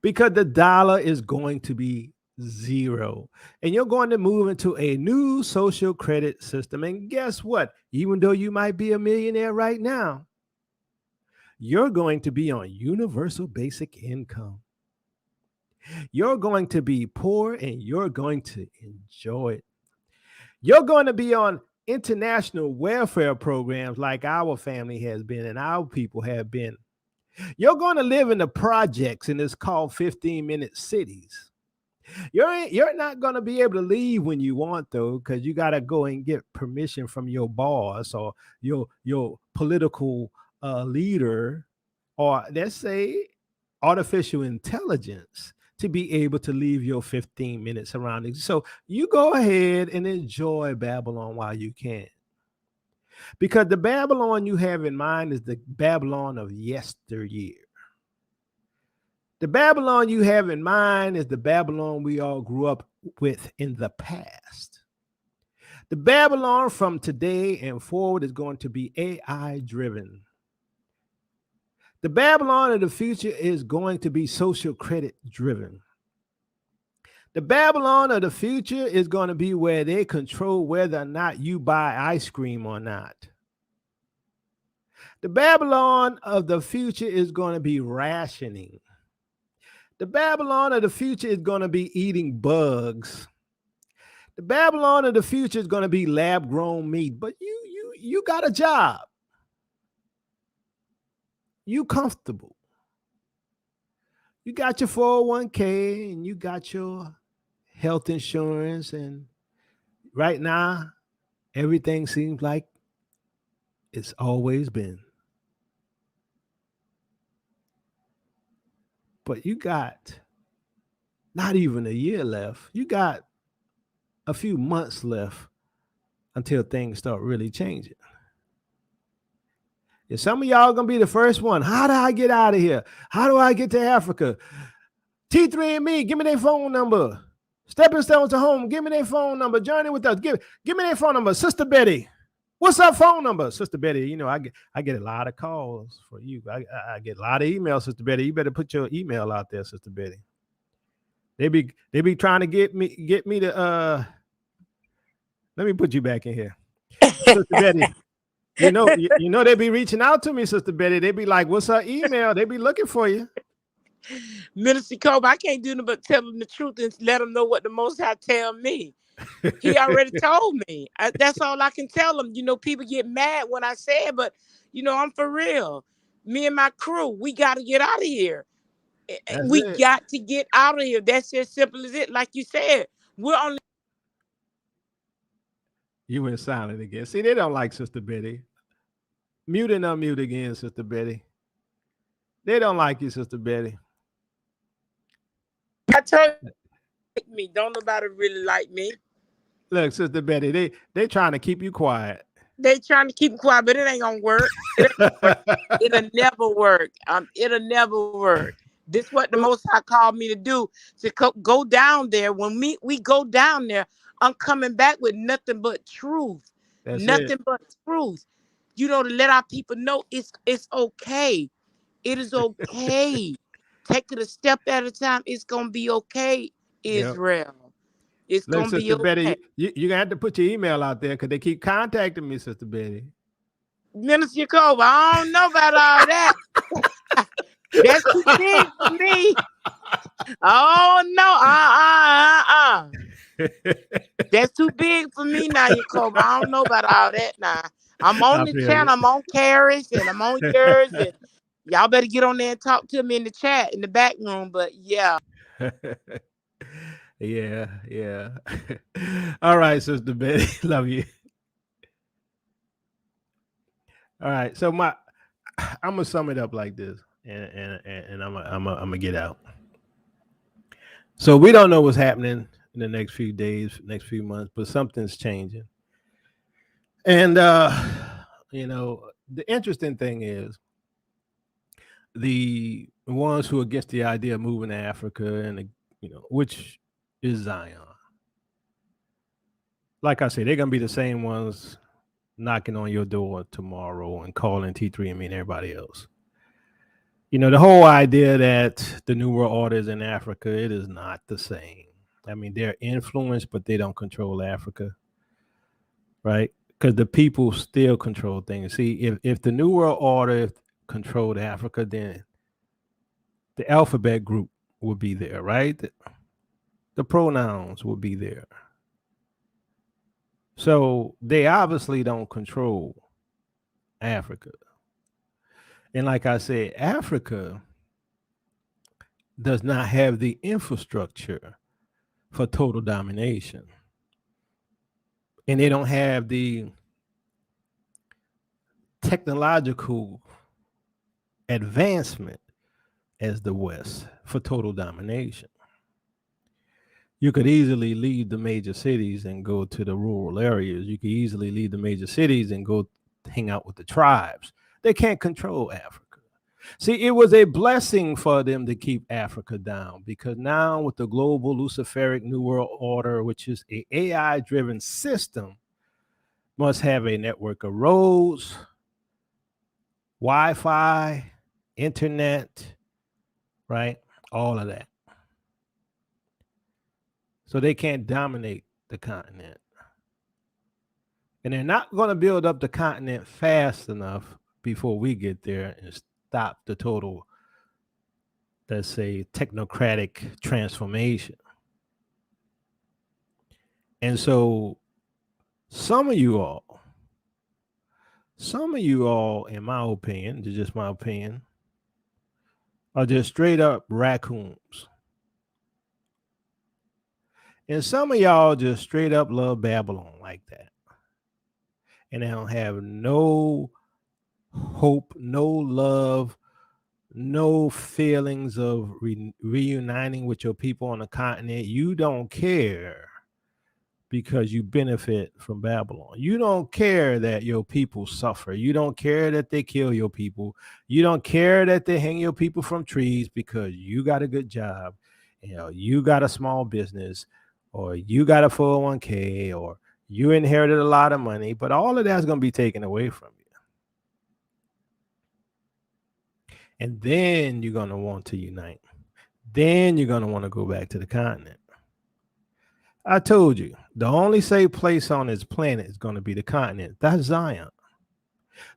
because the dollar is going to be zero, and you're going to move into a new social credit system. And guess what? Even though you might be a millionaire right now, you're going to be on universal basic income. You're going to be poor and you're going to enjoy it. You're going to be on international welfare programs like our family has been and our people have been. You're going to live in the projects, and it's called 15-minute cities. You're not going to be able to leave when you want, though, because you got to go and get permission from your boss or your political leader, or let's say artificial intelligence, to be able to leave your 15-minute surroundings. So you go ahead and enjoy Babylon while you can. Because the Babylon you have in mind is the Babylon of yesteryear. The Babylon you have in mind is the Babylon we all grew up with in the past. The Babylon from today and forward is going to be AI driven. The Babylon of the future is going to be social credit driven. The Babylon of the future is going to be where they control whether or not you buy ice cream or not. The Babylon of the future is going to be rationing. The Babylon of the future is going to be eating bugs. The Babylon of the future is going to be lab-grown meat. But you got a job. You comfortable. You got your 401k and you got your health insurance, and right now everything seems like it's always been. But you got not even a year left. You got a few months left until things start really changing. And some of y'all gonna be the first one. How do I get out of here? How do I get to Africa? T3 and me, give me their phone number. Stepping Stones to Home, give me their phone number. Journey with us, give me their phone number. Sister Betty, what's her phone number? Sister Betty, you know, I get a lot of calls for you. I get a lot of emails, Sister Betty. You better put your email out there, Sister Betty. They be trying to get me to let me put you back in here. Sister Betty, you know they be reaching out to me, Sister Betty. They be like, what's her email? They be looking for you. Minister Kobe, I can't do nothing but tell them the truth and let them know what the Most High tell me. He already told me. That's all I can tell them. You know, people get mad when I say it, but, you know, I'm for real. Me and my crew, we got to get out of here. Got to get out of here. That's as simple as it. Like you said, we're only. You went silent again. See, they don't like Sister Betty. Mute and unmute again, Sister Betty. They don't like you, Sister Betty. I told you, like me. Don't nobody really like me. Look, Sister Betty, they trying to keep you quiet. They trying to keep me quiet, but it ain't gonna work. It'll never work. It'll never work. This what the Most High called me to do, to go down there. When we go down there, I'm coming back with nothing but truth. Nothing but truth. You know, to let our people know it's okay. It is okay. Take it a step at a time. It's gonna be okay, Israel. Yep. It's Look, gonna be Sister okay. Betty, you're gonna have to put your email out there because they keep contacting me, Sister Betty. Minister Jacob, I don't know about all that. That's too big for me. Oh no, That's too big for me now, Jacob. I don't know about all that now. I'm on the channel, I'm on Karis, and I'm on yours, and y'all better get on there and talk to me in the chat in the back room. But yeah. Yeah. All right, Sister Betty. Love you. All right. So I'm gonna sum it up like this, and I'm gonna get out. So we don't know what's happening in the next few days, next few months, but something's changing. And you know, the interesting thing is the ones who are against the idea of moving to Africa, and you know, which is Zion. Like I said, they're going to be the same ones knocking on your door tomorrow and calling T3 and everybody else. You know, the whole idea that the New World Order is in Africa, it is not the same. I mean, they're influenced, but they don't control Africa, right? Because the people still control things. See, if the New World Order controlled Africa, then the alphabet group would be there, right? The pronouns would be there. So they obviously don't control Africa. And like I said, Africa does not have the infrastructure for total domination. And they don't have the technological advancement as the West for total domination. You could easily leave the major cities and go to the rural areas. You could easily leave the major cities and go hang out with the tribes. They can't control Africa. See, it was a blessing for them to keep Africa down, because now with the global Luciferic New World Order, which is an AI-driven system, must have a network of roads, Wi-Fi, internet, right? All of that. So they can't dominate the continent. And they're not going to build up the continent fast enough before we get there and stop the total, let's say, technocratic transformation. And so some of you all, in my opinion, just my opinion, are just straight up raccoons. And some of y'all just straight up love Babylon like that. And they don't have no hope, no love, no feelings of reuniting with your people on the continent. You don't care because you benefit from Babylon. You don't care that your people suffer. You don't care that they kill your people. You don't care that they hang your people from trees because you got a good job. You know, you got a small business, or you got a 401k, or you inherited a lot of money, but all of that's going to be taken away from you. And then you're going to want to unite. Then you're going to want to go back to the continent. I told you, the only safe place on this planet is going to be the continent. That's Zion.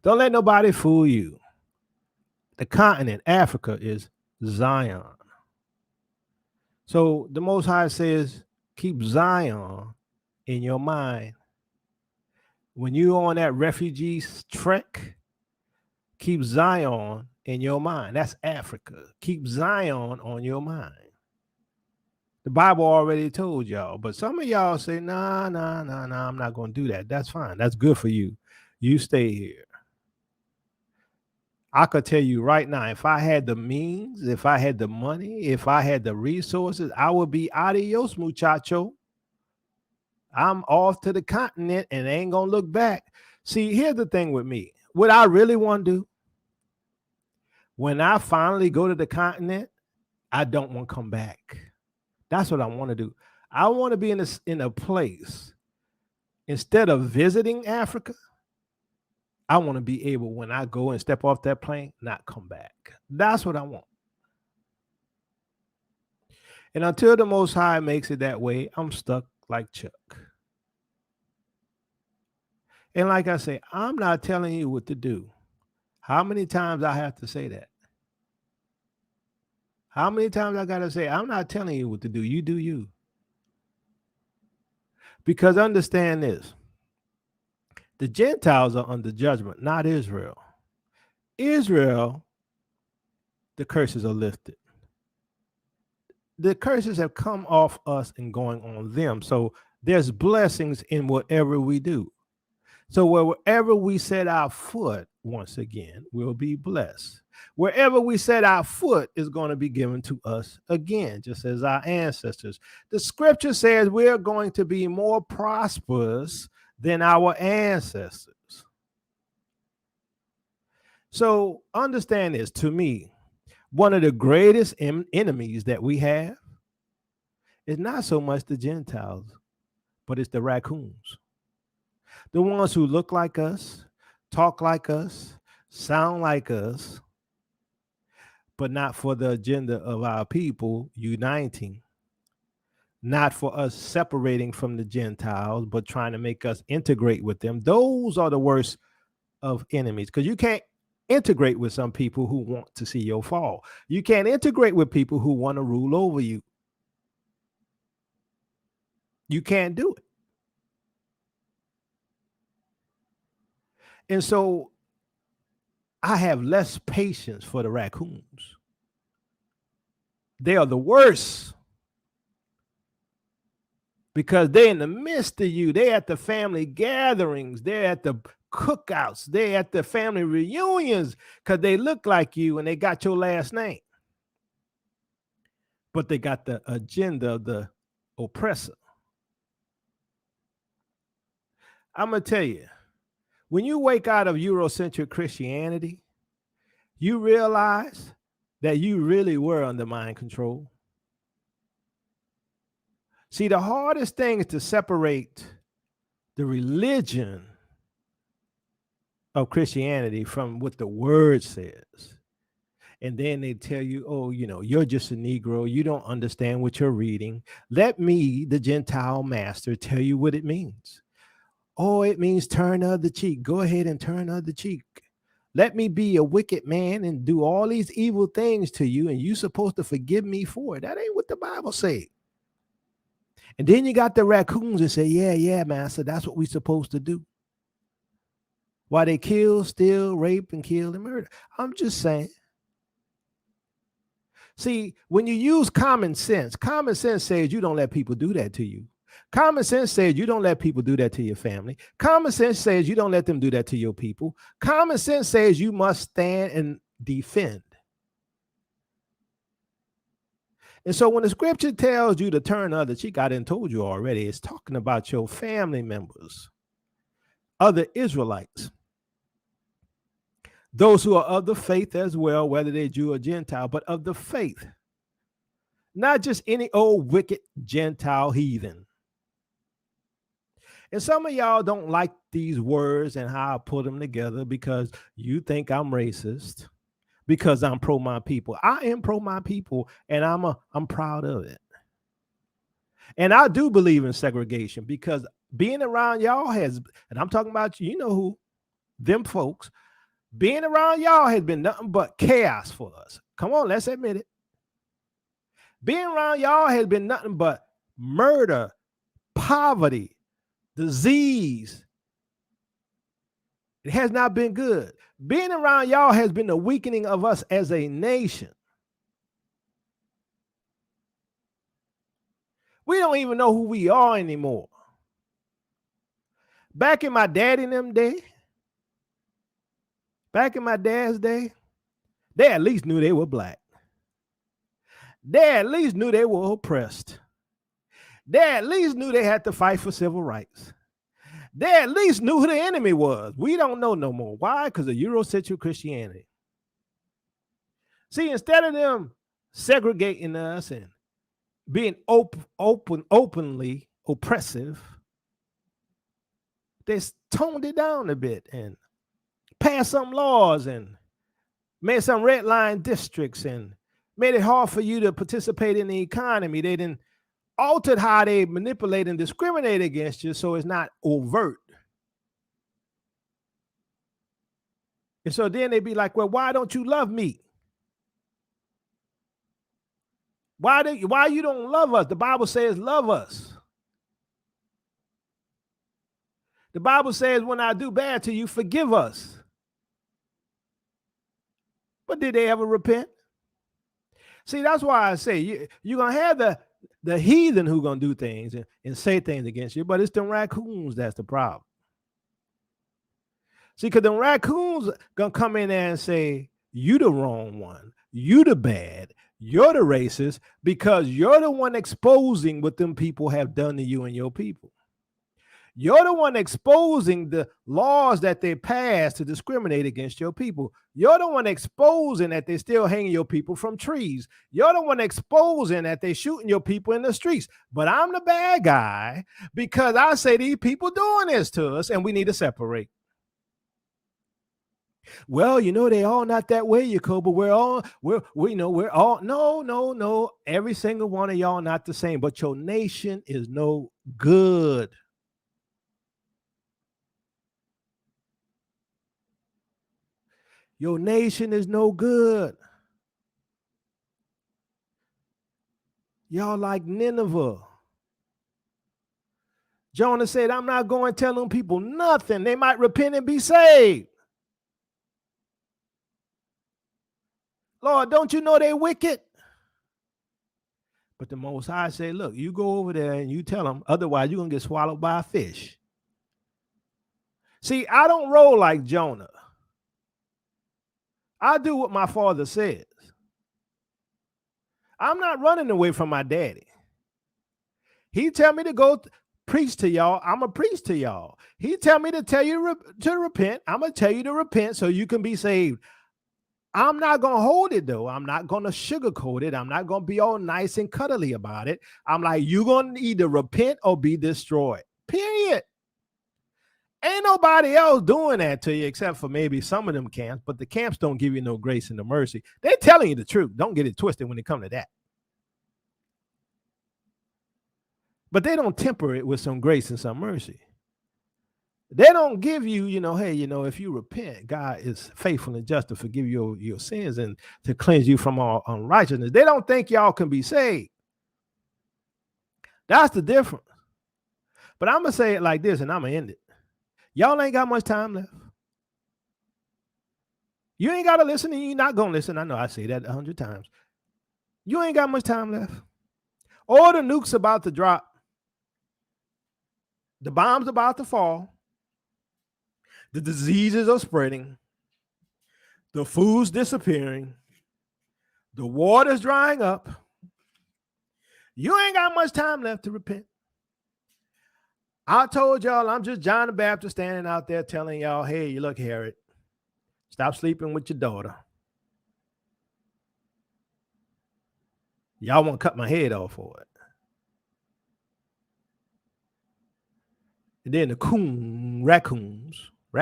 Don't let nobody fool you. The continent, Africa, is Zion. So the Most High says, keep Zion in your mind. When you're on that refugee trek, keep Zion in your mind. That's Africa. Keep Zion on your mind. The Bible already told y'all, but some of y'all say, nah, I'm not going to do that. That's fine. That's good for you. You stay here. I could tell you right now, if I had the means, if I had the money, if I had the resources, I would be adios, muchacho. I'm off to the continent and ain't going to look back. See, here's the thing with me. What I really want to do, when I finally go to the continent, I don't want to come back. That's what I want to do. I want to be in a place, instead of visiting Africa, I want to be able, when I go and step off that plane, not come back. That's what I want. And until the Most High makes it that way, I'm stuck like Chuck. And like I say, I'm not telling you what to do. How many times I have to say that? How many times I got to say, I'm not telling you what to do. You do you. Because understand this. The Gentiles are under judgment, not Israel. Israel, the curses are lifted. The curses have come off us and going on them. So there's blessings in whatever we do. So wherever we set our foot, once again, we'll be blessed. Wherever we set our foot is going to be given to us again, just as our ancestors. The scripture says we're going to be more prosperous than our ancestors. So understand this, to me, one of the greatest enemies that we have It's not so much the Gentiles, but it's the raccoons. The ones who look like us, talk like us, sound like us, but not for the agenda of our people uniting, not for us separating from the Gentiles, but trying to make us integrate with them. Those are the worst of enemies, because you can't integrate with some people who want to see your fall. You can't integrate with people who want to rule over you. You can't do it. And so I have less patience for the raccoons. They are the worst, because they're in the midst of you. They're at the family gatherings. They're at the cookouts. They're at the family reunions because they look like you and they got your last name. But they got the agenda of the oppressor. I'm going to tell you, when you wake out of Eurocentric Christianity, you realize that you really were under mind control. See, the hardest thing is to separate the religion of Christianity from what the word says. And then they tell you, oh, you're just a Negro. You don't understand what you're reading. Let me, the Gentile master, tell you what it means. Oh, it means turn the other cheek. Go ahead and turn the other cheek. Let me be a wicked man and do all these evil things to you, and you're supposed to forgive me for it. That ain't what the Bible says. And then you got the raccoons that say, yeah, master, that's what we're supposed to do. While they kill, steal, rape, and kill and murder. I'm just saying. See, when you use common sense says you don't let people do that to you. Common sense says you don't let people do that to your family. Common sense says you don't let them do that to your people. Common sense says you must stand and defend. And so when the scripture tells you to turn the other cheek, I done told you already, it's talking about your family members, other Israelites, those who are of the faith as well, whether they're Jew or Gentile, but of the faith, not just any old wicked Gentile heathen. And some of y'all don't like these words and how I put them together because you think I'm racist, because I'm pro my people. I am pro my people, and I'm proud of it. And I do believe in segregation, because being around y'all has, and I'm talking about, who, them folks, being around y'all has been nothing but chaos for us. Come on, let's admit it. Being around y'all has been nothing but murder, poverty, disease. It has not been good. Being around y'all has been the weakening of us as a nation. We don't even know who we are anymore. Back in my dad's day, they at least knew they were black. They at least knew they were oppressed. They at least knew they had to fight for civil rights. They at least knew who the enemy was. We don't know no more. Why? Because of Eurocentric Christianity. See, instead of them segregating us and being openly oppressive, they toned it down a bit and passed some laws and made some red line districts and made it hard for you to participate in the economy. They didn't altered how they manipulate and discriminate against you, so it's not overt. And so then they be like, well, why don't you love me? Why you don't love us? The Bible says love us. The Bible says when I do bad to you, forgive us. But did they ever repent? See, that's why I say you're going to have the heathen who going to do things and say things against you, but it's the raccoons that's the problem. See, because the raccoons going to come in there and say, you the wrong one, you the bad, you're the racist, because you're the one exposing what them people have done to you and your people. You're the one exposing the laws that they passed to discriminate against your people. You're the one exposing that they're still hanging your people from trees. You're the one exposing that they're shooting your people in the streets. But I'm the bad guy because I say these people doing this to us and we need to separate. Well, they all not that way, Jacoba. We're all no. Every single one of y'all not the same, but your nation is no good. Your nation is no good. Y'all like Nineveh. Jonah said, I'm not going to tell them people nothing. They might repent and be saved. Lord, don't you know they wicked? But the Most High said, look, you go over there and you tell them, otherwise you're going to get swallowed by a fish. See, I don't roll like Jonah. I do what my father says. I'm not running away from my daddy. He tell me to go preach to y'all. I'm a preach to y'all. He tell me to tell you to repent. I'm going to tell you to repent so you can be saved. I'm not going to hold it, though. I'm not going to sugarcoat it. I'm not going to be all nice and cuddly about it. I'm like, you're going to either repent or be destroyed. Period. Ain't nobody else doing that to you except for maybe some of them camps, but the camps don't give you no grace and no mercy. They're telling you the truth. Don't get it twisted when it comes to that. But they don't temper it with some grace and some mercy. They don't give you, hey, if you repent, God is faithful and just to forgive your sins and to cleanse you from all unrighteousness. They don't think y'all can be saved. That's the difference. But I'm going to say it like this, and I'm going to end it. Y'all ain't got much time left. You ain't got to listen, and you're not going to listen. I know I say that 100 times. You ain't got much time left. All the nukes about to drop. The bombs about to fall. The diseases are spreading. The food's disappearing. The water's drying up. You ain't got much time left to repent. I told y'all I'm just John the Baptist standing out there telling y'all, hey, you look, Herod, stop sleeping with your daughter. Y'all want to cut my head off for it. And then the raccoons, the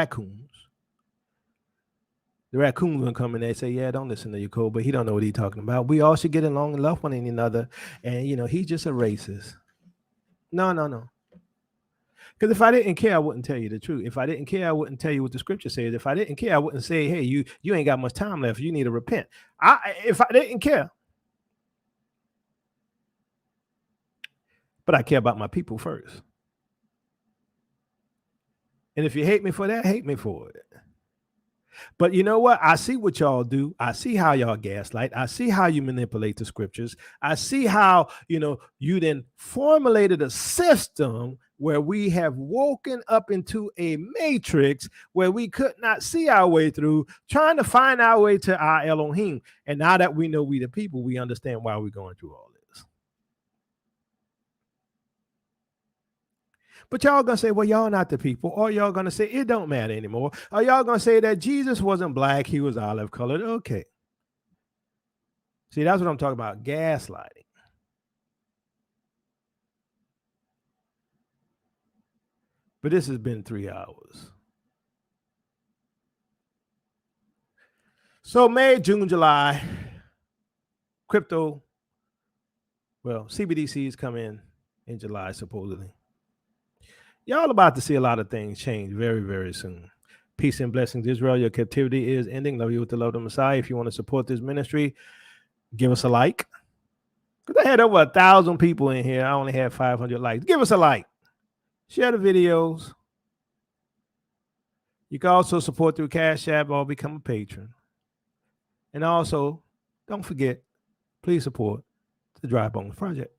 raccoons gonna come in there and say, yeah, don't listen to your code, but he don't know what he's talking about. We all should get along and love one another. And, he's just a racist. No. Because if I didn't care, I wouldn't tell you the truth. If I didn't care, I wouldn't tell you what the scripture says. If I didn't care, I wouldn't say, hey, you ain't got much time left. You need to repent. If I didn't care. But I care about my people first. And if you hate me for that, hate me for it. But you know what? I see what y'all do. I see how y'all gaslight. I see how you manipulate the scriptures. I see how, you then formulated a system where we have woken up into a matrix where we could not see our way through, trying to find our way to our Elohim. And now that we know we the people, we understand why we're going through all this. But y'all gonna say, well, y'all not the people, or y'all gonna say it don't matter anymore, or y'all gonna say that Jesus wasn't black, he was olive colored. Okay. See, that's what I'm talking about, gaslighting. But this has been 3 hours. So May, June, July, crypto, CBDCs come in July, supposedly. Y'all about to see a lot of things change very, very soon. Peace and blessings, Israel. Your captivity is ending. Love you with the love of the Messiah. If you want to support this ministry, give us a like. Because I had over 1,000 people in here. I only had 500 likes. Give us a like. Share the videos. You can also support through Cash App or become a patron. And also, don't forget, please support the Dry Bones Project.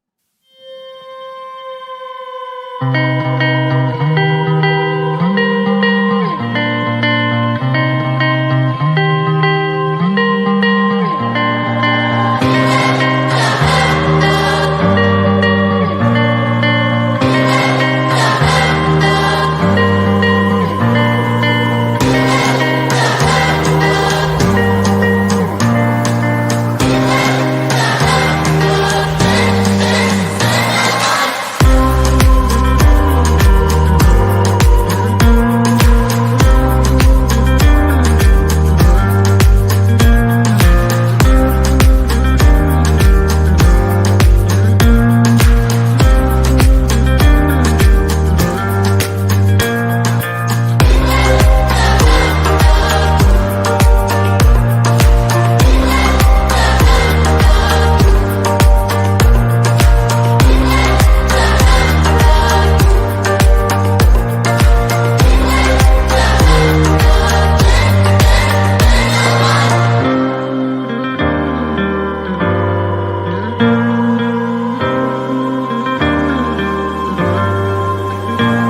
you.